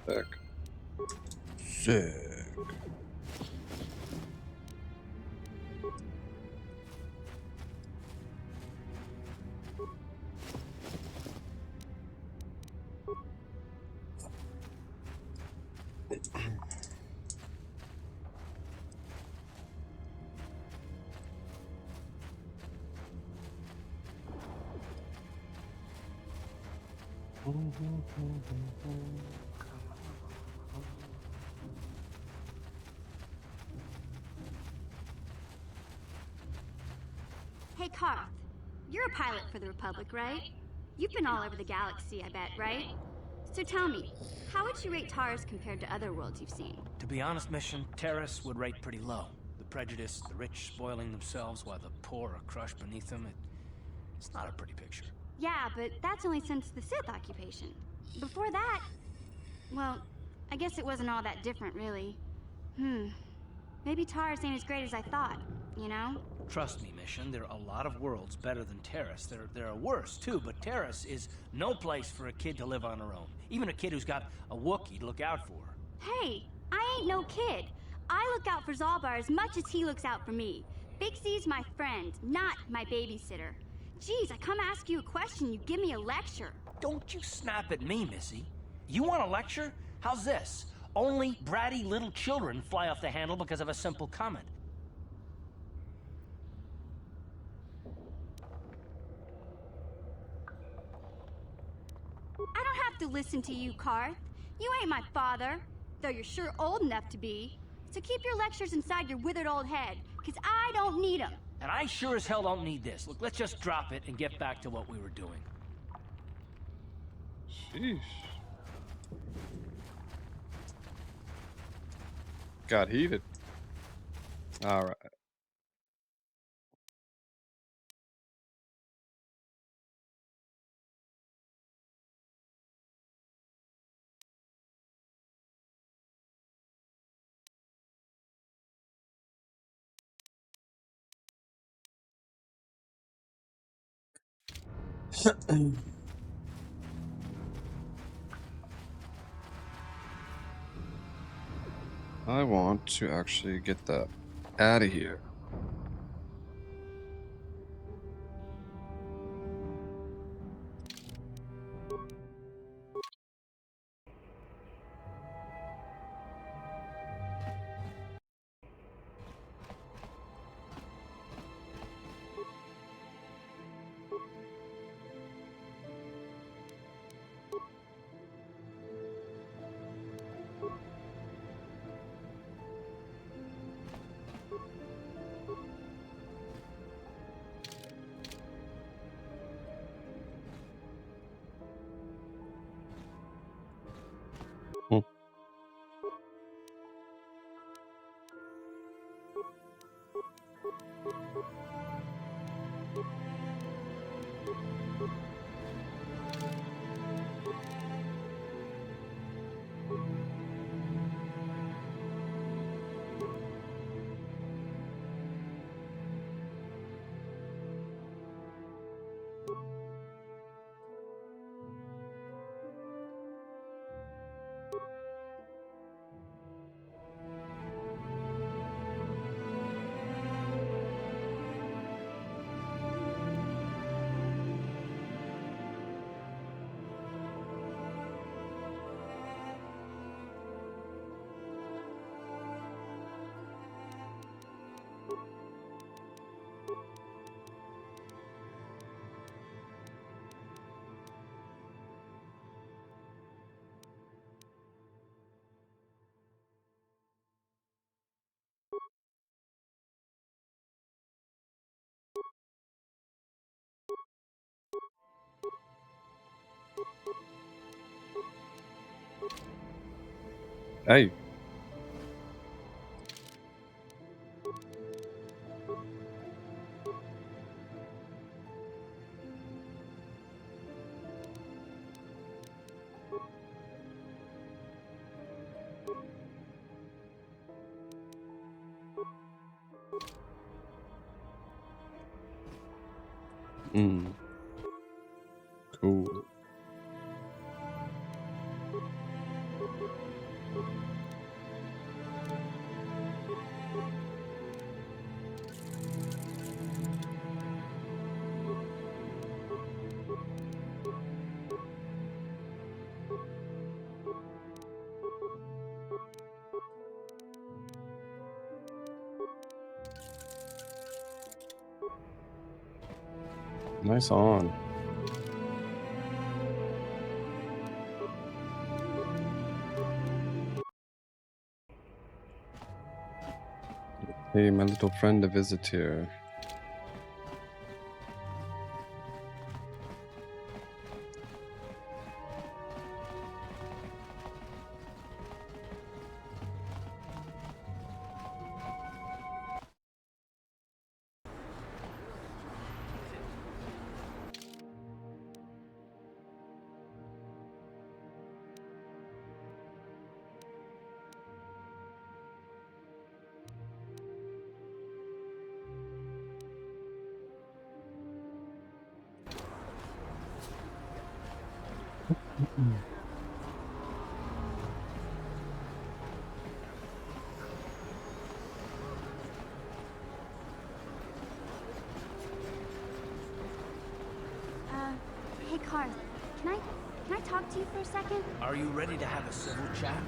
Sick. Sick. Hey, Karth. You're a pilot for the Republic, right? You've been all over the galaxy, I bet, right? So tell me, how would you rate Taurus compared to other worlds you've seen? To be honest, Mission, Terrace would rate pretty low. The prejudice, the rich spoiling themselves while the poor are crushed beneath them, it's not a pretty picture. Yeah, but that's only since the Sith occupation. Before that, well, I guess it wasn't all that different, really. Maybe Taurus ain't as great as I thought, you know? Trust me, Mission, there are a lot of worlds better than Terrace. There are worse, too, but Terrace is no place for a kid to live on her own. Even a kid who's got a Wookiee to look out for. Hey, I ain't no kid. I look out for Zalbar as much as he looks out for me. Big Z's my friend, not my babysitter. Geez, I come ask you a question, you give me a lecture. Don't you snap at me, Missy. You want a lecture? How's this? Only bratty little children fly off the handle because of a simple comment. I don't have to listen to you, Karth. You ain't my father, though you're sure old enough to be. So keep your lectures inside your withered old head, because I don't need them. And I sure as hell don't need this. Look, let's just drop it and get back to what we were doing. Sheesh. Got heated. All right. I want to actually get that out of here. Hey. Cool. Nice on. Hey, my little friend, a visit here. Hey, Karth, can I talk to you for a second? Are you ready to have a civil chat?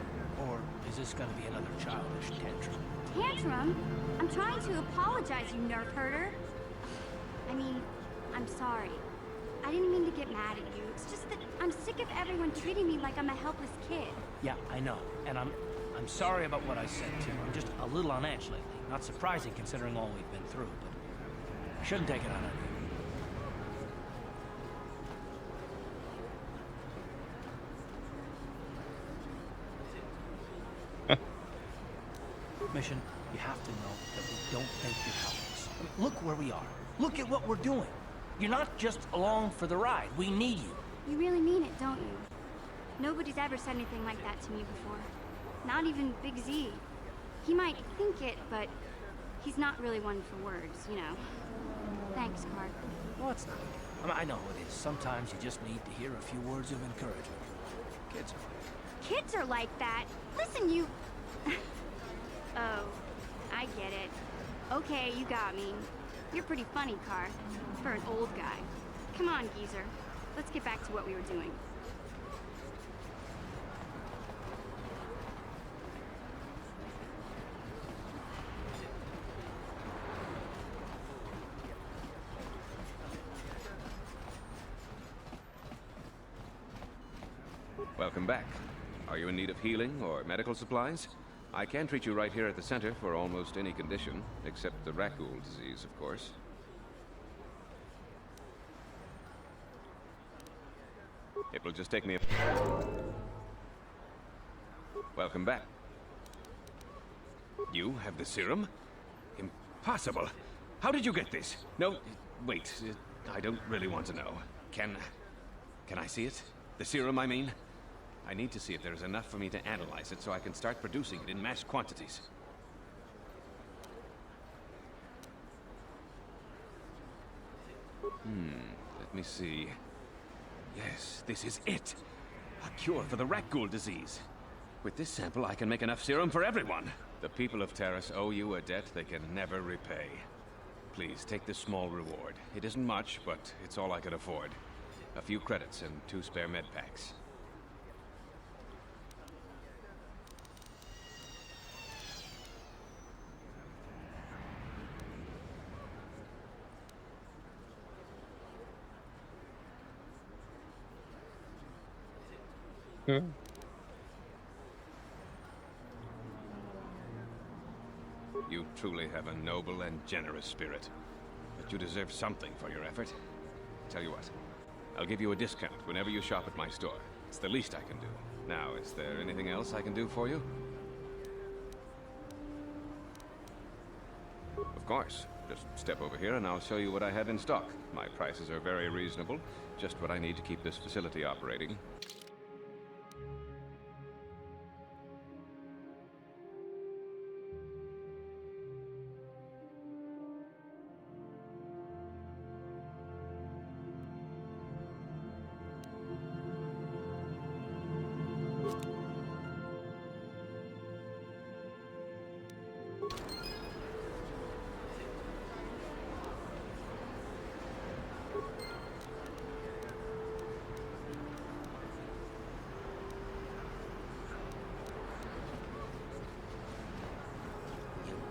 Or is this gonna be another childish tantrum? Tantrum? I'm trying to apologize, you nerf herder. I mean, I'm sorry. I didn't mean to get mad at you. It's just that I'm sick of everyone treating me like I'm a helpless kid. Yeah, I know. And I'm sorry about what I said, too. I'm just a little on edge lately. Not surprising considering all we've been through, but I shouldn't take it out on you. Mission, you have to know that we don't think you're helpless. I mean, look where we are. Look at what we're doing. You're not just along for the ride. We need you. You really mean it, don't you? Nobody's ever said anything like that to me before. Not even Big Z. He might think it, but he's not really one for words, you know. Thanks, Karth. Well, it's not. I mean, I know it is. Sometimes you just need to hear a few words of encouragement. Kids are like that. Kids are like that? Listen, you... Oh, I get it. Okay, you got me. You're pretty funny, Karth, for an old guy. Come on, geezer. Let's get back to what we were doing. Welcome back. Are you in need of healing or medical supplies? I can treat you right here at the center for almost any condition, except the rat ghoul disease, of course. It will just take me a... Welcome back. You have the serum? Impossible. How did you get this? No, wait. I don't really want to know. Can I see it? The serum, I mean? I need to see if there is enough for me to analyze it so I can start producing it in mass quantities. Let me see. Yes, this is it. A cure for the rat ghoul disease. With this sample, I can make enough serum for everyone. The people of Terrace owe you a debt they can never repay. Please, take this small reward. It isn't much, but it's all I could afford. A few credits and 2 spare med packs. You truly have a noble and generous spirit. But you deserve something for your effort. Tell you what, I'll give you a discount whenever you shop at my store. It's the least I can do. Now, is there anything else I can do for you? Of course. Just step over here and I'll show you what I have in stock. My prices are very reasonable. Just what I need to keep this facility operating.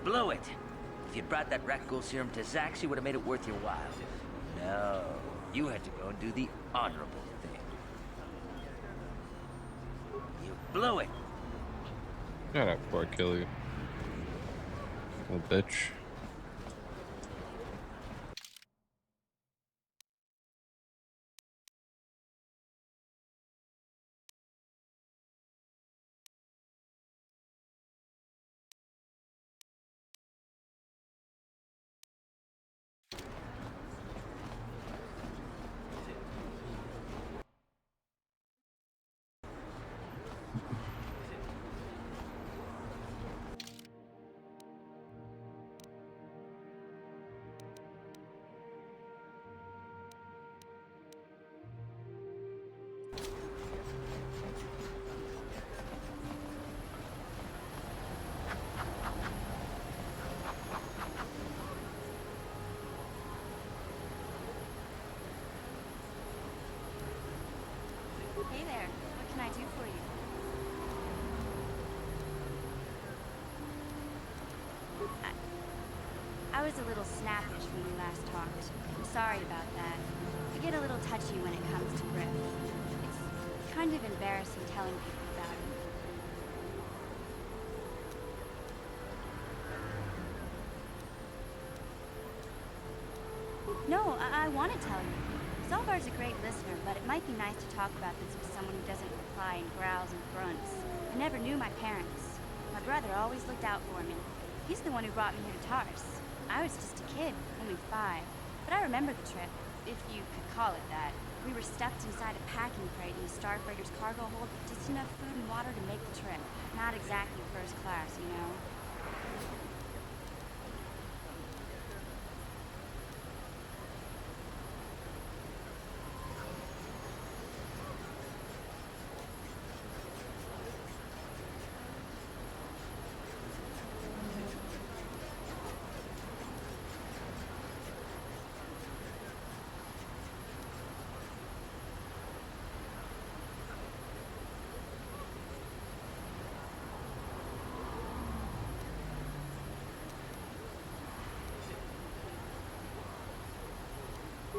Blew it. If you'd brought that rat ghoul serum to Zax, you would have made it worth your while. No, you had to go and do the honorable thing. You blew it. Shut up before I kill you. Little bitch. I was a little snappish when we last talked. I'm sorry about that. I get a little touchy when it comes to Griff. It's kind of embarrassing telling people about him. No, I want to tell you. Zalbar's a great listener, but it might be nice to talk about this with someone who doesn't reply in growls and grunts. I never knew my parents. My brother always looked out for me. He's the one who brought me here to Tars. I was just a kid, only 5. But I remember the trip, if you could call it that. We were stuffed inside a packing crate in the Starfreighter's cargo hold with just enough food and water to make the trip. Not exactly first class, you know?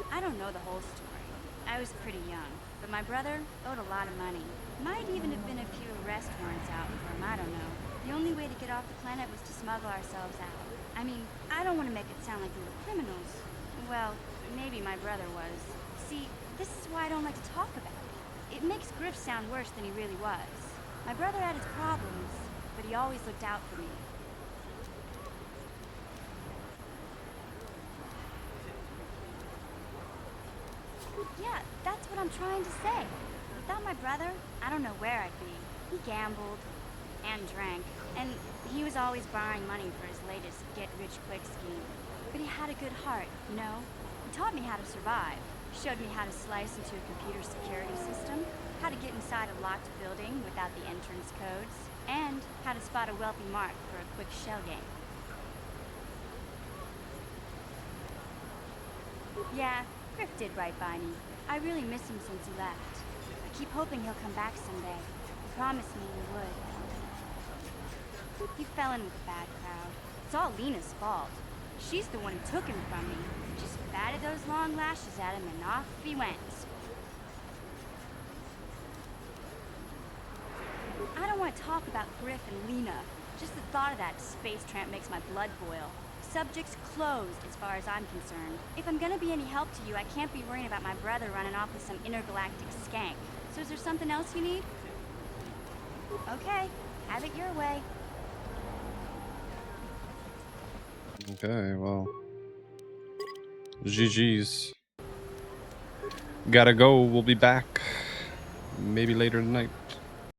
I don't know the whole story. I was pretty young, but my brother owed a lot of money. Might even have been a few arrest warrants out for him, I don't know. The only way to get off the planet was to smuggle ourselves out. I mean, I don't want to make it sound like we were criminals. Well, maybe my brother was. See, this is why I don't like to talk about it. It makes Griff sound worse than he really was. My brother had his problems, but he always looked out for me. Yeah, that's what I'm trying to say. Without my brother, I don't know where I'd be. He gambled and drank, and he was always borrowing money for his latest get-rich-quick scheme. But he had a good heart, you know? He taught me how to survive, showed me how to slice into a computer security system, how to get inside a locked building without the entrance codes, and how to spot a wealthy mark for a quick shell game. Yeah, Griff did right by me. I really miss him since he left. I keep hoping he'll come back someday. He promised me he would. He fell in with a bad crowd. It's all Lena's fault. She's the one who took him from me. Just batted those long lashes at him and off he went. I don't want to talk about Griff and Lena. Just the thought of that space tramp makes my blood boil. Subject's closed as far as I'm concerned. If I'm gonna be any help to you, I can't be worrying about my brother running off with some intergalactic skank. So is there something else you need? Okay, have it your way. Okay, well. GG's. Gotta go. We'll be back maybe later tonight.